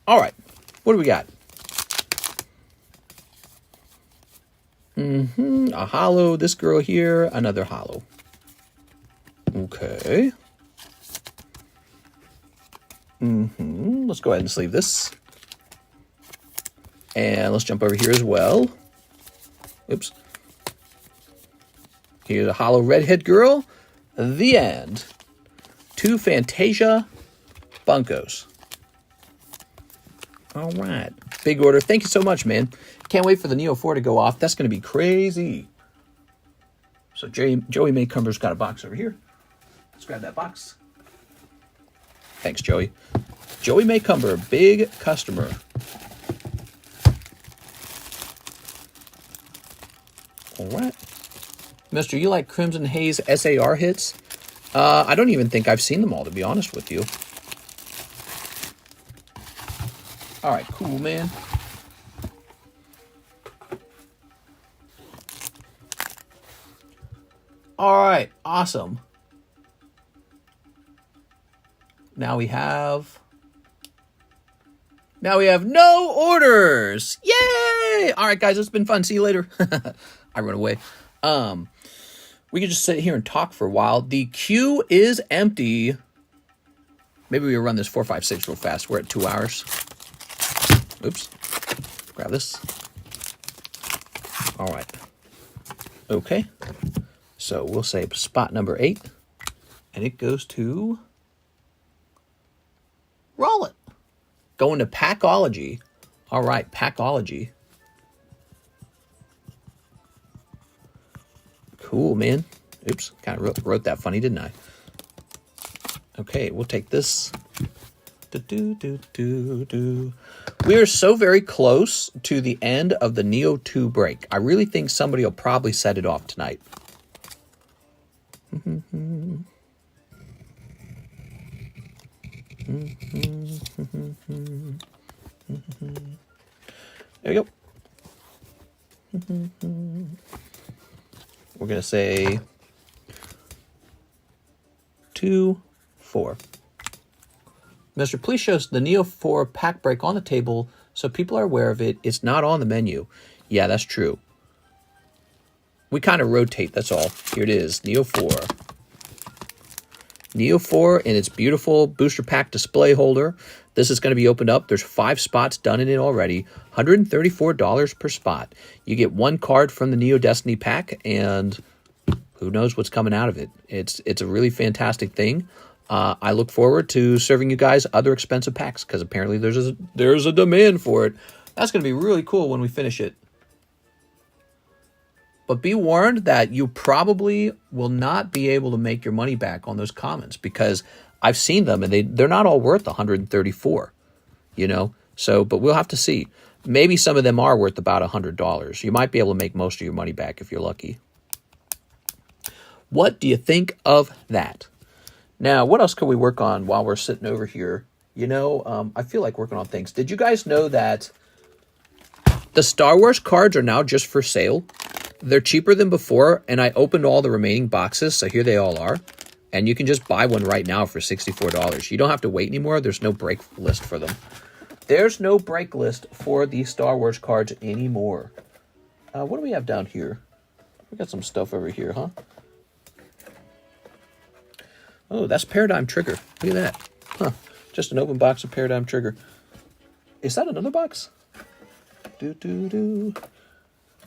All right, what do we got? A hollow, this girl here, another hollow. Okay. Let's go ahead and sleeve this. And let's jump over here as well. Oops. Here's a hollow redhead girl. The end. 2 Fantasia Bunkos. All right. Big order. Thank you so much, man. Can't wait for the Neo 4 to go off. That's going to be crazy. So Joey Maycumber's got a box over here. Let's grab that box. Thanks, Joey. Joey Maycumber, big customer. All right. Mister, you like Crimson Haze SAR hits? I don't even think I've seen them all, to be honest with you. All right, cool, man. All right, awesome. Now we have no orders. Yay! All right, guys, it's been fun. See you later. I run away. We can just sit here and talk for a while. The queue is empty. Maybe we'll run this 4, 5, 6 real fast. We're at 2 hours. Oops. Grab this. All right. Okay. So we'll say spot number 8. And it goes to Roll It. Going to Packology. All right, Packology. Cool, man. Oops, kind of wrote that funny, didn't I? Okay, we'll take this. We are so very close to the end of the Neo 2 break. I really think somebody will probably set it off tonight. There we go. We're going to say 2, 4. Mister, please show us the Neo 4 pack break on the table so people are aware of it. It's not on the menu. Yeah, that's true. We kind of rotate, that's all. Here it is, Neo 4. Neo 4 in its beautiful booster pack display holder. This is going to be opened up. There's 5 spots done in it already. $134 per spot. You get 1 card from the Neo Destiny pack, and who knows what's coming out of it. It's a really fantastic thing. I look forward to serving you guys other expensive packs because apparently there's a demand for it. That's going to be really cool when we finish it. But be warned that you probably will not be able to make your money back on those commons because I've seen them and they're not all worth 134, you know. So, but we'll have to see. Maybe some of them are worth about $100. You might be able to make most of your money back if you're lucky. What do you think of that? Now, what else could we work on while we're sitting over here? You know, I feel like working on things. Did you guys know that the Star Wars cards are now just for sale? They're cheaper than before, and I opened all the remaining boxes, so here they all are. And you can just buy one right now for $64. You don't have to wait anymore. There's no break list for them. There's no break list for the Star Wars cards anymore. What do we have down here? We got some stuff over here, huh? Oh, that's Paradigm Trigger. Look at that. Huh. Just an open box of Paradigm Trigger. Is that another box?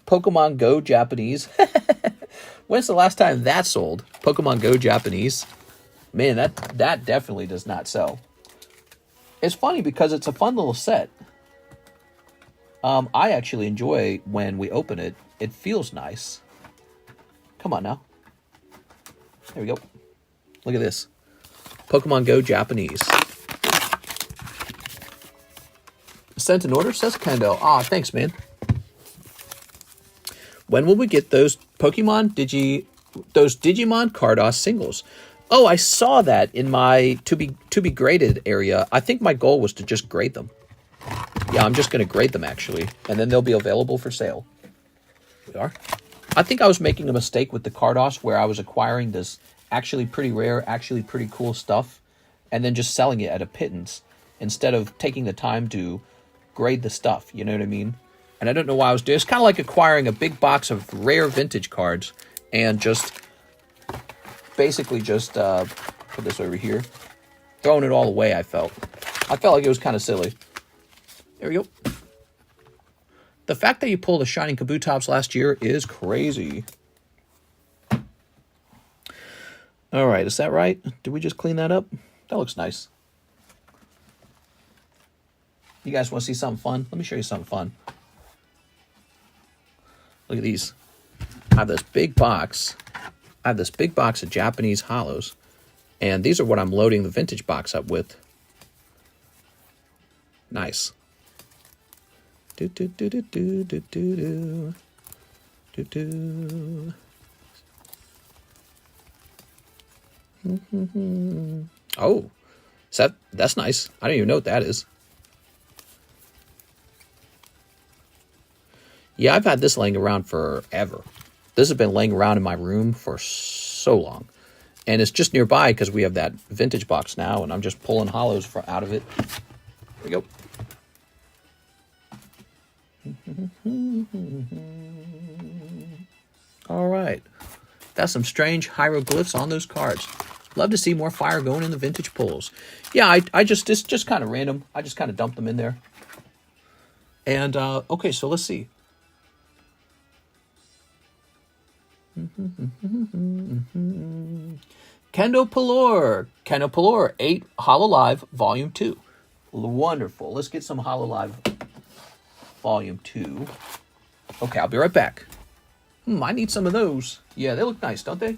Pokemon Go Japanese. When's the last time that sold? Pokemon Go Japanese. Man, that definitely does not sell. It's funny because it's a fun little set. I actually enjoy when we open it. It feels nice. Come on now. There we go. Look at this. Pokemon Go Japanese. Sent an order, says Kendo. Aw, thanks, man. When will we get those Digimon Cardos singles? Oh, I saw that in my to be graded area. I think my goal was to just grade them. Yeah, I'm just going to grade them, actually. And then they'll be available for sale. We are. I think I was making a mistake with the Cardos where I was acquiring this actually pretty rare, actually pretty cool stuff, and then just selling it at a pittance instead of taking the time to grade the stuff. You know what I mean? And I don't know why I was doing it. It's kind of like acquiring a big box of rare vintage cards and just basically just put this over here, throwing it all away. I felt like it was kind of silly. There we go. The fact that you pulled the Shining Kabutops last year is crazy. All right, is that right? Did we just clean that up? That looks nice. You guys want to see something fun? Let me show you something fun. Look at these. I have this big box. I have this big box of Japanese hollows. And these are what I'm loading the vintage box up with. Nice. Do do do do do do do do do. Oh, that's nice. I don't even know what that is. Yeah, I've had this laying around forever. This has been laying around in my room for so long. And it's just nearby because we have that vintage box now, and I'm just pulling hollows out of it. There we go. All right. That's some strange hieroglyphs on those cards. Love to see more fire going in the vintage pulls. Yeah, it's just kind of random. I just kind of dumped them in there. And, okay, so let's see. Kendo Pelor 8 Hololive Volume 2. Wonderful. Let's get some Hololive Volume 2. Okay, I'll be right back. I need some of those. Yeah, they look nice, don't they?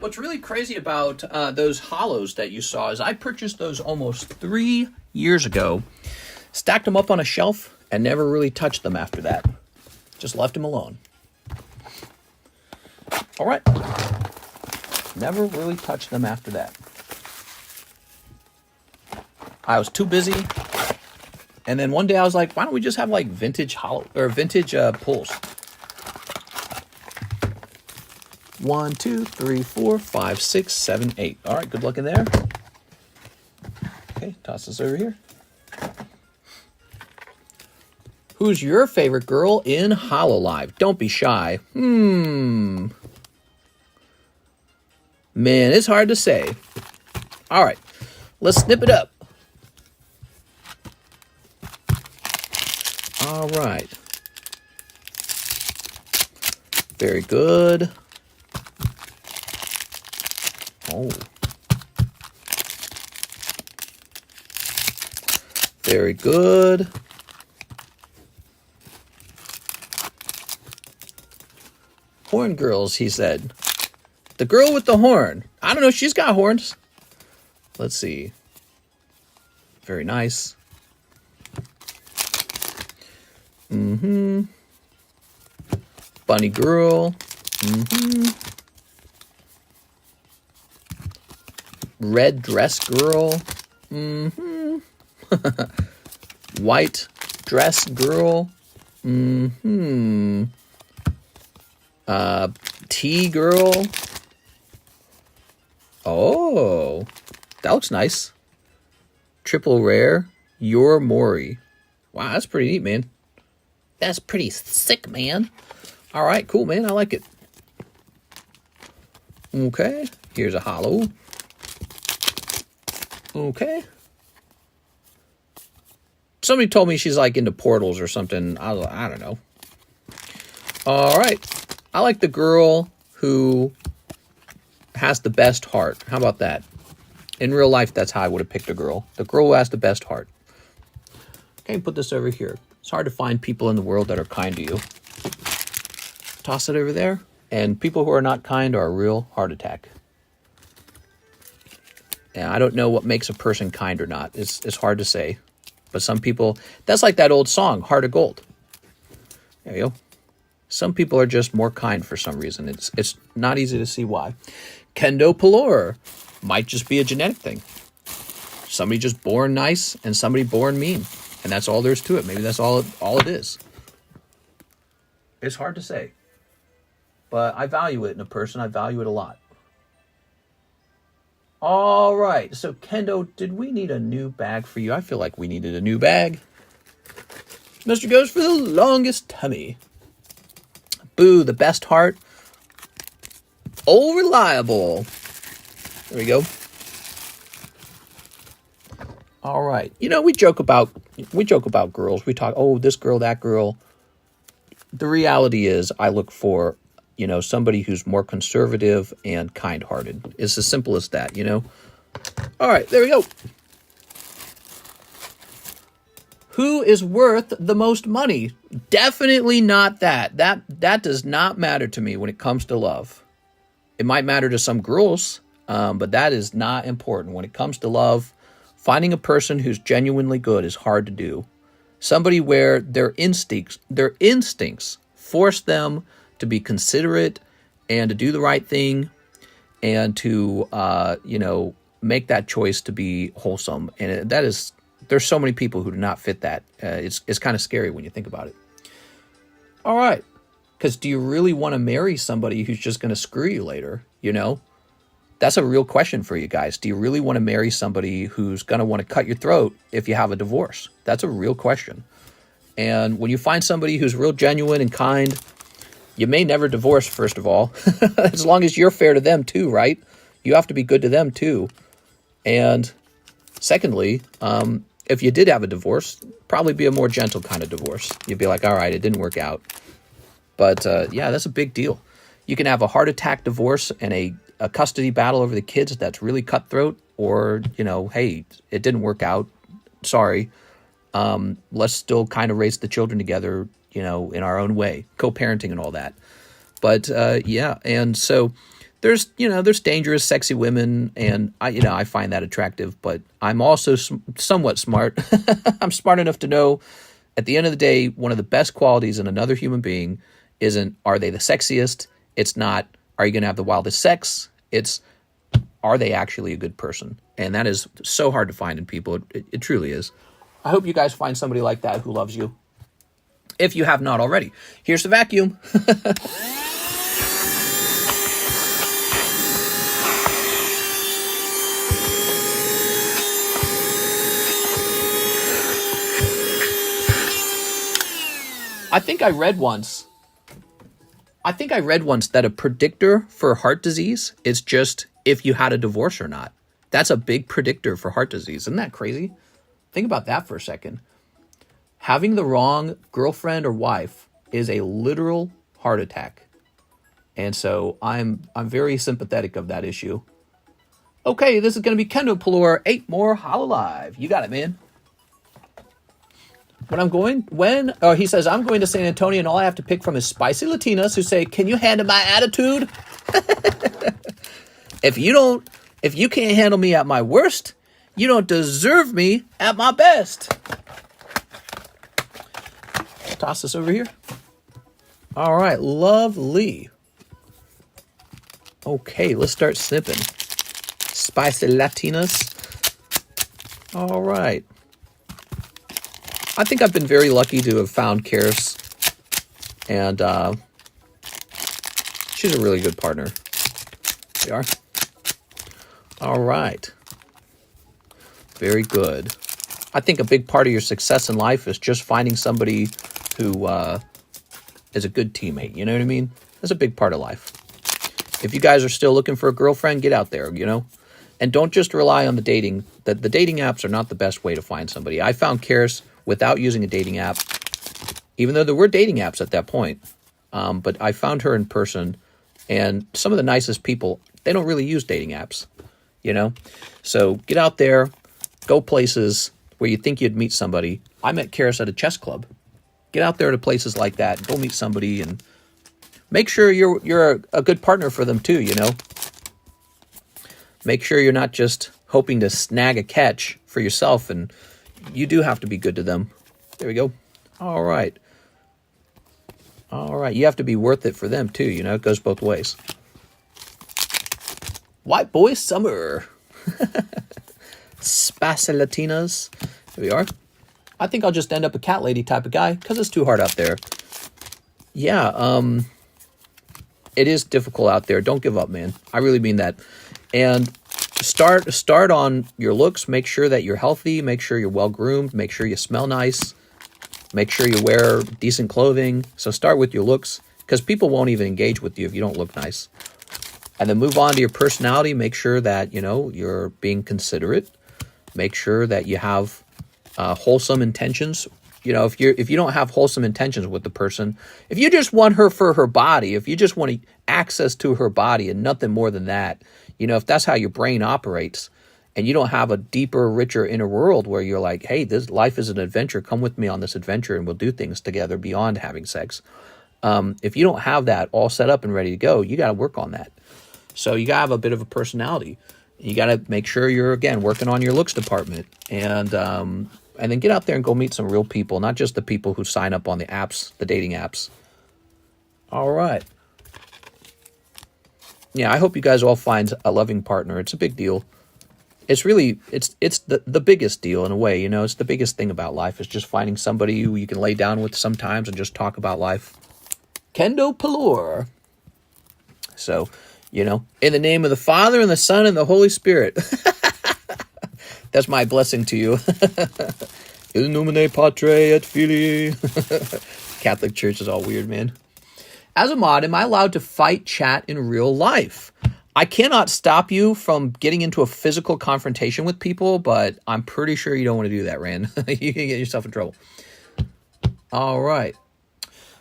What's really crazy about those hollows that you saw is I purchased those almost 3 years ago, stacked them up on a shelf, and never really touched them after that. Just left them alone. All right. Never really touched them after that. I was too busy. And then one day I was like, why don't we just have like vintage pulls? 1, 2, 3, 4, 5, 6, 7, 8. All right, good luck in there. Okay, toss this over here. Who's your favorite girl in Hololive? Don't be shy. Man, it's hard to say. All right, let's snip it up. All right. Very good. Oh. Very good. Horn girls, he said. The girl with the horn. I don't know. She's got horns. Let's see. Very nice. Bunny girl. Red dress girl. White dress girl. Tea girl. Oh, that looks nice. Triple rare. Your Mori. Wow, that's pretty neat, man. That's pretty sick, man. All right, cool, man. I like it. Okay, here's a hollow. Okay. Somebody told me she's like into portals or something. I don't know. All right. I like the girl who has the best heart. How about that? In real life, that's how I would have picked a girl. The girl who has the best heart. Okay, put this over here. It's hard to find people in the world that are kind to you. Toss it over there. And people who are not kind are a real heart attack. And I don't know what makes a person kind or not. It's hard to say. But some people, that's like that old song, Heart of Gold. There you go. Some people are just more kind for some reason. It's not easy to see why. Kendo Pelor might just be a genetic thing. Somebody just born nice and somebody born mean. And that's all there's to it. Maybe that's all it is. It's hard to say. But I value it in a person. I value it a lot. All right. So, Kendo, did we need a new bag for you? I feel like we needed a new bag. Mr. goes for the longest tummy. Boo, the best heart. Oh, reliable. There we go. All right. You know, we joke about girls. We talk, oh, this girl, that girl. The reality is I look for, you know, somebody who's more conservative and kind-hearted. It's as simple as that, you know? All right, there we go. Who is worth the most money? Definitely not that. That does not matter to me when it comes to love. It might matter to some girls, but that is not important. When it comes to love, finding a person who's genuinely good is hard to do. Somebody where their instincts force them to be considerate and to do the right thing and to, you know, make that choice to be wholesome. And that is, there's so many people who do not fit that. It's kind of scary when you think about it. All right. Because do you really want to marry somebody who's just going to screw you later? You know, that's a real question for you guys. Do you really want to marry somebody who's going to want to cut your throat if you have a divorce? That's a real question. And when you find somebody who's real genuine and kind, you may never divorce, first of all, as long as you're fair to them too, right? You have to be good to them too. And secondly, if you did have a divorce, probably be a more gentle kind of divorce. You'd be like, all right, it didn't work out. But yeah, that's a big deal. You can have a heart attack divorce and a custody battle over the kids that's really cutthroat, or, you know, hey, it didn't work out. Sorry. Let's still kind of raise the children together, you know, in our own way, co-parenting and all that. But yeah, and so there's dangerous, sexy women, and I find that attractive, but I'm also somewhat smart. I'm smart enough to know at the end of the day, one of the best qualities in another human being isn't, are they the sexiest? It's not, are you going to have the wildest sex? It's, are they actually a good person? And that is so hard to find in people. It truly is. I hope you guys find somebody like that who loves you, if you have not already. Here's the vacuum. I think I read once that a predictor for heart disease is just if you had a divorce or not. That's a big predictor for heart disease. Isn't that crazy? Think about that for a second. Having the wrong girlfriend or wife is a literal heart attack. And so I'm very sympathetic of that issue. Okay, this is going to be Kendo Pelor, 8 more Hololive. You got it, man. He says, I'm going to San Antonio and all I have to pick from is spicy Latinas who say, can you handle my attitude? If you can't handle me at my worst, you don't deserve me at my best. Toss this over here. All right, lovely. Okay, let's start snipping. Spicy Latinas. All right. I think I've been very lucky to have found Karis. And she's a really good partner. There we are. All right. Very good. I think a big part of your success in life is just finding somebody who is a good teammate. You know what I mean? That's a big part of life. If you guys are still looking for a girlfriend, get out there, you know? And don't just rely on the dating. The dating apps are not the best way to find somebody. I found Karis without using a dating app, even though there were dating apps at that point. But I found her in person, and some of the nicest people, they don't really use dating apps, you know? So get out there, go places where you think you'd meet somebody. I met Karis at a chess club. Get out there to places like that, go meet somebody, and make sure you're a good partner for them too, you know? Make sure you're not just hoping to snag a catch for yourself, and you do have to be good to them. There we go. All right. All right. You have to be worth it for them too, you know? It goes both ways. White Boy Summer. Spicy Latinas. Here we are. I think I'll just end up a cat lady type of guy because it's too hard out there. Yeah, it is difficult out there. Don't give up, man. I really mean that. And start on your looks. Make sure that you're healthy. Make sure you're well-groomed. Make sure you smell nice. Make sure you wear decent clothing. So start with your looks, because people won't even engage with you if you don't look nice. And then move on to your personality. Make sure that, you know, you're being considerate. Make sure that you have wholesome intentions. You know, if you don't have wholesome intentions with the person, if you just want her for her body, if you just want access to her body and nothing more than that, you know, if that's how your brain operates, and you don't have a deeper, richer inner world where you're like, hey, this life is an adventure. Come with me on this adventure and we'll do things together beyond having sex. If you don't have that all set up and ready to go, you got to work on that. So you got to have a bit of a personality. You got to make sure you're, again, working on your looks department. And then get out there and go meet some real people, not just the people who sign up on the apps, the dating apps. All right. Yeah, I hope you guys all find a loving partner. It's a big deal. It's really, it's the biggest deal in a way, you know. It's the biggest thing about life is just finding somebody who you can lay down with sometimes and just talk about life. Kendo Palor. So, you know, in the name of the Father and the Son and the Holy Spirit. That's my blessing to you. In nomine Patre et Filii. Catholic Church is all weird, man. As a mod, am I allowed to fight chat in real life? I cannot stop you from getting into a physical confrontation with people, but I'm pretty sure you don't want to do that, Rand. You can get yourself in trouble. All right.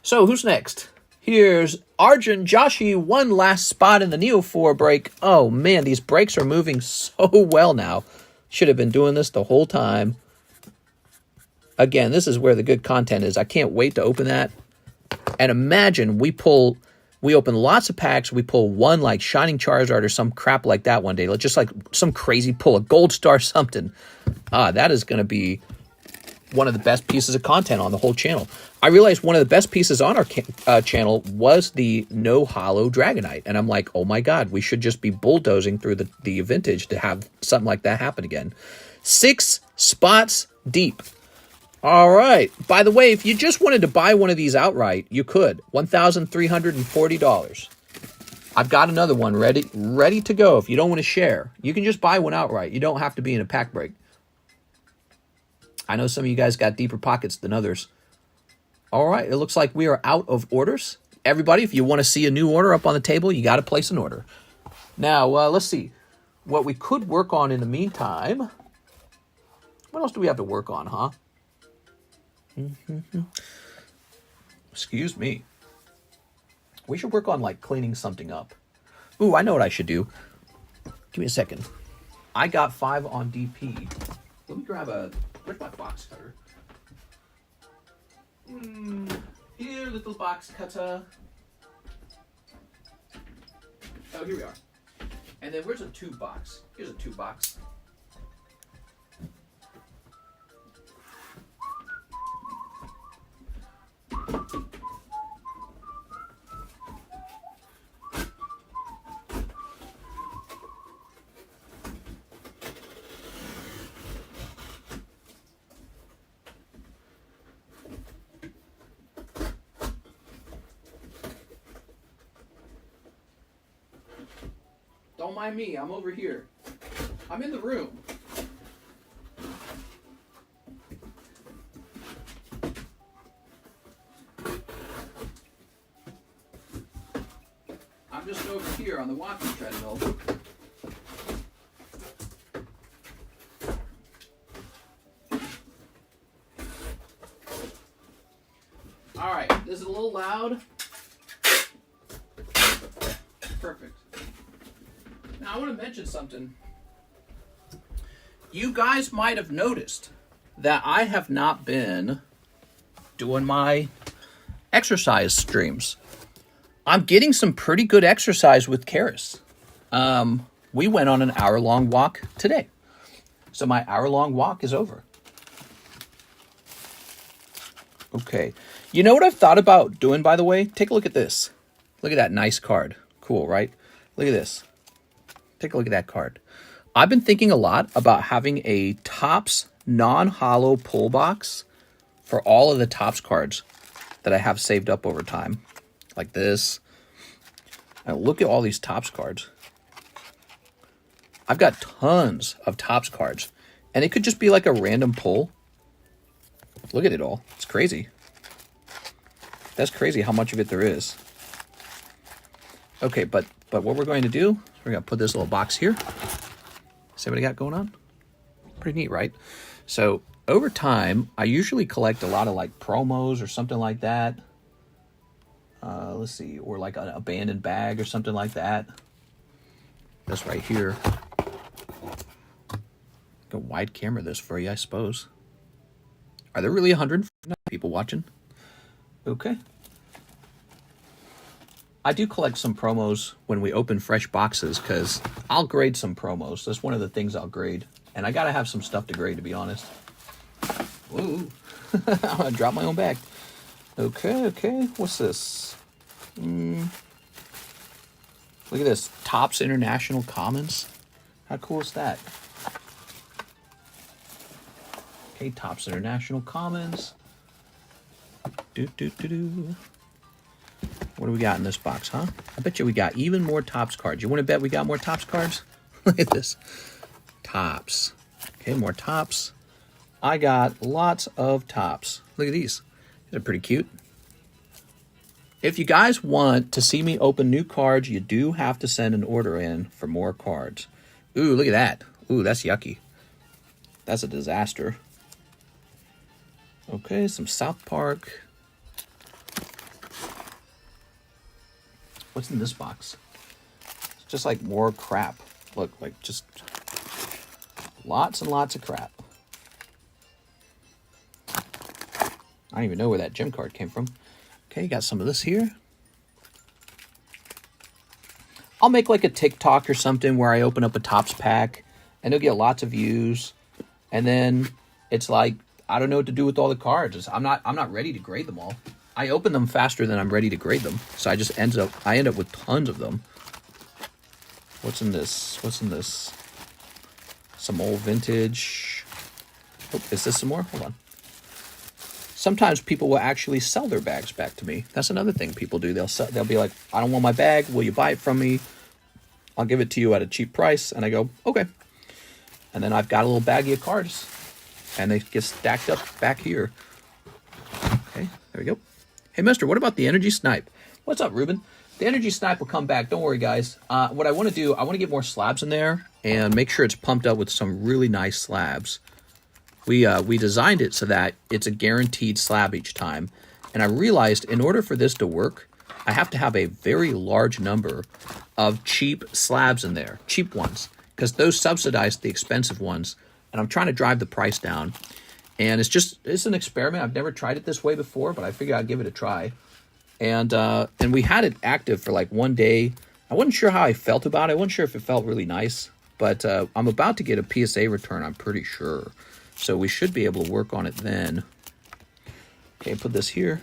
So, who's next? Here's Arjun Joshi, one last spot in the Neo 4 break. Oh, man, these breaks are moving so well now. Should have been doing this the whole time. Again, this is where the good content is. I can't wait to open that. And imagine we open lots of packs. We pull one like Shining Charizard or some crap like that one day. Just like some crazy pull, a gold star something. That is going to be one of the best pieces of content on the whole channel. I realized one of the best pieces on our channel was the no holo Dragonite. And I'm like, oh my God, we should just be bulldozing through the Vntg to have something like that happen again. 6 spots deep. All right. By the way, if you just wanted to buy one of these outright, you could. $1,340. I've got another one ready to go. If you don't want to share, you can just buy one outright. You don't have to be in a pack break. I know some of you guys got deeper pockets than others. All right. It looks like we are out of orders. Everybody, if you want to see a new order up on the table, you got to place an order. Now, let's see. What we could work on in the meantime. What else do we have to work on, huh? Excuse me. We should work on like cleaning something up. Ooh, I know what I should do. Give me a second. I got 5 on DP. Let me grab where's my box cutter? Here, little box cutter. Oh, here we are. And then where's a tube box? Here's a tube box. Don't mind me, I'm over here. I'm in the room. I'm just over here on the walking treadmill. All right, this is a little loud. Perfect. Now, I want to mention something. You guys might have noticed that I have not been doing my exercise streams. I'm getting some pretty good exercise with Karis. We went on an hour-long walk today. So my hour-long walk is over. Okay. You know what I've thought about doing, by the way? Take a look at this. Look at that nice card. Cool, right? Look at this. Take a look at that card. I've been thinking a lot about having a Topps non-hollow pull box for all of the Topps cards that I have saved up over time. Like this. And look at all these Topps cards. I've got tons of Topps cards. And it could just be like a random pull. Look at it all. It's crazy. That's crazy how much of it there is. Okay, but what we're going to do, we're going to put this little box here. See what I got going on? Pretty neat, right? So over time, I usually collect a lot of like promos or something like that. Let's see, or like an abandoned bag or something like that. That's right here. Go wide camera this for you, I suppose. Are there really 100 people watching? Okay. I do collect some promos when we open fresh boxes because I'll grade some promos. That's one of the things I'll grade. And I got to have some stuff to grade, to be honest. Ooh. I'm going to drop my own bag. Okay. What's this? Look at this. Topps International Commons. How cool is that? Okay, Topps International Commons. What do we got in this box, huh? I bet you we got even more Topps cards. You want to bet we got more Topps cards? Look at this. Topps. Okay, more Topps. I got lots of Topps. Look at these. These are pretty cute. If you guys want to see me open new cards, you do have to send an order in for more cards. Ooh, look at that. Ooh, that's yucky. That's a disaster. Okay, some South Park. What's in this box? It's just like more crap. Look, like just lots and lots of crap. I don't even know where that gem card came from. Okay, you got some of this here. I'll make like a TikTok or something where I open up a Topps pack and it'll get lots of views. And then it's like, I don't know what to do with all the cards. I'm not ready to grade them all. I open them faster than I'm ready to grade them. So I end up with tons of them. What's in this? Some old vintage. Oh, is this some more? Hold on. Sometimes people will actually sell their bags back to me. That's another thing people do. They'll be like, I don't want my bag. Will you buy it from me? I'll give it to you at a cheap price. And I go, okay. And then I've got a little baggie of cards. And they get stacked up back here. Okay, there we go. Hey, mister, what about the Energy Snipe? What's up, Ruben? The Energy Snipe will come back. Don't worry, guys. What I want to do, I want to get more slabs in there and make sure it's pumped up with some really nice slabs. We designed it so that it's a guaranteed slab each time. And I realized in order for this to work, I have to have a very large number of cheap slabs in there, cheap ones, because those subsidize the expensive ones. And I'm trying to drive the price down. And it's an experiment. I've never tried it this way before, but I figured I'd give it a try. And we had it active for like one day, I wasn't sure how I felt about it. I wasn't sure if it felt really nice, but I'm about to get a PSA return, I'm pretty sure. So we should be able to work on it then. Okay, put this here.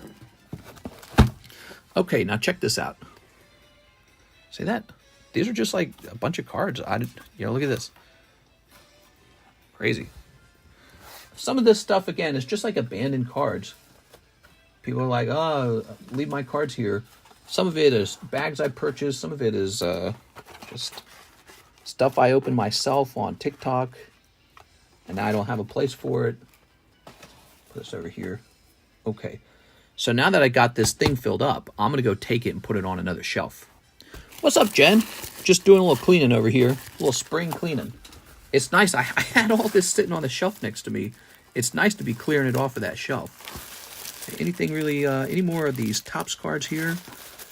Okay, now check this out. See that? These are just like a bunch of cards. Look at this. Crazy. Some of this stuff, again, is just like abandoned cards. People are like, oh, leave my cards here. Some of it is bags I purchased. Some of it is just stuff I opened myself on TikTok. And now I don't have a place for it. Put this over here. Okay. So now that I got this thing filled up, I'm going to go take it and put it on another shelf. What's up, Jen? Just doing a little cleaning over here. A little spring cleaning. It's nice. I had all this sitting on the shelf next to me. It's nice to be clearing it off of that shelf. Anything really, any more of these Topps cards here?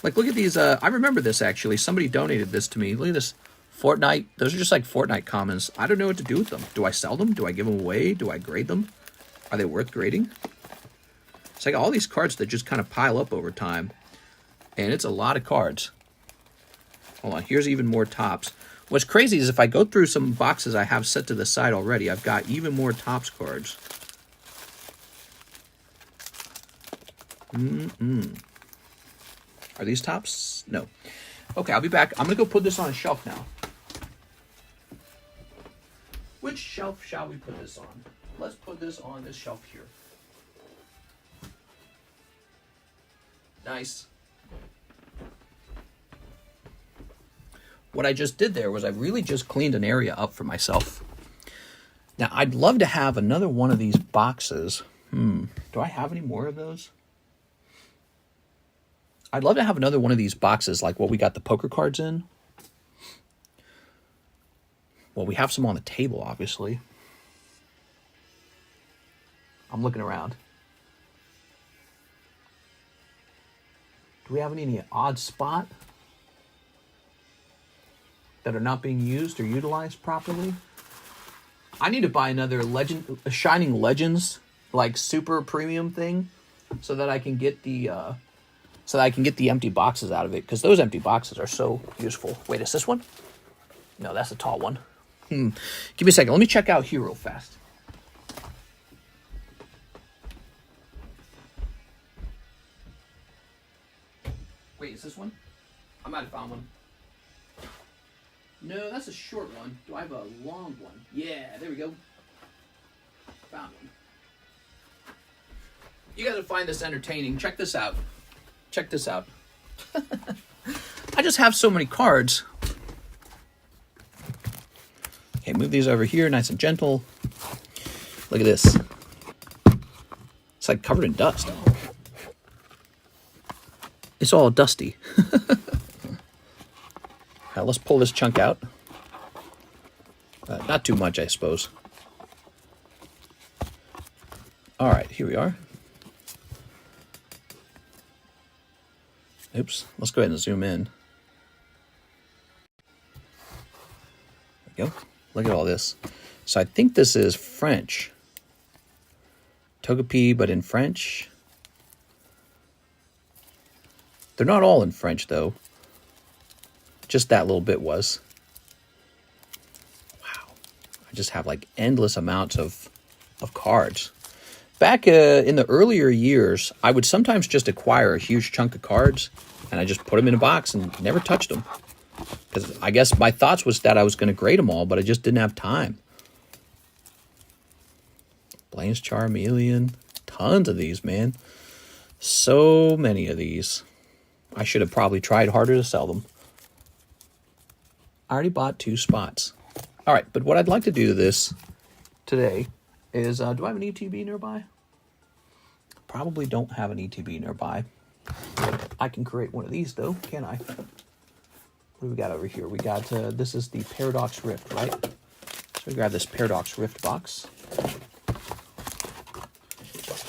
Like, look at these. I remember this, actually. Somebody donated this to me. Look at this. Fortnite. Those are just like Fortnite commons. I don't know what to do with them. Do I sell them? Do I give them away? Do I grade them? Are they worth grading? It's like all these cards that just kind of pile up over time. And it's a lot of cards. Hold on. Here's even more Topps. What's crazy is if I go through some boxes I have set to the side already, I've got even more Topps cards. Are these Topps? No. Okay, I'll be back. I'm going to go put this on a shelf now. Which shelf shall we put this on? Let's put this on this shelf here. Nice. What I just did there was I really just cleaned an area up for myself. Now, I'd love to have another one of these boxes. Do I have any more of those? I'd love to have another one of these boxes like what we got the poker cards in. Well, we have some on the table, obviously. I'm looking around. Do we have any in the odd spot that are not being used or utilized properly? I need to buy another Shining Legends, like super premium thing, so that I can get the empty boxes out of it, because those empty boxes are so useful. Wait, is this one? No, that's a tall one. Give me a second. Let me check out here real fast. Wait, is this one? I might have found one. No, that's a short one. Do I have a long one? Yeah, there we go. Found one. You guys will find this entertaining. Check this out. Check this out. I just have so many cards. Okay, move these over here, nice and gentle. Look at this. It's like covered in dust. It's all dusty. Now let's pull this chunk out. Not too much, I suppose. All right, here we are. Oops, let's go ahead and zoom in. There we go. Look at all this. So I think this is French. Togepi, but in French. They're not all in French, though. Just that little bit was. Wow. I just have like endless amounts of cards. Back in the earlier years, I would sometimes just acquire a huge chunk of cards, and I just put them in a box and never touched them. Because I guess my thoughts was that I was going to grade them all, but I just didn't have time. Blaine's Charmeleon. Tons of these, man. So many of these. I should have probably tried harder to sell them. I already bought 2 spots. All right, but what I'd like to do to this today is, do I have an ETB nearby? Probably don't have an ETB nearby. I can create one of these, though, can't I? What do we got over here? We got, this is the Paradox Rift, right? So we grab this Paradox Rift box.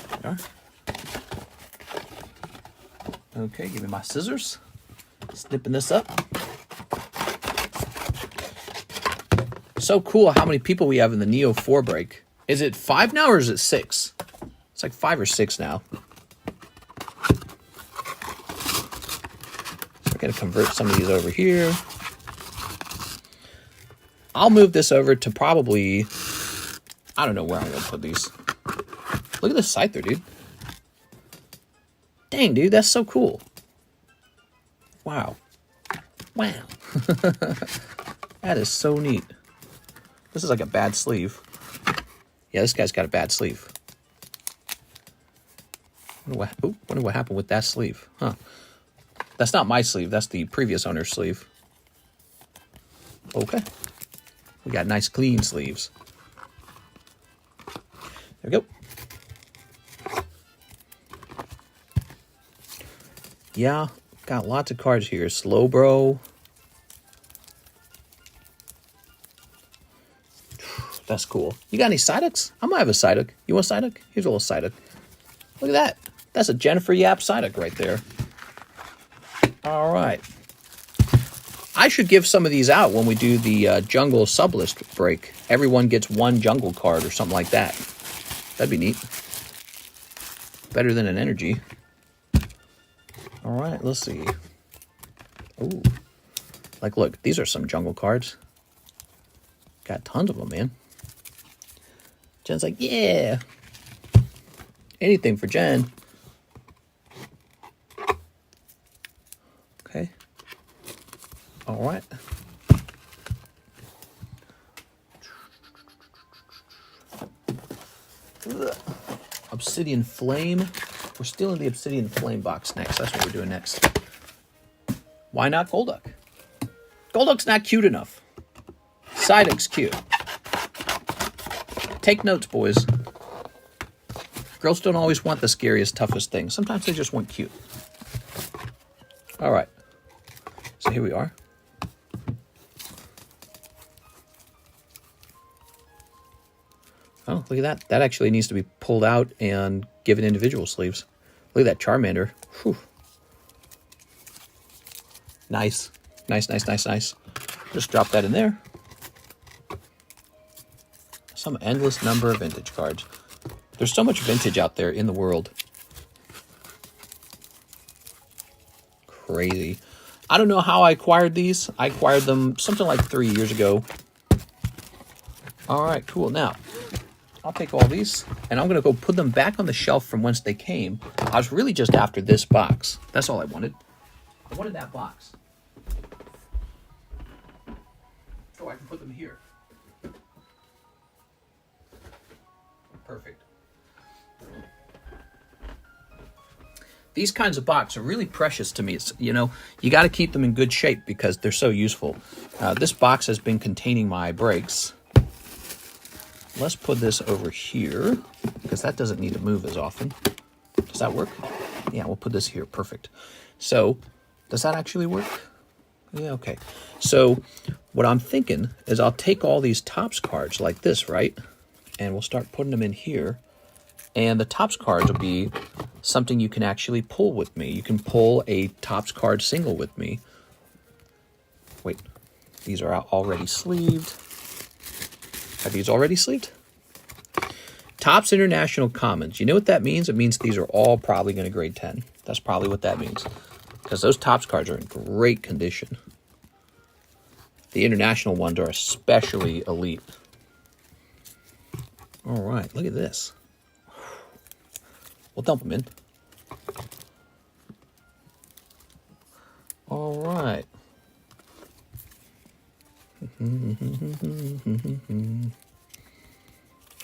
There we are. Okay, give me my scissors. Snipping this up. So cool how many people we have in the Neo 4 break. Is it 5 now or is it 6? It's like 5 or 6 now. So I gotta to convert some of these over here. I'll move this over to probably, I don't know where I'm going to put these. Look at this Scyther, dude. Dang, dude, that's so cool. Wow. Wow. That is so neat. This is like a bad sleeve. Yeah, this guy's got a bad sleeve. Wonder what happened with that sleeve. Huh. That's not my sleeve. That's the previous owner's sleeve. Okay. We got nice clean sleeves. There we go. Yeah, got lots of cards here. Slowbro. That's cool. You got any Psyducks? I might have a Psyduck. You want a Psyduck? Here's a little Psyduck. Look at that. That's a Jennifer Yap Psyduck right there. All right. I should give some of these out when we do the jungle sublist break. Everyone gets one jungle card or something like that. That'd be neat. Better than an energy. All right, let's see. Ooh. Like, look, these are some jungle cards. Got tons of them, man. Jen's like, yeah. Anything for Jen. Okay. All right. Obsidian Flame. We're still in the Obsidian Flame box next. That's what we're doing next. Why not Golduck? Golduck's not cute enough. Psyduck's cute. Take notes, boys. Girls don't always want the scariest, toughest thing. Sometimes they just want cute. All right. So here we are. Oh, look at that. That actually needs to be pulled out and given individual sleeves. Look at that Charmander. Whew. Nice. Nice, nice, nice, nice. Just drop that in there. Some endless number of vintage cards. There's so much vintage out there in the world. Crazy. I don't know how I acquired these. I acquired them something like 3 years ago. All right, cool. Now, I'll take all these, and I'm going to go put them back on the shelf from whence they came. I was really just after this box. That's all I wanted. I wanted that box. So I can put them here. Perfect. These kinds of boxes are really precious to me. It's, you know, you got to keep them in good shape because they're so useful. This box has been containing my breaks. Let's put this over here because that doesn't need to move as often. Does that work? Yeah, we'll put this here. Perfect. So, does that actually work? Yeah, okay. So, what I'm thinking is I'll take all these Topps cards like this, right? And we'll start putting them in here. And the Topps cards will be something you can actually pull with me. You can pull a Topps card single with me. Wait, these are already sleeved. Are these already sleeved? Topps International Commons. You know what that means? It means these are all probably going to grade 10. That's probably what that means. Because those Topps cards are in great condition. The international ones are especially elite. All right, look at this. We'll dump them in. All right.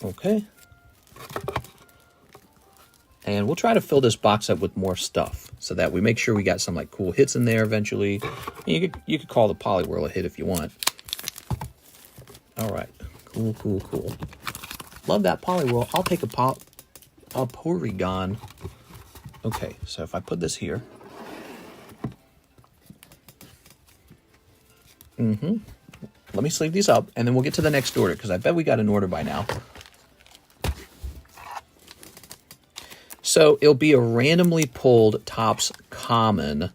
Okay. And we'll try to fill this box up with more stuff so that we make sure we got some like cool hits in there eventually. You could call the Poliwhirl a hit if you want. All right. Cool, cool, cool. Love that Poliwhirl. I'll take a Porygon. Okay, so if I put this here. Let me sleeve these up, and then we'll get to the next order, because I bet we got an order by now. So it'll be a randomly pulled Topps Common.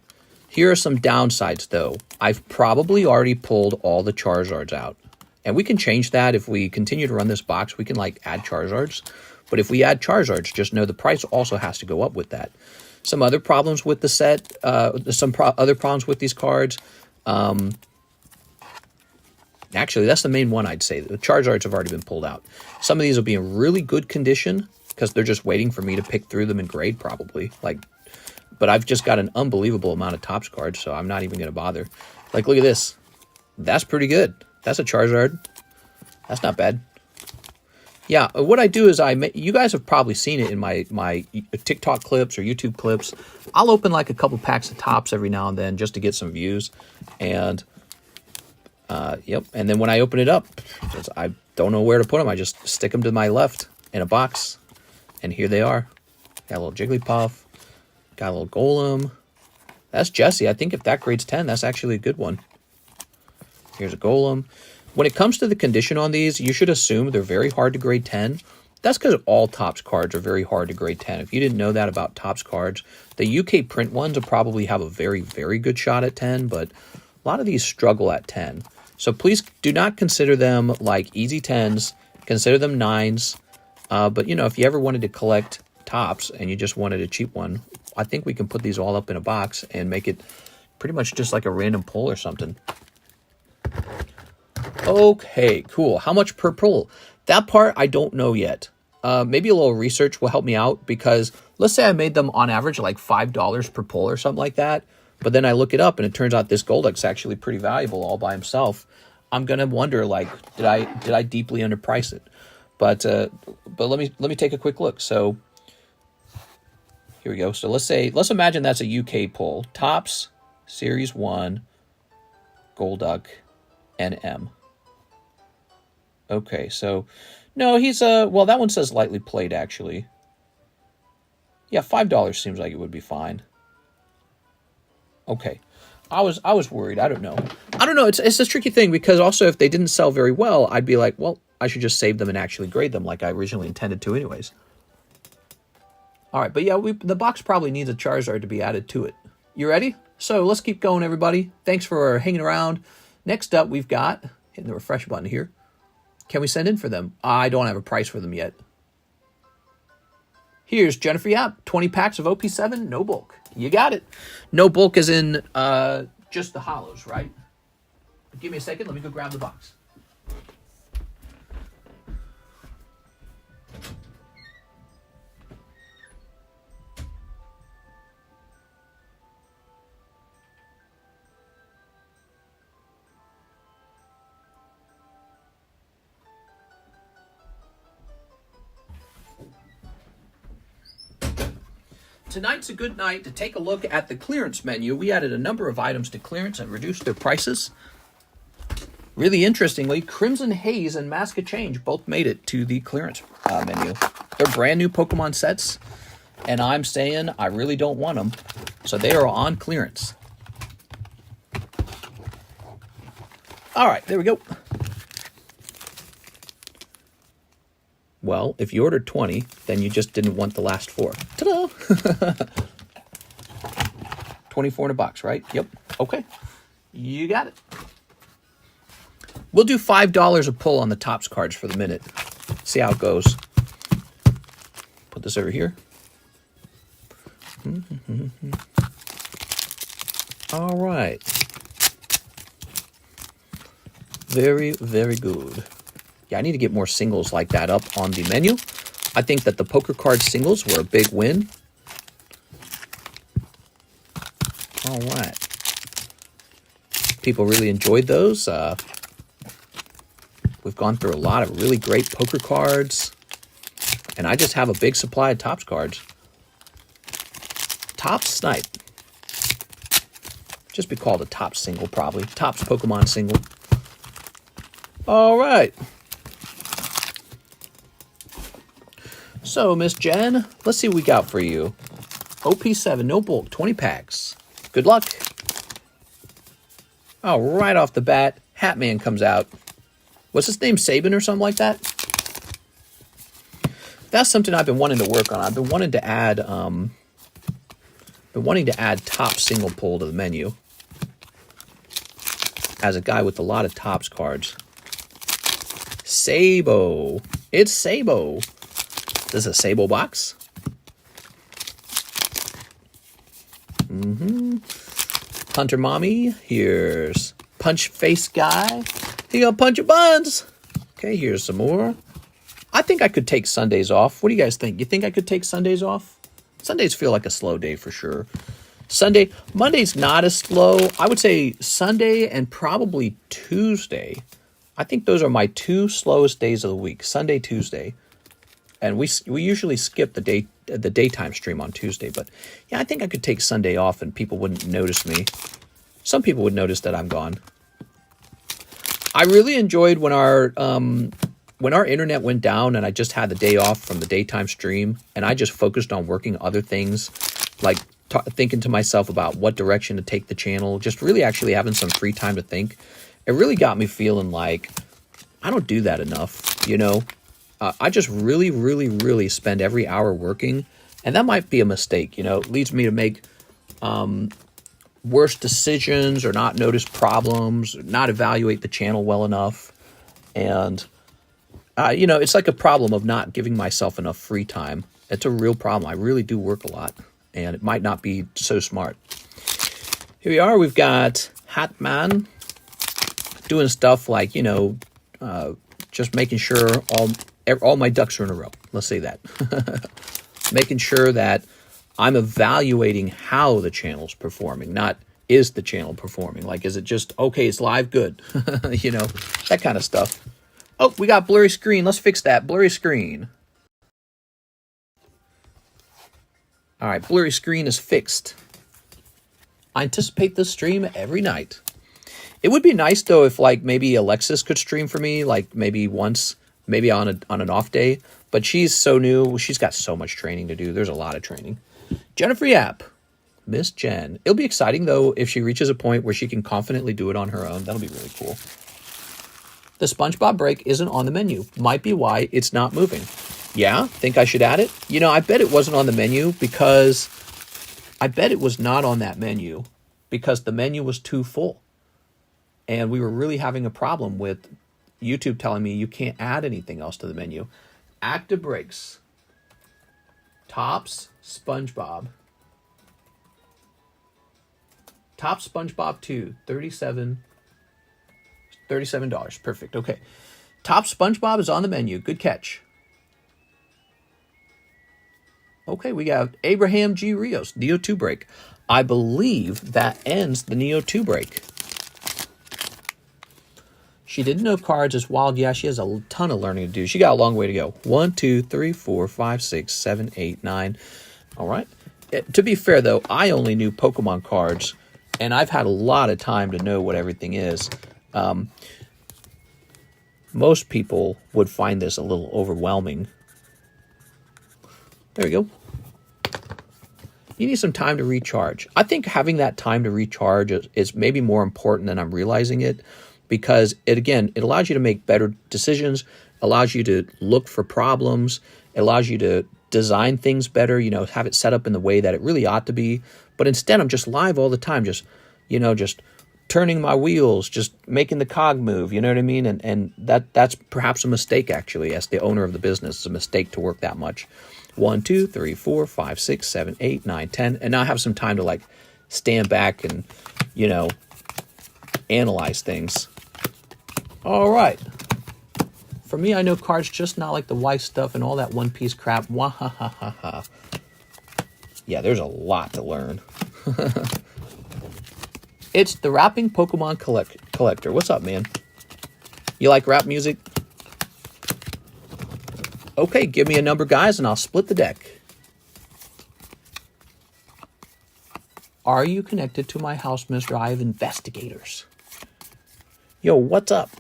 Here are some downsides, though. I've probably already pulled all the Charizards out. And we can change that if we continue to run this box. We can, like, add Charizards. But if we add Charizards, just know the price also has to go up with that. some other problems with the set, other problems with these cards. Actually, that's the main one I'd say. The Charizards have already been pulled out. Some of these will be in really good condition because they're just waiting for me to pick through them and grade probably. But I've just got an unbelievable amount of Topps cards, so I'm not even going to bother. Like, look at this. That's pretty good. That's a Charizard. That's not bad. Yeah, what I do is you guys have probably seen it in my TikTok clips or YouTube clips. I'll open like a couple packs of Topps every now and then just to get some views. And, yep. And then when I open it up, I don't know where to put them. I just stick them to my left in a box. And here they are. Got a little Jigglypuff. Got a little Golem. That's Jesse. I think if that grades 10, that's actually a good one. Here's a Golem. When it comes to the condition on these, you should assume they're very hard to grade 10. That's because all Topps cards are very hard to grade 10. If you didn't know that about Topps cards, the UK print ones will probably have a very, very good shot at 10, but a lot of these struggle at 10. So please do not consider them like easy 10s. Consider them 9s. But, you know, if you ever wanted to collect Topps and you just wanted a cheap one, I think we can put these all up in a box and make it pretty much just like a random pull or something. Okay, cool. How much per pull? That part I don't know yet. Maybe a little research will help me out because let's say I made them on average like $5 per pull or something like that. But then I look it up and it turns out this Golduck's actually pretty valuable all by himself. I'm gonna wonder, like, did I deeply underprice it? But let me take a quick look. So here we go. So let's imagine that's a UK pull. Topps Series 1 Golduck NM. Okay, so no, he's well, that one says lightly played actually. Yeah, $5 seems like it would be fine. Okay. I was worried. I don't know. It's a tricky thing because also if they didn't sell very well, I'd be like, well, I should just save them and actually grade them like I originally intended to anyways. All right, but yeah, the box probably needs a Charizard to be added to it. You ready? So let's keep going, everybody. Thanks for hanging around. Next up, we've got, hitting the refresh button here. Can we send in for them? I don't have a price for them yet. Here's Jennifer Yap, 20 packs of OP7, no bulk. You got it. No bulk as in just the hollows, right? Give me a second. Let me go grab the box. Tonight's a good night to take a look at the clearance menu. We added a number of items to clearance and reduced their prices. Really interestingly, Crimson Haze and Mask of Change both made it to the clearance menu. They're brand new Pokemon sets, and I'm saying I really don't want them, so they are on clearance. All right, there we go. Well, if you ordered 20, then you just didn't want the last 4. Ta-da! 24 in a box, right? Yep. Okay. You got it. We'll do $5 a pull on the Topps cards for the minute. See how it goes. Put this over here. All right. Very, very good. Yeah, I need to get more singles like that up on the menu. I think that the poker card singles were a big win. All right. People really enjoyed those. We've gone through a lot of really great poker cards. And I just have a big supply of Topps cards. Topps Snipe. Just be called a Topps single, probably. Topps Pokemon single. All right. So, Miss Jen, let's see what we got for you. OP7, no bulk, 20 packs. Good luck. Oh, right off the bat, Hatman comes out. What's his name, Saban or something like that? That's something I've been wanting to work on. I've been wanting to add, top single pull to the menu. As a guy with a lot of Topps cards. Sabo. It's Sabo. This is a Sabo box. Hunter Mommy. Here's Punch Face Guy. He gonna punch your buns. Okay, here's some more. I think I could take Sundays off. What do you guys think? You think I could take Sundays off? Sundays feel like a slow day for sure. Monday's not as slow. I would say Sunday and probably Tuesday. I think those are my two slowest days of the week, Sunday, Tuesday. And we usually skip the daytime stream on Tuesday. But yeah, I think I could take Sunday off and people wouldn't notice me. Some people would notice that I'm gone. I really enjoyed when our internet went down and I just had the day off from the daytime stream and I just focused on working other things, like thinking to myself about what direction to take the channel, just really actually having some free time to think. It really got me feeling like I don't do that enough, you know. I just really spend every hour working, and that might be a mistake, you know. It leads me to make worse decisions or not notice problems, or not evaluate the channel well enough. And, you know, it's like a problem of not giving myself enough free time. It's a real problem. I really do work a lot, and it might not be so smart. Here we are. We've got Hatman doing stuff like, you know, just making sure all my ducks are in a row. Let's say that. Making sure that I'm evaluating how the channel's performing, not is the channel performing. Like, is it just, okay, it's live, good. You know, that kind of stuff. Oh, we got blurry screen. Let's fix that. Blurry screen. All right, blurry screen is fixed. I anticipate this stream every night. It would be nice, though, if, like, maybe Alexis could stream for me, like, maybe once, maybe on an off day. But she's so new. She's got so much training to do. There's a lot of training. Jennifer Yap. Miss Jen. It'll be exciting, though, if she reaches a point where she can confidently do it on her own. That'll be really cool. The Spongebob break isn't on the menu. Might be why it's not moving. Yeah? Think I should add it? You know, I bet it wasn't on the menu because... I bet it was not on that menu because the menu was too full. And we were really having a problem with YouTube telling me you can't add anything else to the menu. Active breaks. Tops Spongebob. Top Spongebob 2, $37. Perfect. Okay. Top Spongebob is on the menu. Good catch. Okay, we got Abraham G. Rios, Neo 2 break. I believe that ends the Neo 2 break. She didn't know cards is wild. Yeah, she has a ton of learning to do. She got a long way to go. 1, 2, 3, 4, 5, 6, 7, 8, 9. All right. To be fair, though, I only knew Pokemon cards, and I've had a lot of time to know what everything is. Most people would find this a little overwhelming. There we go. You need some time to recharge. I think having that time to recharge is maybe more important than I'm realizing it, because it allows you to make better decisions, allows you to look for problems, it allows you to design things better, you know, have it set up in the way that it really ought to be. But instead, I'm just live all the time, just turning my wheels, just making the cog move, you know what I mean? And that's perhaps a mistake, actually, as the owner of the business. It's a mistake to work that much. 1, 2, 3, 4, 5, 6, 7, 8, 9, 10. And now I have some time to, like, stand back and, you know, analyze things. All right. For me, I know cards just not like the wife stuff and all that One Piece crap. Wahahaha. Yeah, there's a lot to learn. It's the Rapping Pokemon Collector. What's up, man? You like rap music? Okay, give me a number, guys, and I'll split the deck. Are you connected to my house, Mr. I have investigators? Yo, what's up?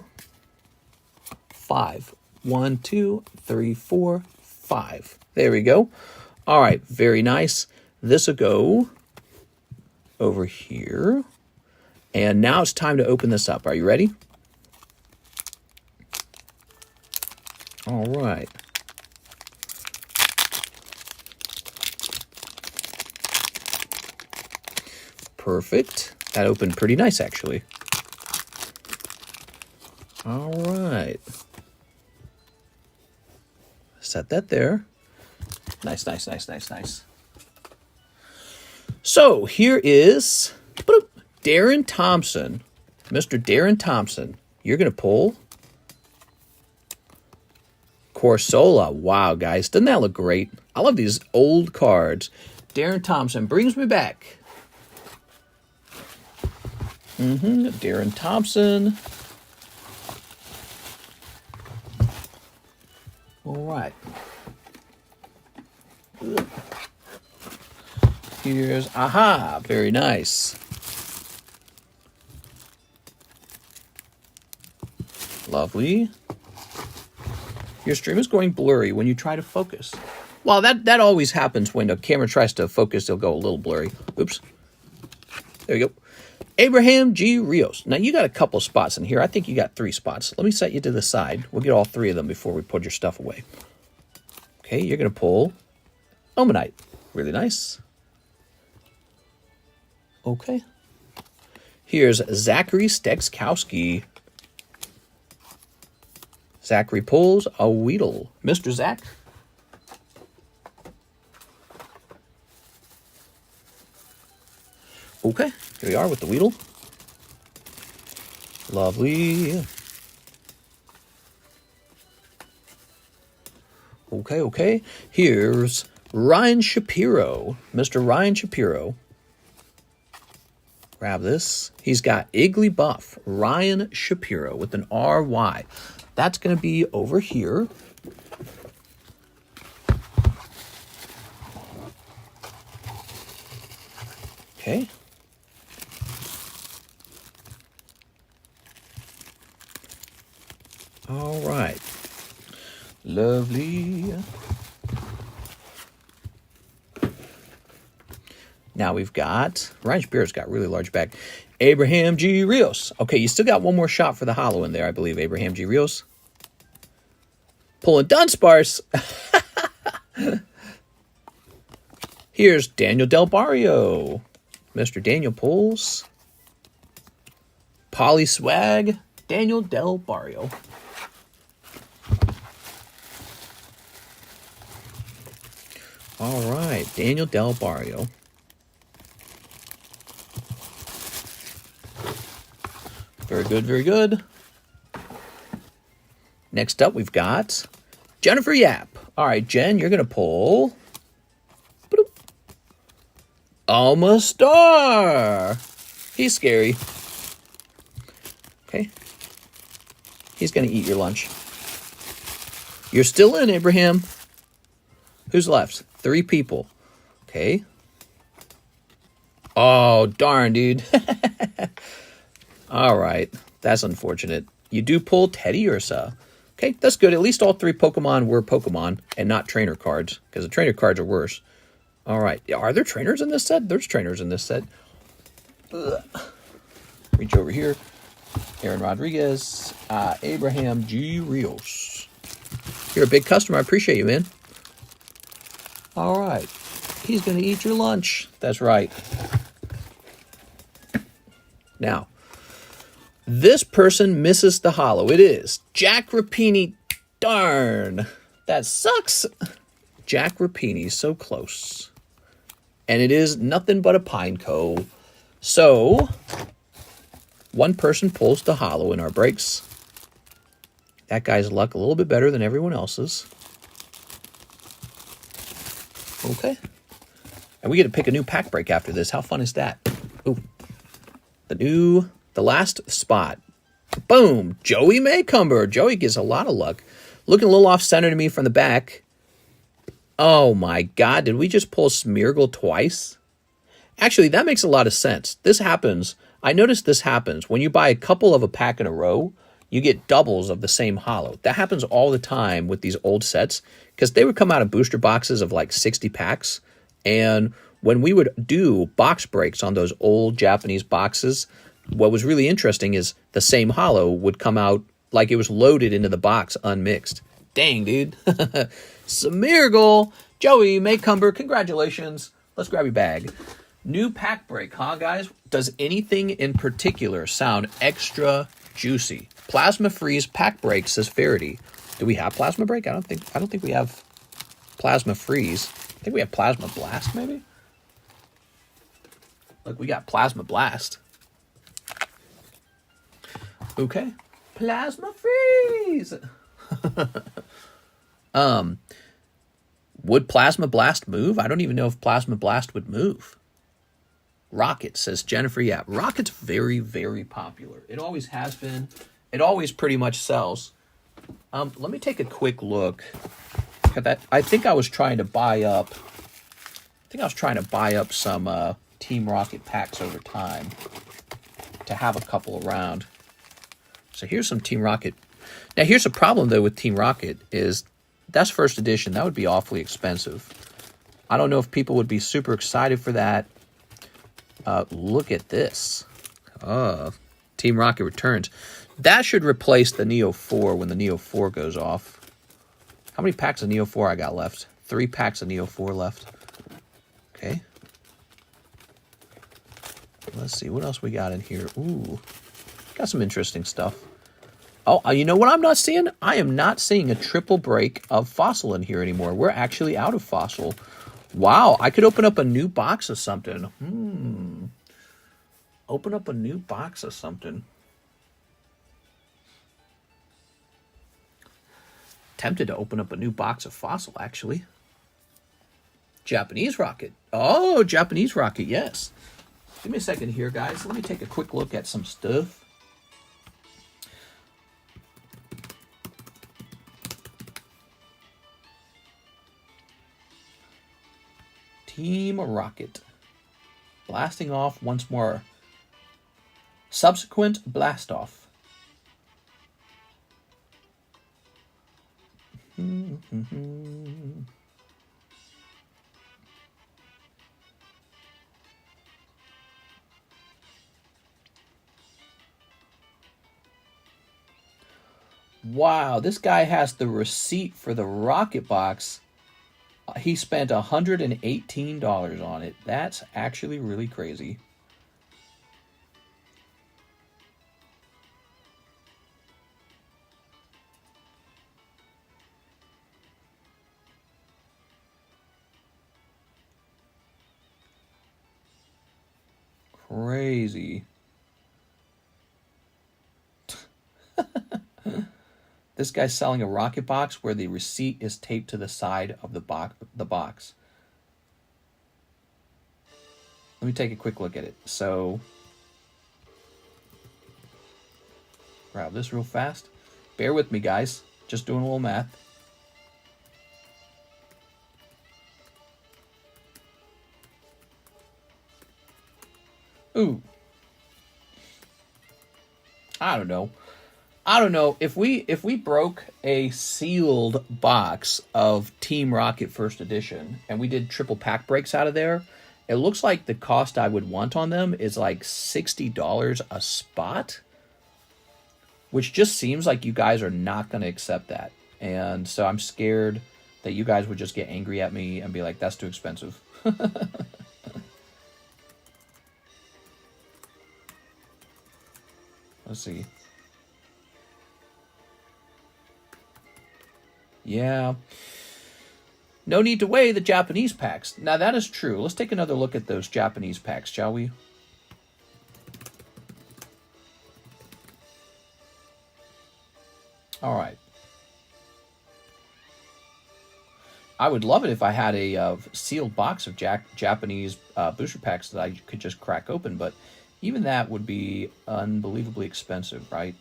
5. 1, 2, 3, 4, 5. There we go. All right, very nice. This will go over here. And now it's time to open this up. Are you ready? All right. Perfect. That opened pretty nice, actually. All right. Set that there. Nice, nice, nice, nice, nice. So here is Darren Thompson. Mr. Darren Thompson. You're going to pull Corsola. Wow, guys. Doesn't that look great? I love these old cards. Darren Thompson brings me back. Darren Thompson. All right. Here's aha. Very nice. Lovely. Your stream is going blurry when you try to focus. Well, that always happens when the camera tries to focus. It'll go a little blurry. Oops. There you go. Abraham G. Rios. Now, you got a couple spots in here. I think you got 3 spots. Let me set you to the side. We'll get all 3 of them before we put your stuff away. Okay, you're going to pull Omanite. Really nice. Okay. Here's Zachary Stegskowski. Zachary pulls a Weedle. Mr. Zach. Okay, here we are with the Weedle. Lovely. Okay. Here's Ryan Shapiro. Mr. Ryan Shapiro. Grab this. He's got Iggly Buff. Ryan Shapiro with an RY. That's going to be over here. Okay. All right. Lovely. Now we've got, Ryan Shapiro's got really large bag. Abraham G. Rios. Okay, you still got one more shot for the hollow in there, I believe. Abraham G. Rios. Pulling Dunsparce. Here's Daniel Del Barrio. Mr. Daniel pulls. Polly Swag. Daniel Del Barrio. All right, Daniel Del Barrio. Very good, very good. Next up, we've got Jennifer Yap. All right, Jen, you're going to pull Alma Star. He's scary. Okay. He's going to eat your lunch. You're still in, Abraham. Who's left? 3 people. Okay. Oh, darn, dude. All right. That's unfortunate. You do pull Teddy Ursa. Okay, that's good. At least all 3 Pokemon were Pokemon and not trainer cards, because the trainer cards are worse. All right. Are there trainers in this set? There's trainers in this set. Ugh. Reach over here. Aaron Rodriguez. Abraham G. Rios. You're a big customer. I appreciate you, man. All right. He's going to eat your lunch. That's right. Now, this person misses the hollow. It is Jack Rapini. Darn. That sucks. Jack Rapini, so close. And it is nothing but a Pineco. So, one person pulls the hollow in our breaks. That guy's luck a little bit better than everyone else's. Okay. And we get to pick a new pack break after this. How fun is that? Ooh. The last spot. Boom. Joey Maycumber. Joey gets a lot of luck. Looking a little off-center to me from the back. Oh my God. Did we just pull Smeargle twice? Actually, that makes a lot of sense. This happens. I noticed this happens. When you buy a couple of a pack in a row, you get doubles of the same hollow. That happens all the time with these old sets, because they would come out of booster boxes of like 60 packs. And when we would do box breaks on those old Japanese boxes, what was really interesting is the same hollow would come out like it was loaded into the box unmixed. Dang, dude. Smeargle. Joey Maycumber, congratulations. Let's grab your bag. New pack break, huh, guys? Does anything in particular sound extra juicy? Plasma Freeze pack break, says Faraday. Do we have Plasma Break? I don't think we have Plasma Freeze. I think we have Plasma Blast, maybe? Look, we got Plasma Blast. Okay. Plasma Freeze! Would Plasma Blast move? I don't even know if Plasma Blast would move. Rocket, says Jennifer. Yeah, Rocket's very, very popular. It always has been. It always pretty much sells. Let me take a quick look at that. I think I was trying to buy up. Some Team Rocket packs over time to have a couple around. So here's some Team Rocket. Now here's a problem though with Team Rocket is that's first edition. That would be awfully expensive. I don't know if people would be super excited for that. Look at this. Team Rocket returns. That should replace the Neo 4 when the Neo 4 goes off. How many packs of Neo 4 I got left? 3 packs of Neo 4 left. Okay. Let's see. What else we got in here? Ooh. Got some interesting stuff. Oh, you know what I'm not seeing? I am not seeing a triple break of Fossil in here anymore. We're actually out of Fossil. Wow. I could open up a new box of something. Open up a new box of something. Tempted to open up a new box of Fossil, actually. Japanese Rocket. Oh, Japanese Rocket, yes. Give me a second here, guys. Let me take a quick look at some stuff. Team Rocket. Blasting off once more. Subsequent blast off. Wow, this guy has the receipt for the Rocket Box. He spent $118 on it. That's actually really crazy. Crazy. This guy's selling a Rocket Box where the receipt is taped to the side of the box. Let me take a quick look at it. So, grab this real fast. Bear with me, guys. Just doing a little math. Ooh. I don't know. If we broke a sealed box of Team Rocket First Edition and we did triple pack breaks out of there, it looks like the cost I would want on them is like $60 a spot, which just seems like you guys are not going to accept that. And so I'm scared that you guys would just get angry at me and be like, that's too expensive. Let's see. Yeah. No need to weigh the Japanese packs. Now, that is true. Let's take another look at those Japanese packs, shall we? All right. I would love it if I had a sealed box of Japanese booster packs that I could just crack open, but even that would be unbelievably expensive, right?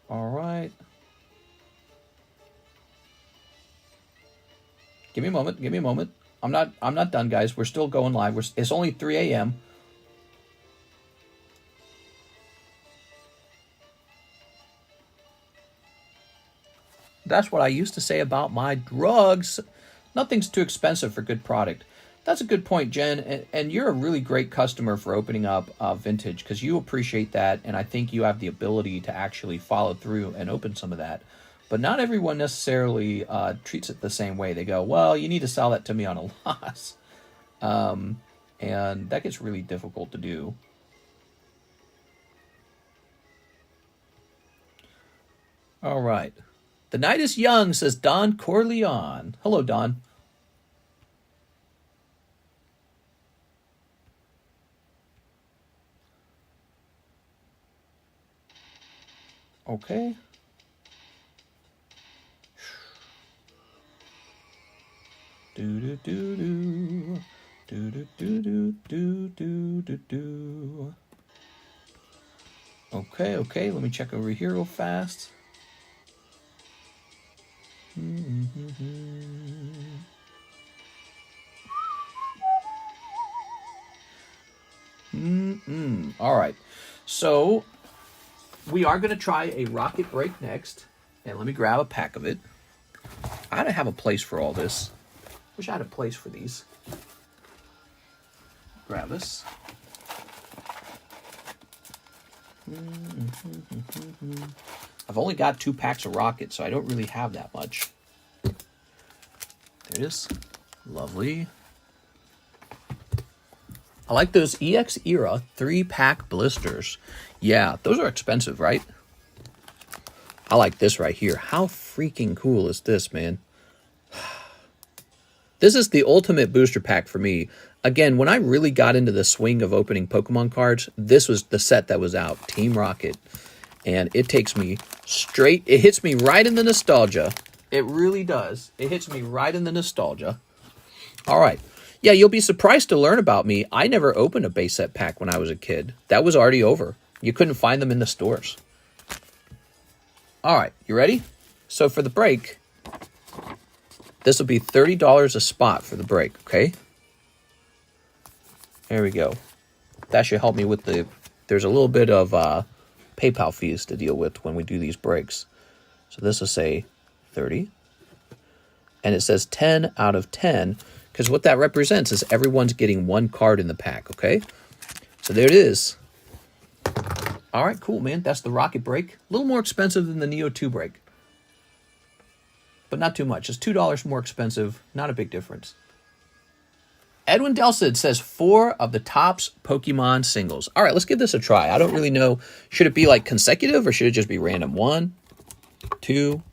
All right. Give me a moment. I'm not done, guys. We're still going live. It's only 3 a.m. That's what I used to say about my drugs. Nothing's too expensive for good product. That's a good point, Jen. And you're a really great customer for opening up Vntg because you appreciate that. And I think you have the ability to actually follow through and open some of that. But not everyone necessarily treats it the same way. They go, well, you need to sell that to me on a loss. And that gets really difficult to do. All right. The night is young, says Don Corleone. Hello, Don. Okay. Do do do do do do do do do do do. Okay, okay. Let me check over here real fast. All right. So we are going to try a rocket break next. And let me grab a pack of it. I gotta have a place for all this. Wish I had a place for these. Grab this. I've only got 2 packs of rockets, so I don't really have that much. There it is. Lovely. I like those EX Era 3-pack blisters. Yeah, those are expensive, right? I like this right here. How freaking cool is this, man? This is the ultimate booster pack for me. Again, when I really got into the swing of opening Pokemon cards, this was the set that was out, Team Rocket. And it takes me straight, it hits me right in the nostalgia. It really does. It hits me right in the nostalgia. All right. Yeah, you'll be surprised to learn about me. I never opened a base set pack when I was a kid. That was already over. You couldn't find them in the stores. All right, you ready? So for the break, this will be $30 a spot for the break, okay? There we go. That should help me with the... There's a little bit of PayPal fees to deal with when we do these breaks. So this will say 30. And it says 10 out of 10, because what that represents is everyone's getting 1 card in the pack, okay? So there it is. All right, cool, man. That's the Rocket break. A little more expensive than the Neo 2 break. But not too much. It's $2 more expensive. Not a big difference. Edwin Delsid says 4 of the Topps Pokemon singles. All right, let's give this a try. I don't really know. Should it be like consecutive or should it just be random? 1, 2,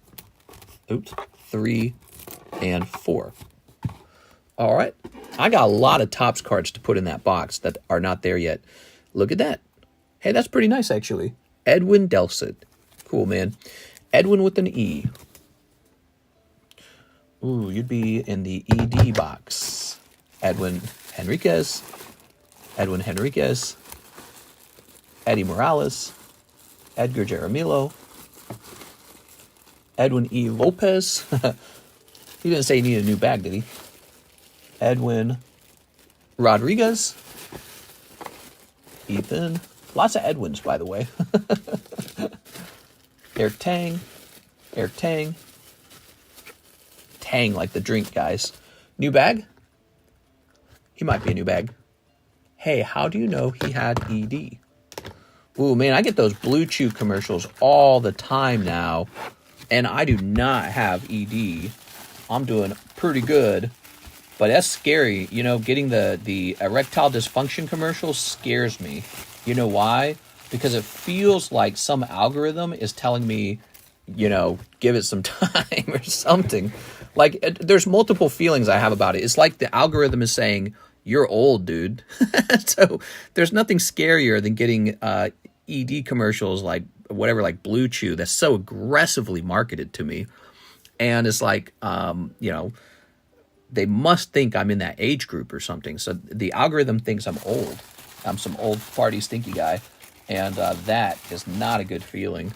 3, and 4. All right. I got a lot of Topps cards to put in that box that are not there yet. Look at that. Hey, that's pretty nice, actually. Edwin Delsid. Cool, man. Edwin with an E. Ooh, you'd be in the ED box. Edwin Henriquez. Edwin Henriquez. Eddie Morales. Edgar Jaramillo. Edwin E. Lopez. He didn't say he needed a new bag, did he? Edwin Rodriguez. Ethan. Lots of Edwins, by the way. Eric Tang. Eric Tang. Tang like the drink, guys. New bag? He might be a new bag. Hey, how do you know he had ED? Ooh, man, I get those Blue Chew commercials all the time now. And I do not have ED. I'm doing pretty good. But that's scary. You know, getting the erectile dysfunction commercials scares me. You know why? Because it feels like some algorithm is telling me, you know, give it some time or something. Like, there's multiple feelings I have about it. It's like the algorithm is saying, you're old, dude. So there's nothing scarier than getting ED commercials like whatever, like Blue Chew, that's so aggressively marketed to me. And it's like, you know, they must think I'm in that age group or something. So the algorithm thinks I'm old. I'm some old farty stinky guy. And that is not a good feeling.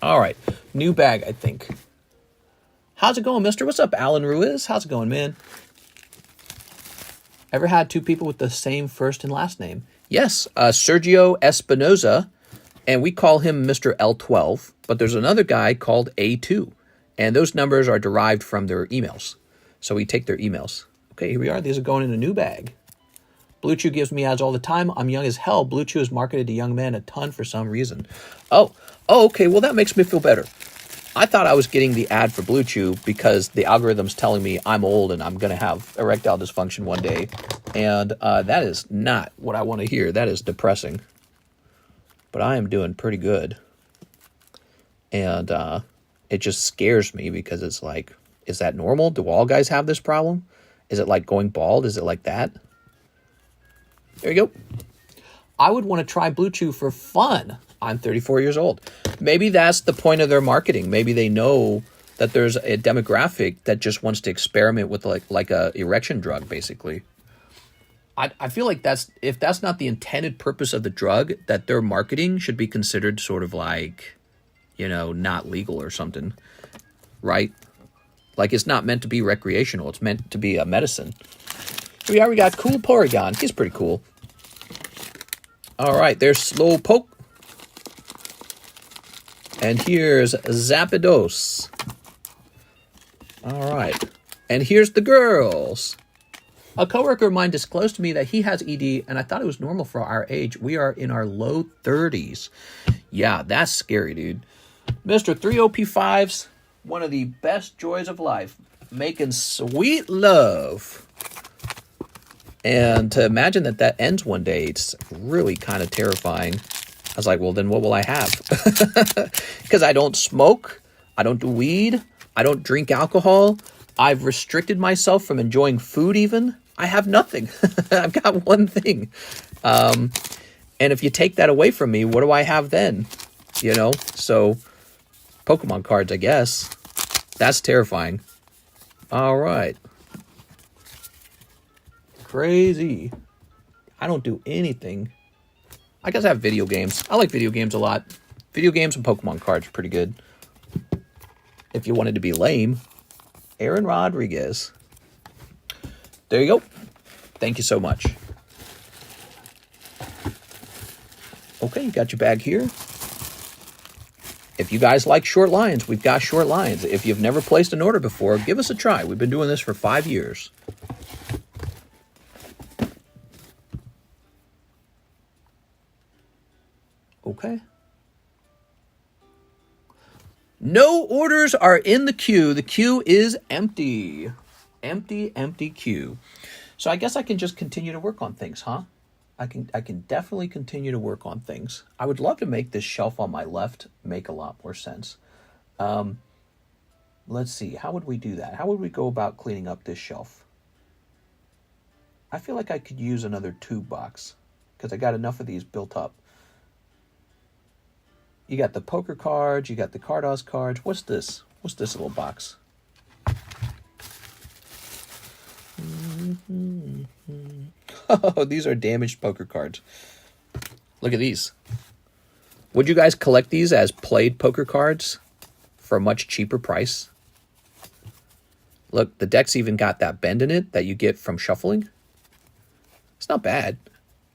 All right. New bag, I think. How's it going, mister? What's up, Alan Ruiz? How's it going, man? Ever had 2 people with the same first and last name? Yes. Sergio Espinoza. And we call him Mr. L12. But there's another guy called A2. And those numbers are derived from their emails. So we take their emails. Okay, here we are. These are going in a new bag. Blue Chew gives me ads all the time. I'm young as hell. Blue Chew is marketed to young men a ton for some reason. Oh, okay. Well, that makes me feel better. I thought I was getting the ad for Blue Chew because the algorithm's telling me I'm old and I'm going to have erectile dysfunction one day. And that is not what I want to hear. That is depressing. But I am doing pretty good. And it just scares me because it's like, is that normal? Do all guys have this problem? Is it like going bald? Is it like that? There you go. I would want to try Blue Chew for fun. I'm 34 years old. Maybe that's the point of their marketing. Maybe they know that there's a demographic that just wants to experiment with like a erection drug, basically. I feel like if that's not the intended purpose of the drug, that their marketing should be considered sort of like, you know, not legal or something, right? Like it's not meant to be recreational. It's meant to be a medicine. We already got Cool Porygon. He's pretty cool. All right, there's Slowpoke. And here's Zapdos. All right. And here's the girls. A coworker of mine disclosed to me that he has ED, and I thought it was normal for our age. We are in our low 30s. Yeah, that's scary, dude. Mr. 3OP5's one of the best joys of life. Making sweet love. And to imagine that ends one day, it's really kind of terrifying. I was like, well, then what will I have? Because I don't smoke. I don't do weed. I don't drink alcohol. I've restricted myself from enjoying food even. I have nothing. I've got one thing. And if you take that away from me, what do I have then? You know? So, Pokemon cards, I guess. That's terrifying. All right. Crazy. I don't do anything. I guess I have video games. I like video games a lot. Video games and Pokemon cards are pretty good. If you wanted to be lame. Aaron Rodriguez. There you go. Thank you so much. Okay, you got your bag here. If you guys like short lines, we've got short lines. If you've never placed an order before, give us a try. We've been doing this for 5 years. Okay. No orders are in the queue. The queue is empty. Empty queue. So I guess I can just continue to work on things, huh? I can definitely continue to work on things. I would love to make this shelf on my left make a lot more sense. Let's see. How would we do that? How would we go about cleaning up this shelf? I feel like I could use another tube box because I got enough of these built up. You got the poker cards. You got the Cardos cards. What's this? What's this little box? Oh, these are damaged poker cards. Look at these. Would you guys collect these as played poker cards for a much cheaper price? Look, the deck's even got that bend in it that you get from shuffling. It's not bad.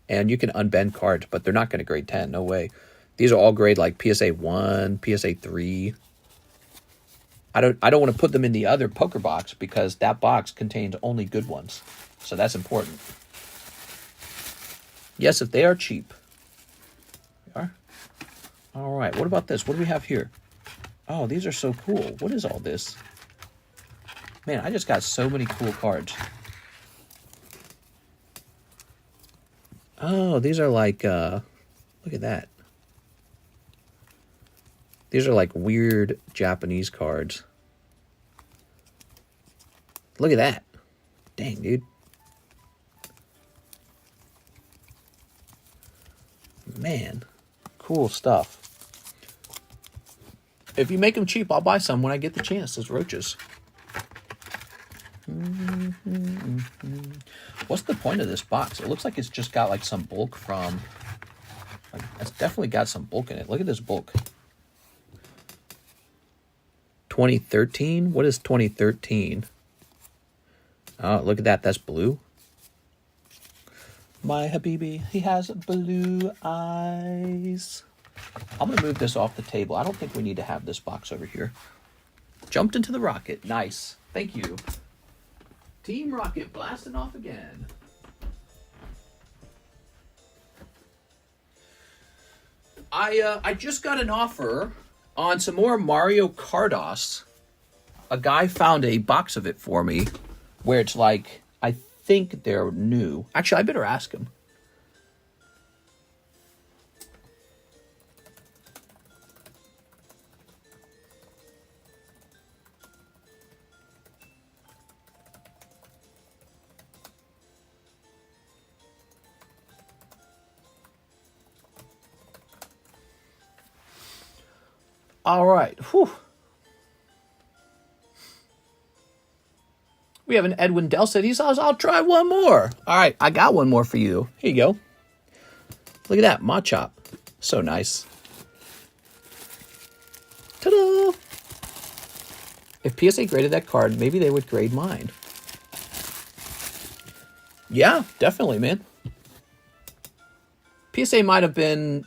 And you can unbend cards, but they're not going to grade 10. No way. These are all grade like PSA 1, PSA 3. I don't want to put them in the other poker box because that box contains only good ones. So that's important. Yes, if they are cheap. They are. All right, what about this? What do we have here? Oh, these are so cool. What is all this? Man, I just got so many cool cards. Oh, these are like, look at that. These are like weird Japanese cards. Look at that. Dang, dude. Man, cool stuff. If you make them cheap, I'll buy some when I get the chance. Those roaches. What's the point of this box? It looks like it's just got like some bulk from... Like, it's definitely got some bulk in it. Look at this bulk. 2013? What is 2013? Oh, look at that. That's blue. My Habibi, he has blue eyes. I'm going to move this off the table. I don't think we need to have this box over here. Jumped into the rocket. Nice. Thank you. Team Rocket blasting off again. I just got an offer on some more Mario Cardos. A guy found a box of it for me where it's like, I think they're new. Actually, I better ask him. All right. Whew. We have an Edwin Dell said he says, I'll try one more. All right, I got one more for you. Here you go. Look at that, Machop. So nice. Ta-da! If PSA graded that card, maybe they would grade mine. Yeah, definitely, man. PSA might have been...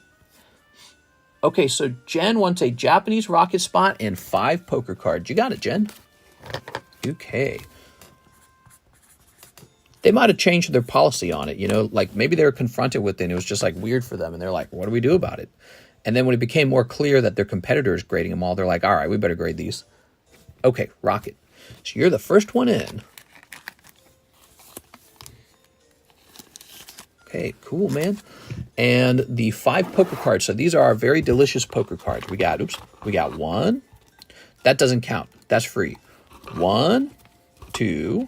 Okay, so Jen wants a Japanese rocket spot and 5 poker cards. You got it, Jen. Okay. They might have changed their policy on it, you know, like maybe they were confronted with it and it was just like weird for them. And they're like, what do we do about it? And then when it became more clear that their competitors grading them all, they're like, all right, we better grade these. Okay, Rocket. So you're the first one in. Okay, cool, man. And the 5 poker cards. So these are our very delicious poker cards. We got 1. That doesn't count. That's free. 1, 2,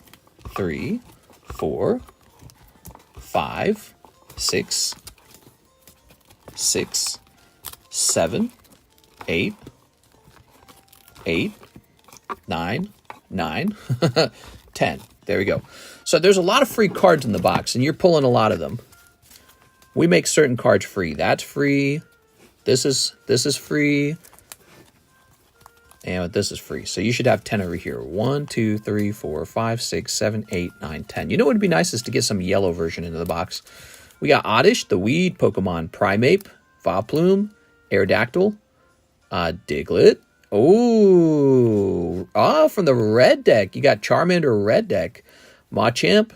3, 4, 5, 6, 7, 8, 9, 10. There we go. So there's a lot of free cards in the box, and you're pulling a lot of them. We make certain cards free. That's free. This is free. And this is free. So you should have 10 over here. 1, 2, 3, 4, 5, 6, 7, 8, 9, 10. You know what would be nice is to get some yellow version into the box. We got Oddish, the weed Pokemon, Primeape, Vileplume, Aerodactyl, Diglett. Oh, from the red deck. You got Charmander red deck, Machamp,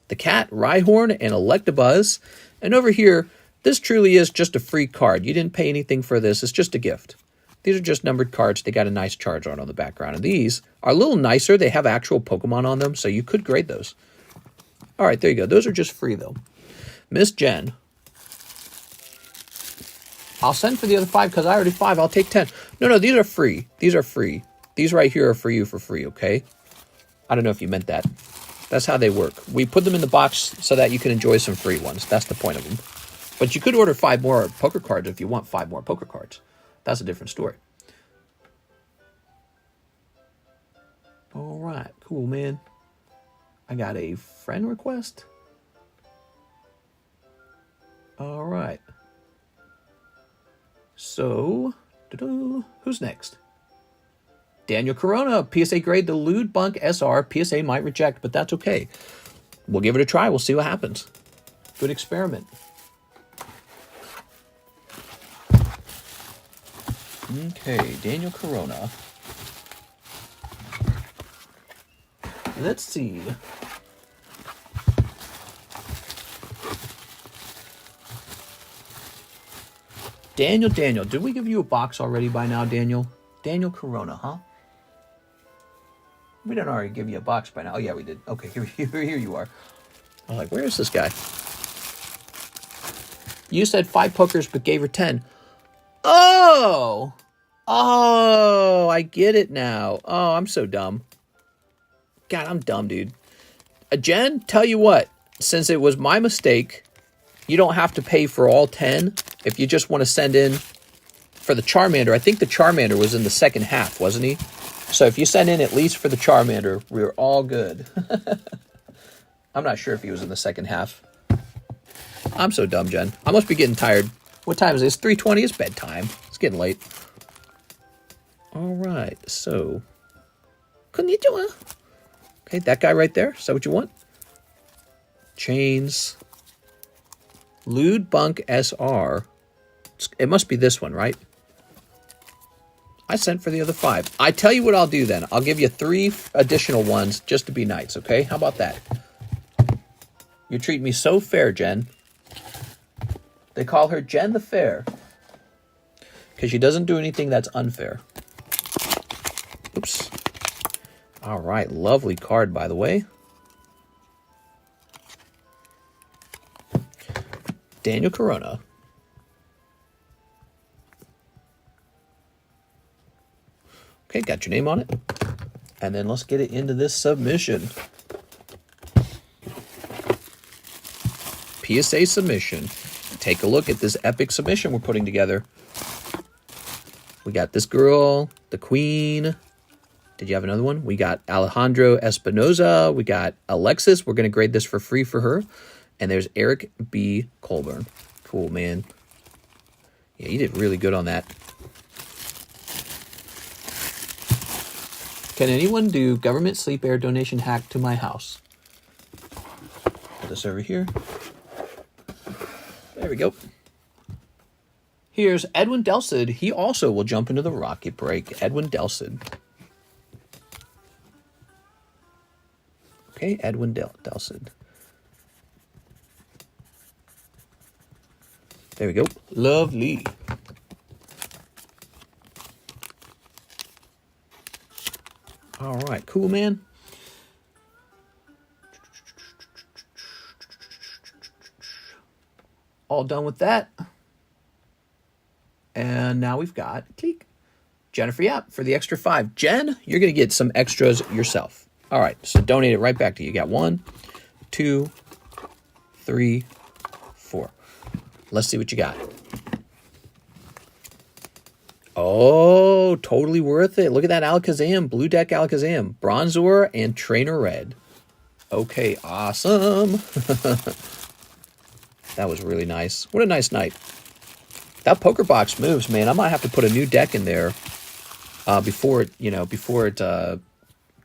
the cat, Rhyhorn, and Electabuzz. And over here, this truly is just a free card. You didn't pay anything for this. It's just a gift. These are just numbered cards. They got a nice charge on the background. And these are a little nicer. They have actual Pokemon on them, so you could grade those. All right, there you go. Those are just free, though. Miss Jen. I'll send for the other 5 because I already 5. I'll take 10. No, these are free. These are free. These right here are for you for free, okay? I don't know if you meant that. That's how they work. We put them in the box so that you can enjoy some free ones. That's the point of them. But you could order 5 more poker cards if you want 5 more poker cards. That's a different story. All right, cool, man. I got a friend request. All right. So, who's next? Daniel Corona, PSA grade the Lewd Bunk SR. PSA might reject, but that's okay. We'll give it a try. We'll see what happens. Good experiment. Okay, Daniel Corona. Let's see. Daniel, did we give you a box already by now, Daniel? Daniel Corona, huh? We didn't already give you a box by now. Oh, yeah, we did. Okay, here you are. I was like, where is this guy? You said 5 pokers, but gave her 10. Oh, I get it now. Oh, I'm so dumb. God, I'm dumb, dude. Jen, tell you what, since it was my mistake, you don't have to pay for all 10 if you just want to send in for the Charmander. I think the Charmander was in the second half, wasn't he? So if you send in at least for the Charmander, we're all good. I'm not sure if he was in the second half. I'm so dumb, Jen. I must be getting tired. What time is it? It's 3:20. It's bedtime. It's getting late. All right. So, konnichiwa. Okay, that guy right there. Is that what you want? Chains. Lewd Bunk SR. It must be this one, right? I sent for the other 5. I tell you what I'll do then. I'll give you 3 additional ones just to be nice, okay? How about that? You treat me so fair, Jen. They call her Jen the Fair because she doesn't do anything that's unfair. Oops. All right, lovely card, by the way. Daniel Corona. Okay, got your name on it. And then let's get it into this submission. PSA submission. Take a look at this epic submission we're putting together. We got this girl, the queen. Did you have another one? We got Alejandro Espinoza. We got Alexis. We're going to grade this for free for her. And there's Eric B. Colburn. Cool, man. Yeah, you did really good on that. Can anyone do government sleep air donation hack to my house? Put this over here. There we go. Here's Edwin Delcid. He also will jump into the rocket break. Edwin Delcid. Okay, Edwin Delcid. There we go. Lovely. All right, cool, man. All done with that. And now we've got click, Jennifer Yap for the extra 5. Jen, you're going to get some extras yourself. All right, so donate it right back to you. You got 1, 2, 3, 4. Let's see what you got. Oh, totally worth it. Look at that Alakazam, Blue Deck Alakazam, Bronzor, and Trainer Red. Okay, awesome. That was really nice. What a nice night. That poker box moves, man. I might have to put a new deck in there before it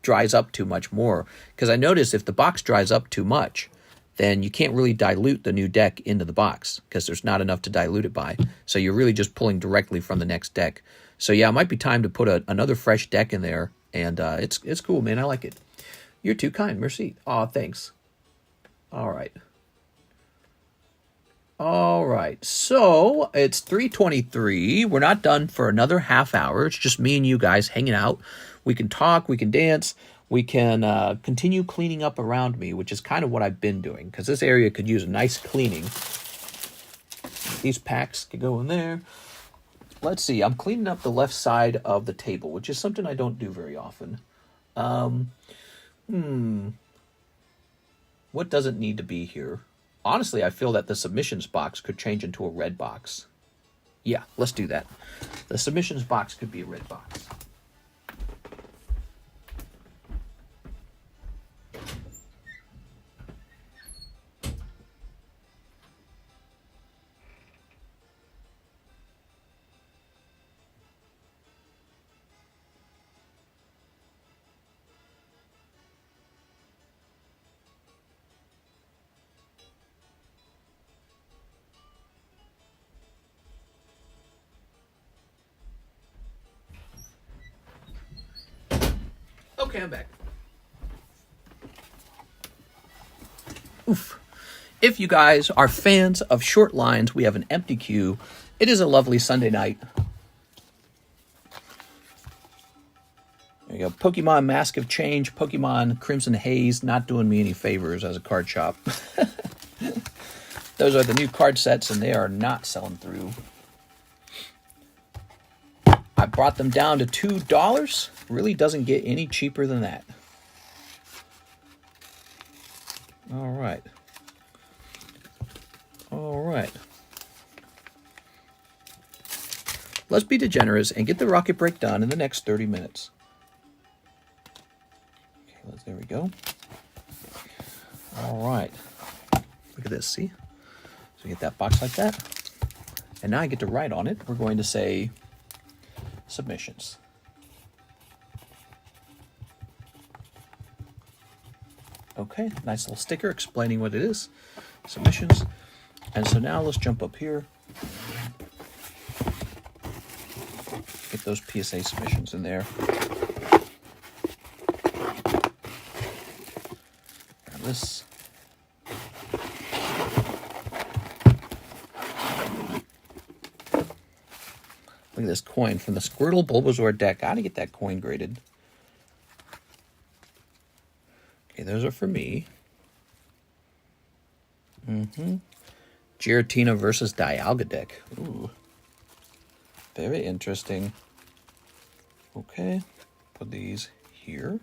dries up too much more. Because I noticed if the box dries up too much, then you can't really dilute the new deck into the box because there's not enough to dilute it by. So you're really just pulling directly from the next deck. So yeah, it might be time to put another fresh deck in there. And it's cool, man. I like it. You're too kind. Merci. Aw, thanks. All right. All right. So it's 3:23. We're not done for another half hour. It's just me and you guys hanging out. We can talk. We can dance. We can continue cleaning up around me, which is kind of what I've been doing, because this area could use a nice cleaning. These packs could go in there. Let's see. I'm cleaning up the left side of the table, which is something I don't do very often. What doesn't need to be here? Honestly, I feel that the submissions box could change into a red box. Yeah, let's do that. The submissions box could be a red box. Okay, I'm back. Oof. If you guys are fans of short lines, we have an empty queue. It is a lovely Sunday night. There you go. Pokemon Mask of Change, Pokemon Crimson Haze, not doing me any favors as a card shop. Those are the new card sets, and they are not selling through. I brought them down to $2. Really doesn't get any cheaper than that. All right. All right. Let's be degenerates and get the rocket break done in the next 30 minutes. Okay, there we go. All right. Look at this, see? So we get that box like that. And now I get to write on it. We're going to say submissions. Okay, nice little sticker explaining what it is. Submissions. And so now let's jump up here. Get those PSA submissions in there. And this. Look at this coin from the Squirtle Bulbasaur deck. Gotta get that coin graded. Okay, those are for me. Giratina versus Dialga deck. Ooh. Very interesting. Okay, put these here.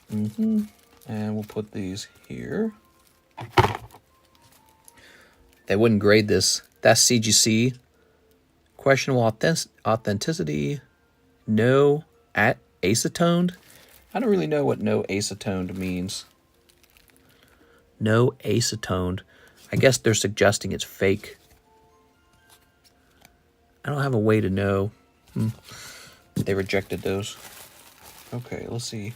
And we'll put these here. They wouldn't grade this. That's CGC. questionable authenticity. No acetoned. I don't really know what no acetoned means. No acetoned. I guess they're suggesting it's fake. I don't have a way to know. They rejected those. Okay, let's see.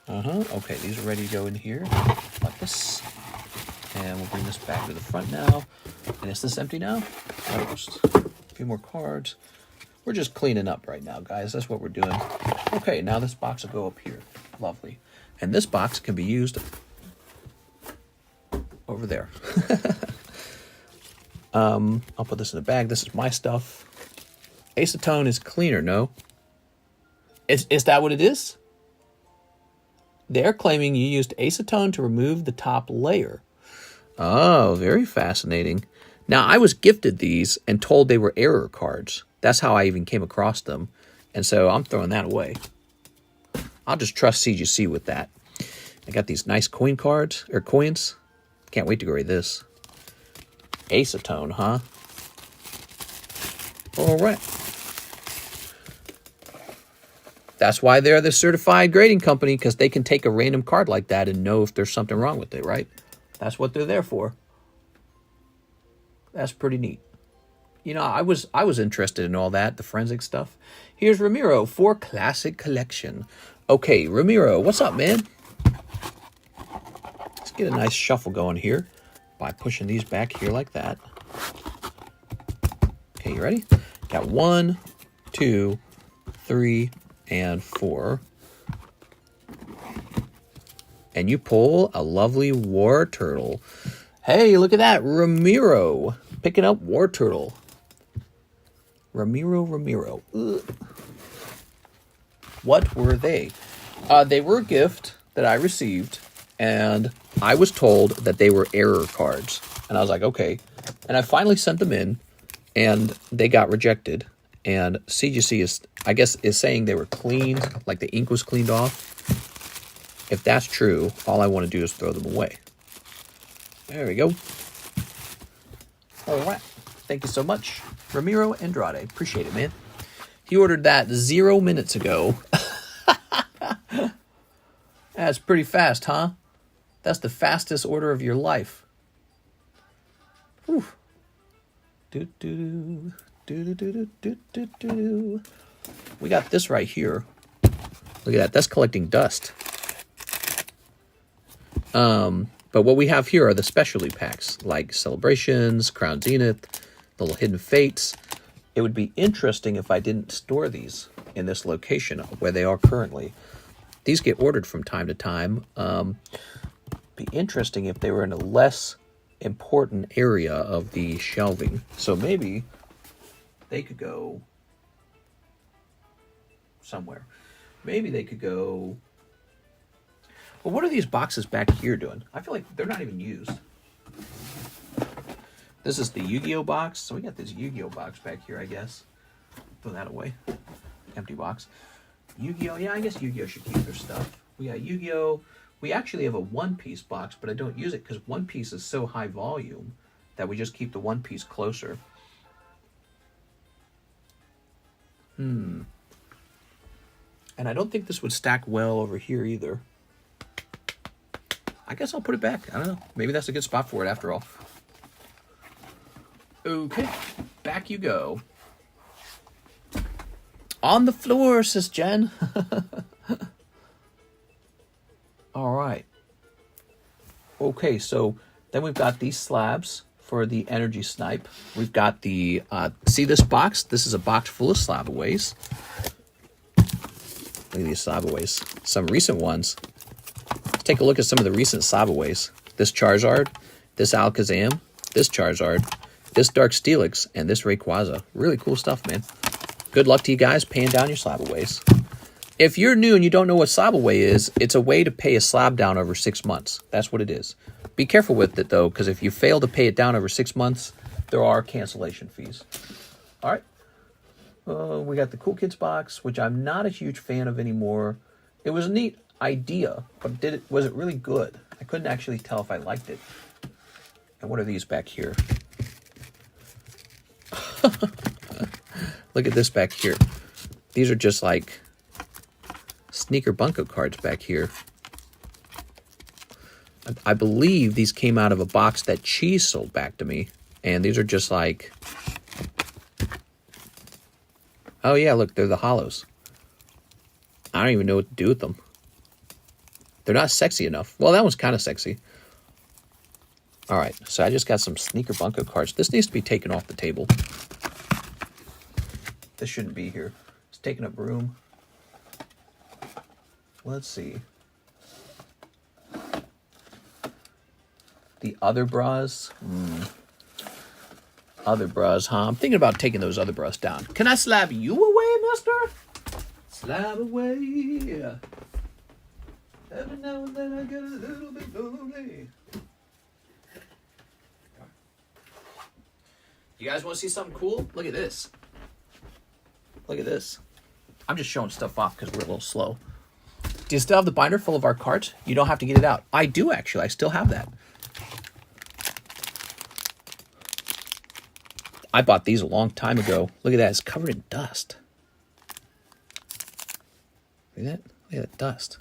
Okay, these are ready to go in here. Like this. And we'll bring this back to the front now. And is this empty now? Almost. A few more cards. We're just cleaning up right now, guys. That's what we're doing. Okay, now this box will go up here. Lovely. And this box can be used over there. I'll put this in the bag. This is my stuff. Acetone is cleaner, no? Is that what it is? They're claiming you used acetone to remove the top layer. Oh, very fascinating. Now, I was gifted these and told they were error cards. That's how I even came across them. And so I'm throwing that away. I'll just trust CGC with that. I got these nice coin cards, or coins. Can't wait to grade this. Acetone, huh? All right. That's why they're the certified grading company, because they can take a random card like that and know if there's something wrong with it, right? That's what they're there for. That's pretty neat. You know, I was interested in all that, the forensic stuff. Here's Ramiro for Classic Collection. Okay, Ramiro, what's up, man? Let's get a nice shuffle going here by pushing these back here like that. Okay, you ready? Got 1, 2, 3, and 4. And you pull a lovely War Turtle. Hey, look at that, Ramiro picking up War Turtle. Ramiro. Ugh. What were they? They were a gift that I received, and I was told that they were error cards. And I was like, okay. And I finally sent them in, and they got rejected. And CGC is, I guess, is saying they were cleaned, like the ink was cleaned off. If that's true, all I want to do is throw them away. There we go. All right. Thank you so much, Ramiro Andrade. Appreciate it, man. He ordered that 0 minutes ago. That's pretty fast, huh? That's the fastest order of your life. Whew. We got this right here. Look at that. That's collecting dust. But what we have here are the specialty packs, like Celebrations, Crown Zenith, Little Hidden Fates. It would be interesting if I didn't store these in this location where they are currently. These get ordered from time to time. Be interesting if they were in a less important area of the shelving. So maybe they could go somewhere. Maybe they could go... Well, what are these boxes back here doing? I feel like they're not even used. This is the Yugioh box. So we got this Yugioh box back here, I guess. Throw that away. Empty box. Yugioh. Yeah, I guess Yugioh should keep their stuff. We got Yugioh. We actually have a One Piece box, but I don't use it because One Piece is so high volume that we just keep the One Piece closer. And I don't think this would stack well over here either. I guess I'll put it back. I don't know. Maybe that's a good spot for it after all. Okay, back you go. On the floor, says Jen. All right. Okay, so then we've got these slabs for the energy snipe. We've got the, see this box? This is a box full of slab-aways. Look at these slab-aways. Some recent ones. Let's take a look at some of the recent slab-aways. This Charizard, this Alakazam, this Charizard, this Dark Steelix, and this Rayquaza. Really cool stuff, man. Good luck to you guys paying down your slab-aways. If you're new and you don't know what slab-away is, it's a way to pay a slab down over 6 months. That's what it is. Be careful with it, though, because if you fail to pay it down over 6 months, there are cancellation fees. All right. We got the Cool Kids box, which I'm not a huge fan of anymore. It was a neat idea, but was it really good? I couldn't actually tell if I liked it. And what are these back here? Look at this back here. These are just like sneaker bunko cards back here. I believe these came out of a box that Cheese sold back to me. And these are just like... Oh yeah, look, they're the hollows. I don't even know what to do with them. They're not sexy enough. Well, that one's kind of sexy. All right, so I just got some sneaker bunko cards. This needs to be taken off the table. This shouldn't be here. It's taking up room. Let's see. The other bras. Other bras, huh? I'm thinking about taking those other bras down. Can I slap you away, mister? Slap away, yeah. Every now and then I get a little bit lonely. You guys want to see something cool? Look at this. Look at this. I'm just showing stuff off because we're a little slow. Do you still have the binder full of our cards? You don't have to get it out. I do, actually. I still have that. I bought these a long time ago. Look at that. It's covered in dust. Look at that. Look at that dust.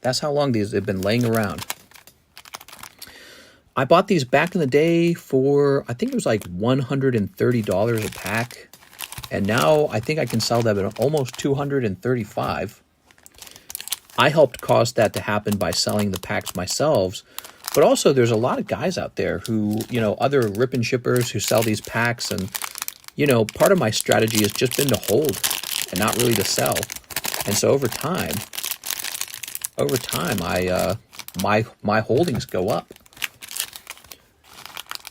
That's how long these have been laying around. I bought these back in the day for, I think it was like $130 a pack. And now I think I can sell them at almost $235. I helped cause that to happen by selling the packs myself. But also there's a lot of guys out there who, you know, other rip and shippers who sell these packs. And, you know, part of my strategy has just been to hold and not really to sell. And so over time, my holdings go up.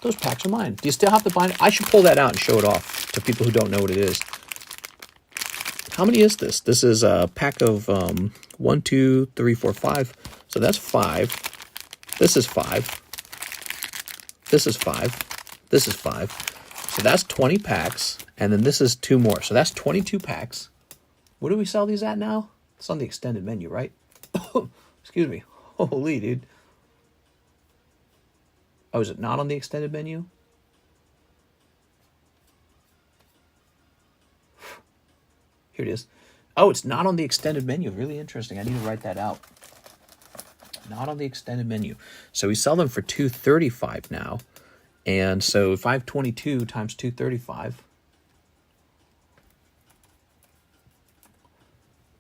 Those packs are mine. Do you still have the binder? I should pull that out and show it off to people who don't know what it is. How many is this? This is a pack of 1, 2, 3, 4, 5. So that's 5. This is 5. This is 5. This is 5. So that's 20 packs. And then this is 2 more. So that's 22 packs. What do we sell these at now? It's on the extended menu, right? Excuse me. Holy, dude. Oh, is it not on the extended menu? Here it is. Oh, it's not on the extended menu. Really interesting. I need to write that out. Not on the extended menu. So we sell them for $235 now. And so 522 times 235.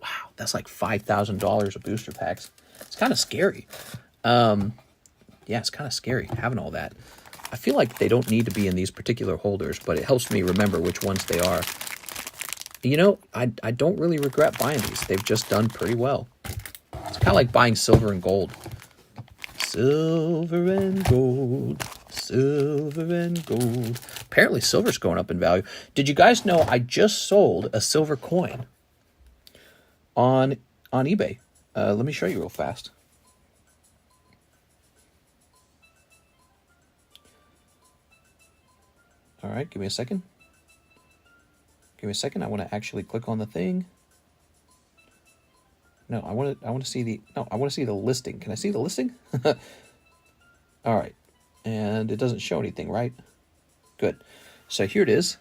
Wow, that's like $5,000 of booster packs. It's kind of scary. Yeah, it's kind of scary having all that. I feel like they don't need to be in these particular holders, but it helps me remember which ones they are. You know, I don't really regret buying these. They've just done pretty well. It's kind of like buying silver and gold. Silver and gold. Silver and gold. Apparently silver's going up in value. Did you guys know I just sold a silver coin on eBay? Let me show you real fast. All right, give me a second. Give me a second. I want to actually click on the thing. No, I want to see the listing. Can I see the listing? All right. And it doesn't show anything, right? Good. So here it is.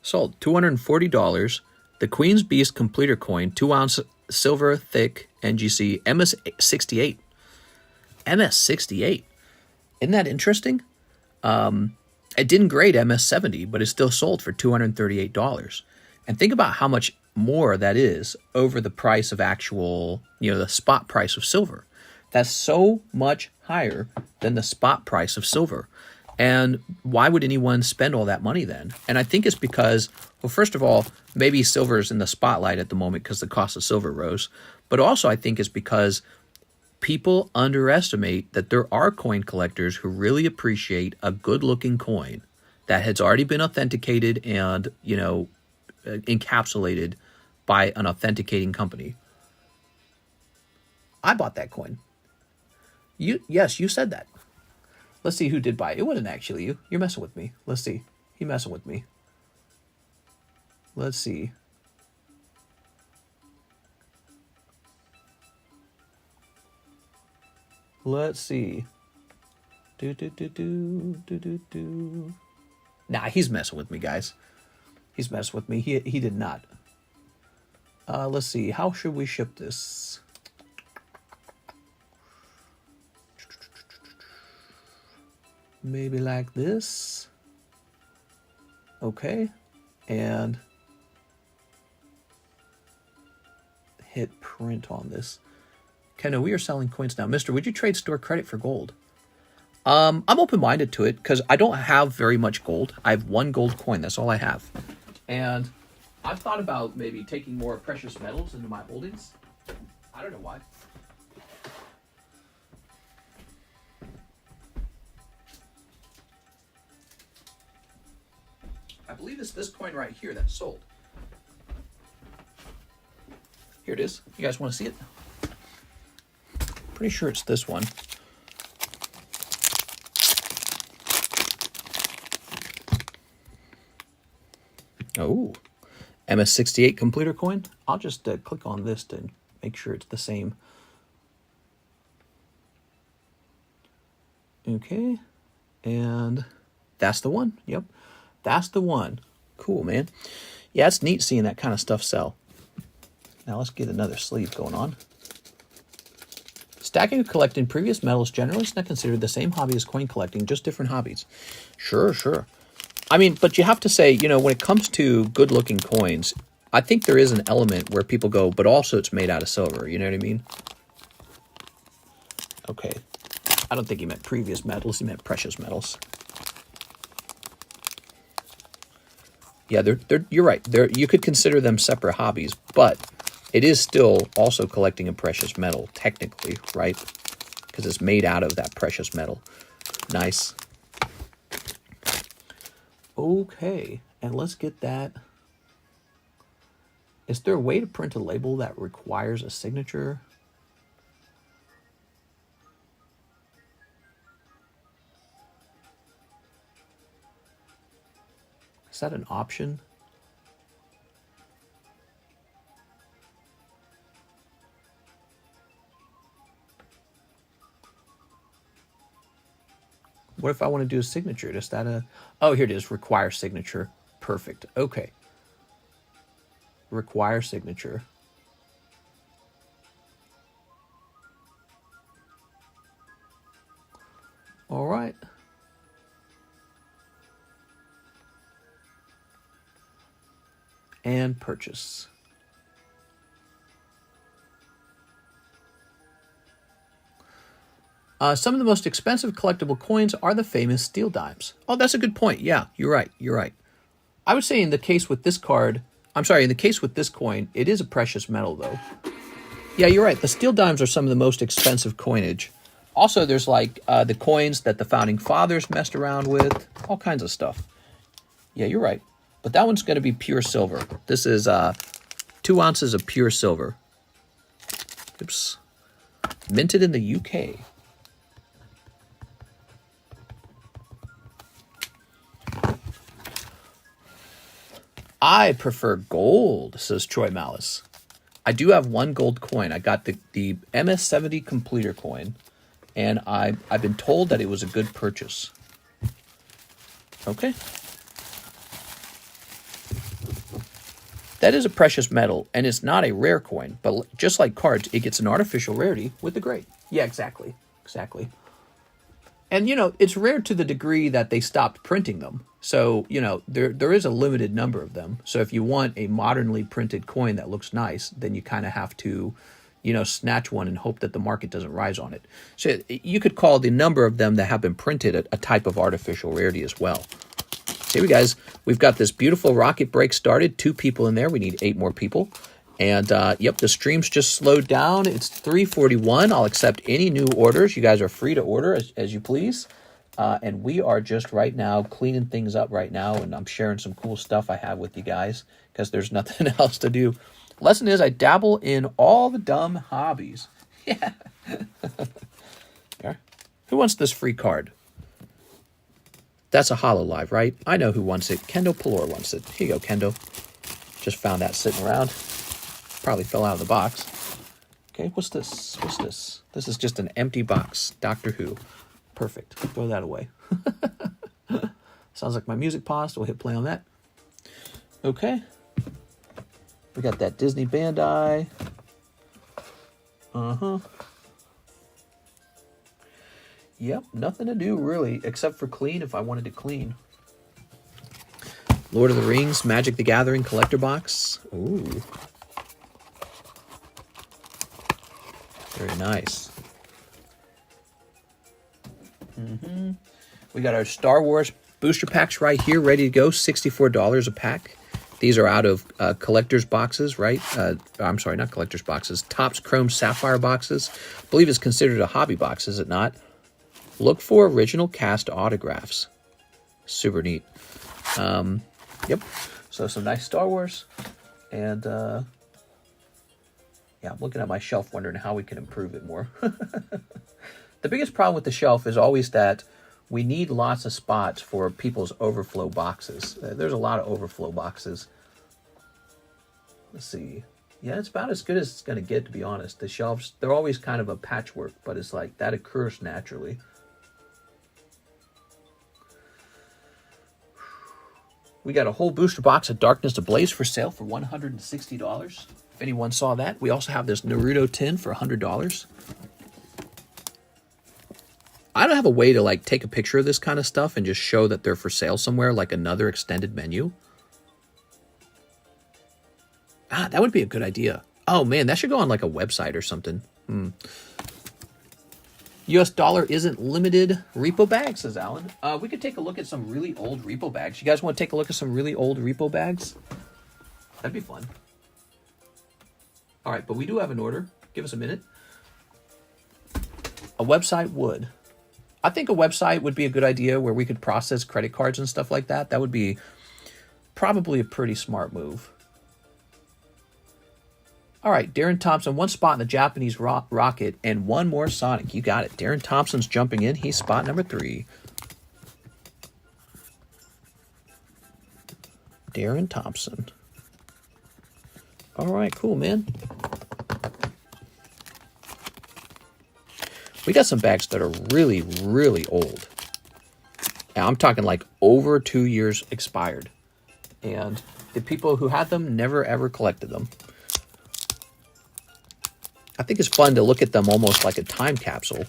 Sold $240. The Queen's Beast Completer coin, 2-ounce silver thick NGC MS68. MS68. Isn't that interesting? It didn't grade MS70, but it still sold for $238. And think about how much more that is over the price of actual, the spot price of silver. That's so much higher than the spot price of silver. And why would anyone spend all that money then? And I think it's because, well, first of all, maybe silver is in the spotlight at the moment because the cost of silver rose. But also I think it's because people underestimate that there are coin collectors who really appreciate a good-looking coin that has already been authenticated and, encapsulated by an authenticating company. I bought that coin. Yes, you said that. Let's see who did buy it. It wasn't actually you. You're messing with me. Let's see. You're messing with me. Let's see. Let's see. Nah, he's messing with me, guys. He's messing with me. He did not. Let's see. How should we ship this? Maybe like this. Okay. And hit print on this. Kendo, we are selling coins now. Mister, would you trade store credit for gold? I'm open-minded to it because I don't have very much gold. I have 1 gold coin. That's all I have. And I've thought about maybe taking more precious metals into my holdings. I don't know why. I believe it's this coin right here that sold. Here it is. You guys want to see it? Pretty sure it's this one. Oh, MS68 completer coin. I'll just click on this to make sure it's the same. Okay, and that's the one. Yep, that's the one. Cool, man. Yeah, it's neat seeing that kind of stuff sell. Now let's get another sleeve going on. Stacking or collecting previous metals generally is not considered the same hobby as coin collecting, just different hobbies. Sure, sure. I mean, but you have to say, you know, when it comes to good-looking coins, I think there is an element where people go, but also it's made out of silver. You know what I mean? Okay. I don't think he meant previous metals. He meant precious metals. Yeah, you're right. You could consider them separate hobbies, but it is still also collecting a precious metal, technically, right? Because it's made out of that precious metal. Nice. Okay, and let's get that. Is there a way to print a label that requires a signature? Is that an option? What if I want to do a signature? Is that a... Oh, here it is. Require signature. Perfect. Okay. Require signature. All right. And purchase. Some of the most expensive collectible coins are the famous steel dimes. Oh, that's a good point. Yeah, you're right. You're right. I would say in the case with this card, I'm sorry, in the case with this coin, it is a precious metal, though. Yeah, you're right. The steel dimes are some of the most expensive coinage. Also, there's like the coins that the founding fathers messed around with, all kinds of stuff. Yeah, you're right. But that one's going to be pure silver. This is 2 ounces of pure silver. Oops. Minted in the UK. I prefer gold, says Troy Malice. I do have 1 gold coin. I got the MS70 completer coin, and I've been told that it was a good purchase. Okay. That is a precious metal, and it's not a rare coin, but just like cards, it gets an artificial rarity with the grade. Yeah, exactly. Exactly. And, you know, it's rare to the degree that they stopped printing them. So, you know, there is a limited number of them. So if you want a modernly printed coin that looks nice, then you kind of have to, you know, snatch one and hope that the market doesn't rise on it. So you could call the number of them that have been printed a type of artificial rarity as well. So here, guys, we've got this beautiful rocket break started. 2 people in there. We need 8 more people. And, yep, the stream's just slowed down. It's 3:41. I'll accept any new orders. You guys are free to order as you please. And we are just right now cleaning things up right now, and I'm sharing some cool stuff I have with you guys because there's nothing else to do. Lesson is I dabble in all the dumb hobbies. Yeah. Who wants this free card? That's a HoloLive, right? I know who wants it. Kendo Pelor wants it. Here you go, Kendo. Just found that sitting around. Probably fell out of the box. Okay, what's this? What's this? This is just an empty box. Doctor Who. Perfect. Throw that away. Sounds like my music paused. We'll hit play on that. Okay. We got that Disney Bandai. Yep, nothing to do really, except for clean if I wanted to clean. Lord of the Rings, Magic the Gathering collector box. Ooh. Very nice. We got our Star Wars booster packs right here, ready to go. $64 a pack. These are out of collector's boxes, right? I'm sorry, not collector's boxes. Topps Chrome Sapphire boxes. I believe it's considered a hobby box, is it not? Look for original cast autographs. Super neat. Yep. So some nice Star Wars. And yeah, I'm looking at my shelf wondering how we can improve it more. The biggest problem with the shelf is always that we need lots of spots for people's overflow boxes. There's a lot of overflow boxes. Let's see. Yeah, it's about as good as it's going to get, to be honest. The shelves, they're always kind of a patchwork, but it's like that occurs naturally. We got a whole booster box of Darkness Ablaze for sale for $160. If anyone saw that. We also have this Naruto tin for $100. I don't have a way to like take a picture of this kind of stuff and just show that they're for sale somewhere, like another extended menu. Ah, that would be a good idea. Oh man, that should go on like a website or something. US dollar isn't limited. Repo bag, says Alan. We could take a look at some really old repo bags. You guys want to take a look at some really old repo bags? That'd be fun. All right, but we do have an order. Give us a minute. A website would. I think a website would be a good idea where we could process credit cards and stuff like that. That would be probably a pretty smart move. All right, Darren Thompson, one spot in the Japanese rocket and one more Sonic. You got it. Darren Thompson's jumping in. He's spot number 3. Darren Thompson. All right, cool, man. We got some bags that are really, really old. Now, I'm talking like over 2 years expired. And the people who had them never, ever collected them. I think it's fun to look at them almost like a time capsule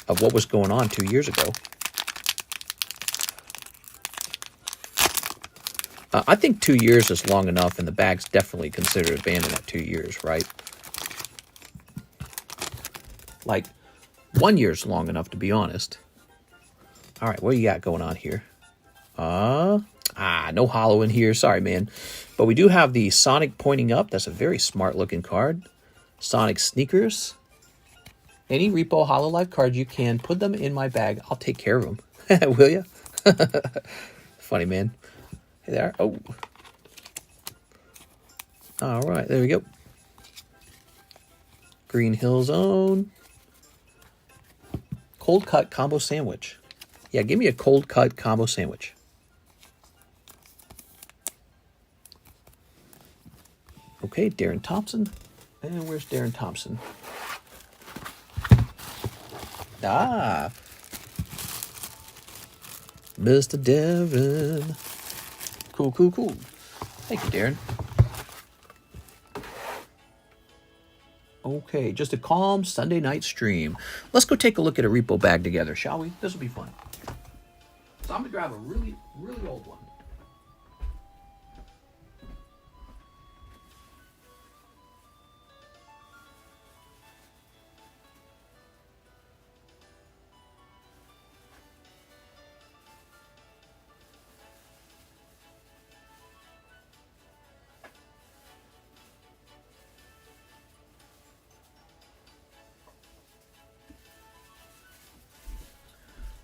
of what was going on 2 years ago. I think 2 years is long enough, and the bag's definitely considered abandoned at 2 years, right? Like, 1 year's long enough, to be honest. All right, what do you got going on here? No hollow in here. Sorry, man. But we do have the Sonic pointing up. That's a very smart-looking card. Sonic sneakers. Any repo hololive cards you can, put them in my bag. I'll take care of them. Will ya? Funny, man. Hey there. Oh. All right, there we go. Green Hill Zone. Cold cut combo sandwich. Yeah, give me a cold cut combo sandwich. Okay, Darren Thompson. And where's Darren Thompson? Ah. Mr. Darren. Cool, cool, cool. Thank you, Darren. Okay, just a calm Sunday night stream. Let's go take a look at a repo bag together, shall we? This will be fun. So I'm going to grab a really, really old one.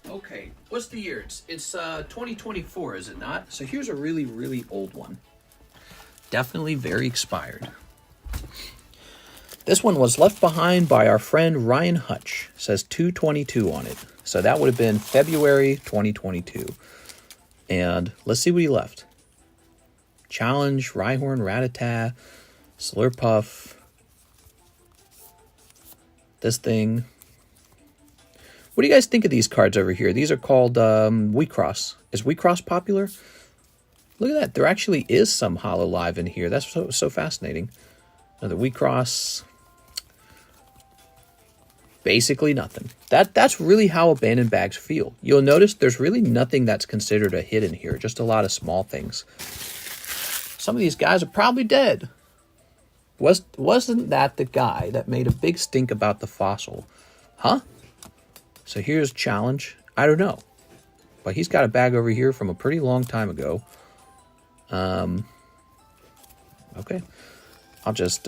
Okay, what's the year? It's 2024, is it not? So here's a really, really old one. Definitely very expired. This one was left behind by our friend Ryan Hutch. It says 222 on it. So that would have been February 2022. And let's see what he left. Challenge, Rhyhorn, Rattata, Slurpuff. This thing. What do you guys think of these cards over here? These are called WeCross. Is WeCross popular? Look at that. There actually is some Holo Live in here. That's so fascinating. Another WeCross. Basically nothing. That's really how abandoned bags feel. You'll notice there's really nothing that's considered a hit in here. Just a lot of small things. Some of these guys are probably dead. Wasn't that the guy that made a big stink about the fossil? Huh? So here's a challenge. I don't know. But he's got a bag over here from a pretty long time ago. Okay. I'll just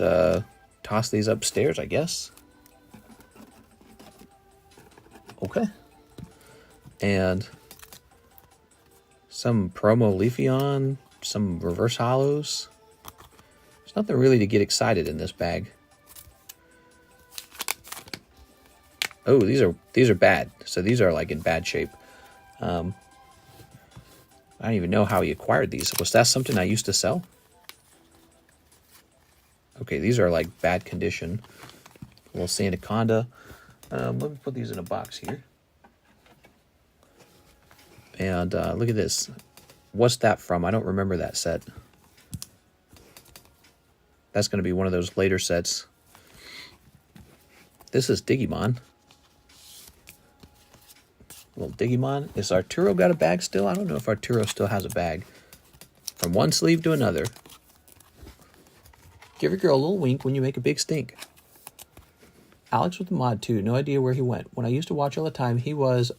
toss these upstairs, I guess. Okay. And some promo Leafeon, some reverse hollows. There's nothing really to get excited in this bag. Oh, these are bad. So these are like in bad shape. I don't even know how he acquired these. Was that something I used to sell? Okay, these are like bad condition. A little Sandaconda. Let me put these in a box here. And look at this. What's that from? I don't remember that set. That's going to be one of those later sets. This is Digimon. Little Digimon. Is Arturo got a bag still? I don't know if Arturo still has a bag. From one sleeve to another. Give your girl a little wink when you make a big stink. Alex with the mod too. No idea where he went. When I used to watch all the time, he was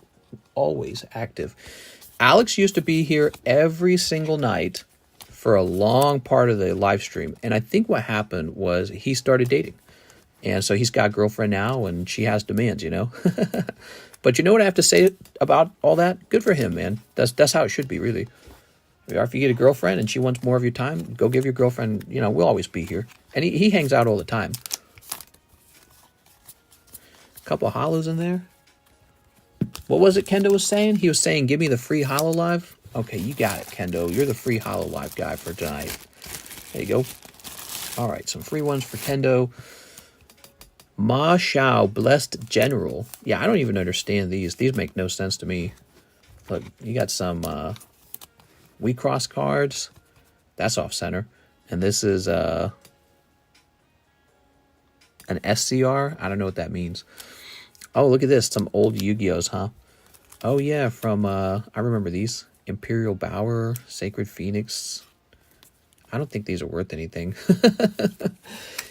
always active. Alex used to be here every single night for a long part of the live stream. And I think what happened was he started dating. And so he's got a girlfriend now and she has demands, you know. But you know what I have to say about all that? Good for him, man. That's how it should be, really. If you get a girlfriend and she wants more of your time, go give your girlfriend, you know, we'll always be here. And he hangs out all the time. Couple of hollows in there. What was it Kendo was saying? He was saying, give me the free Holo Live. Okay, you got it, Kendo. You're the free Holo Live guy for tonight. There you go. All right, some free ones for Kendo. Ma Shao, Blessed General. Yeah, I don't even understand these. These make no sense to me. Look, you got some WeCross cards. That's off center. And this is an SCR. I don't know what that means. Oh, look at this. Some old Yu-Gi-Ohs, huh? Oh, yeah, from, I remember these. Imperial Bower, Sacred Phoenix. I don't think these are worth anything.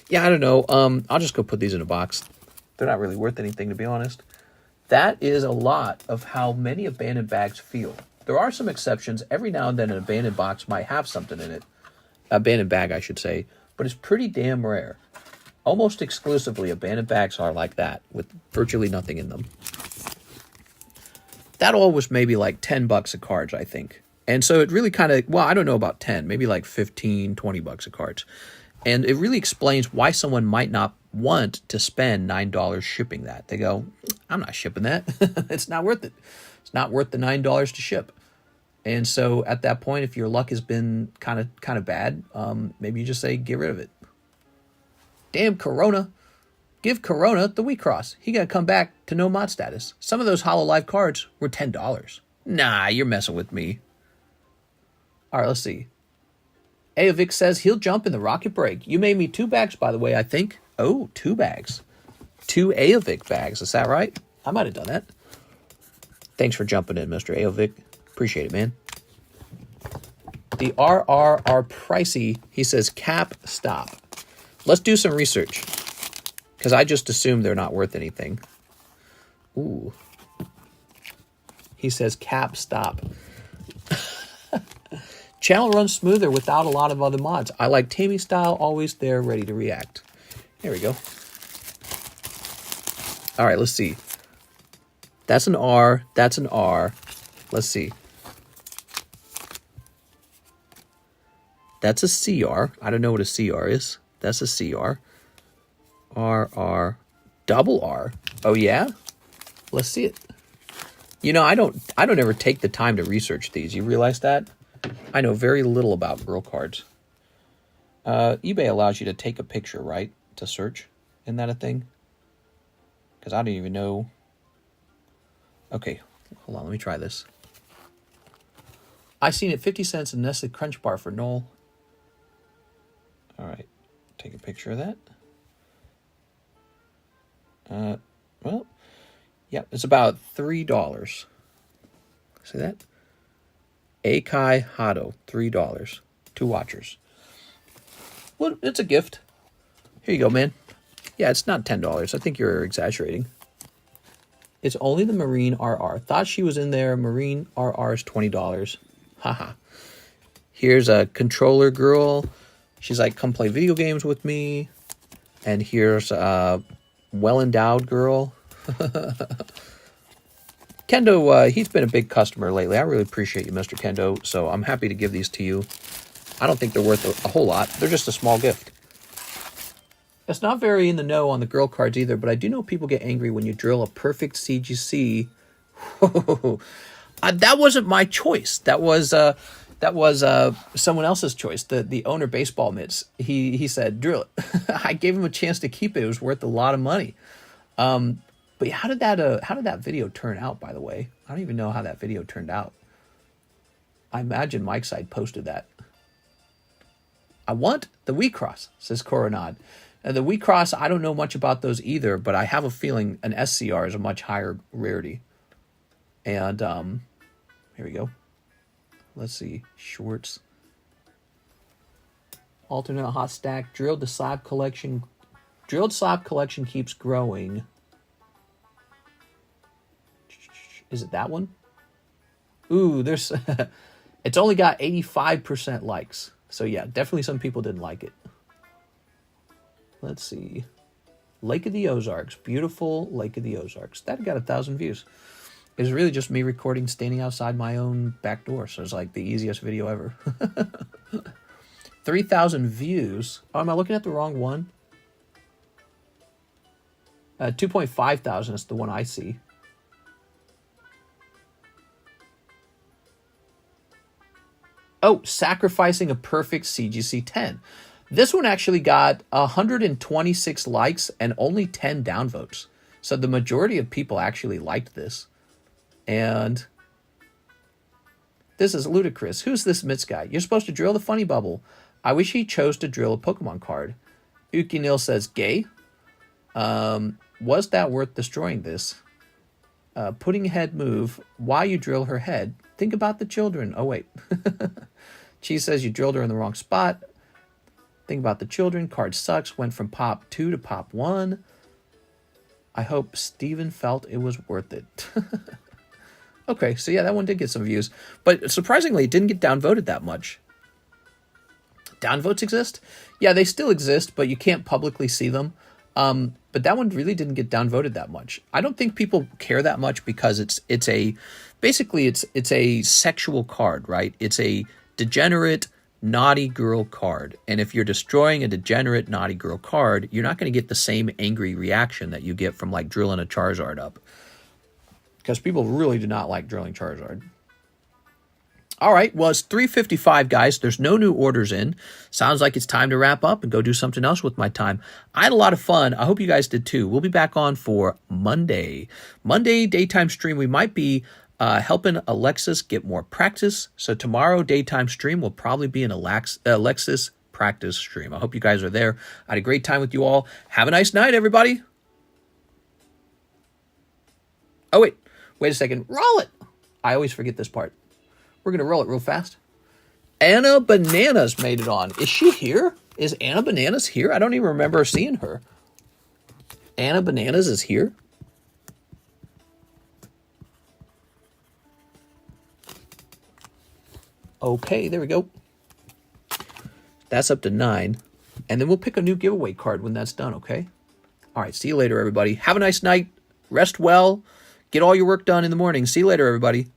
Yeah, I don't know. I'll just go put these in a box. They're not really worth anything, to be honest. That is a lot of how many abandoned bags feel. There are some exceptions. Every now and then an abandoned box might have something in it. Abandoned bag, I should say. But it's pretty damn rare. Almost exclusively, abandoned bags are like that, with virtually nothing in them. That all was maybe like $10 a cards, I think. And so it really kind of, well, I don't know about 10, maybe like 15, $20 a cards. And it really explains why someone might not want to spend $9 shipping that. They go, I'm not shipping that. It's not worth it. It's not worth the $9 to ship. And so at that point, if your luck has been kind of bad, maybe you just say, get rid of it. Damn Corona. Give Corona the WeCross. He got to come back to no mod status. Some of those Holo Live cards were $10. Nah, you're messing with me. All right, let's see. Aovic says he'll jump in the rocket break. You made me 2 bags, by the way, I think. Oh, 2 bags. 2 Aovic bags. Is that right? I might have done that. Thanks for jumping in, Mr. Aovic. Appreciate it, man. The RR are pricey. He says cap stop. Let's do some research. Because I just assume they're not worth anything. Ooh. He says cap stop. Channel runs smoother without a lot of other mods. I like Tammy style, always there, ready to react. There we go. All right, let's see. That's an R. That's an R. Let's see. That's a CR. I don't know what a CR is. That's a CR. RR. Double R. Oh, yeah? Let's see it. You know, I don't ever take the time to research these. You realize that? I know very little about girl cards. eBay allows you to take a picture, right? To search. Isn't that a thing? Because I don't even know. Okay, hold on, let me try this. I seen it 50 cents a Nestle Crunch Bar for Noel. All right, take a picture of that. Well, yeah, it's about $3. See that? Akai Hado, $3. 2 watchers. Well, it's a gift. Here you go, man. Yeah, it's not $10. I think you're exaggerating. It's only the Marine RR. Thought she was in there. Marine RR is $20. Haha. Here's a controller girl. She's like, come play video games with me. And here's a well-endowed girl. Kendo, he's been a big customer lately. I really appreciate you, Mr. Kendo. So I'm happy to give these to you. I don't think they're worth a whole lot. They're just a small gift. It's not very in the know on the girl cards either, but I do know people get angry when you drill a perfect CGC. That wasn't my choice. That was someone else's choice. The owner, Baseball Mitts. He said drill it. I gave him a chance to keep it. It was worth a lot of money. But how did that video turn out? By the way, I don't even know how that video turned out. I imagine Mike's side posted that. I want the Wii Cross, says Conan. The Wii Cross, I don't know much about those either, but I have a feeling an SCR is a much higher rarity. And here we go. Let's see. Shorts. Alternate hot stack. Drilled slab collection keeps growing. Is it that one? Ooh, there's... it's only got 85% likes. So yeah, definitely some people didn't like it. Let's see. Lake of the Ozarks. Beautiful Lake of the Ozarks. That got 1,000 views. It was really just me recording standing outside my own back door. So it's like the easiest video ever. 3,000 views. Oh, am I looking at the wrong one? 2.5 thousand is the one I see. Oh, sacrificing a perfect CGC 10. This one actually got 126 likes and only 10 downvotes. So the majority of people actually liked this. And this is ludicrous. Who's this Mitz guy? You're supposed to drill the funny bubble. I wish he chose to drill a Pokemon card. Ukinil says, gay. Was that worth destroying this? Putting head move. Why you drill her head? Think about the children. Oh, wait. Cheese says you drilled her in the wrong spot. Think about the children. Card sucks. Went from pop 2 to pop 1. I hope Steven felt it was worth it. Okay, so yeah, that one did get some views. But surprisingly, it didn't get downvoted that much. Downvotes exist? Yeah, they still exist, but you can't publicly see them. But that one really didn't get downvoted that much. I don't think people care that much because it's a sexual card, right? It's a degenerate, naughty girl card. And if you're destroying a degenerate, naughty girl card, you're not going to get the same angry reaction that you get from like drilling a Charizard up. Because people really do not like drilling Charizard. All right, well, it's 3:55, guys. There's no new orders in. Sounds like it's time to wrap up and go do something else with my time. I had a lot of fun. I hope you guys did too. We'll be back on for Monday. Monday, daytime stream. We might be helping Alexis get more practice. So tomorrow, daytime stream will probably be an Alexis practice stream. I hope you guys are there. I had a great time with you all. Have a nice night, everybody. Oh, wait a second. Roll it. I always forget this part. We're going to roll it real fast. Anna Bananas made it on. Is she here? Is Anna Bananas here? I don't even remember seeing her. Anna Bananas is here? Okay, there we go. That's up to 9. And then we'll pick a new giveaway card when that's done, okay? All right, see you later, everybody. Have a nice night. Rest well. Get all your work done in the morning. See you later, everybody.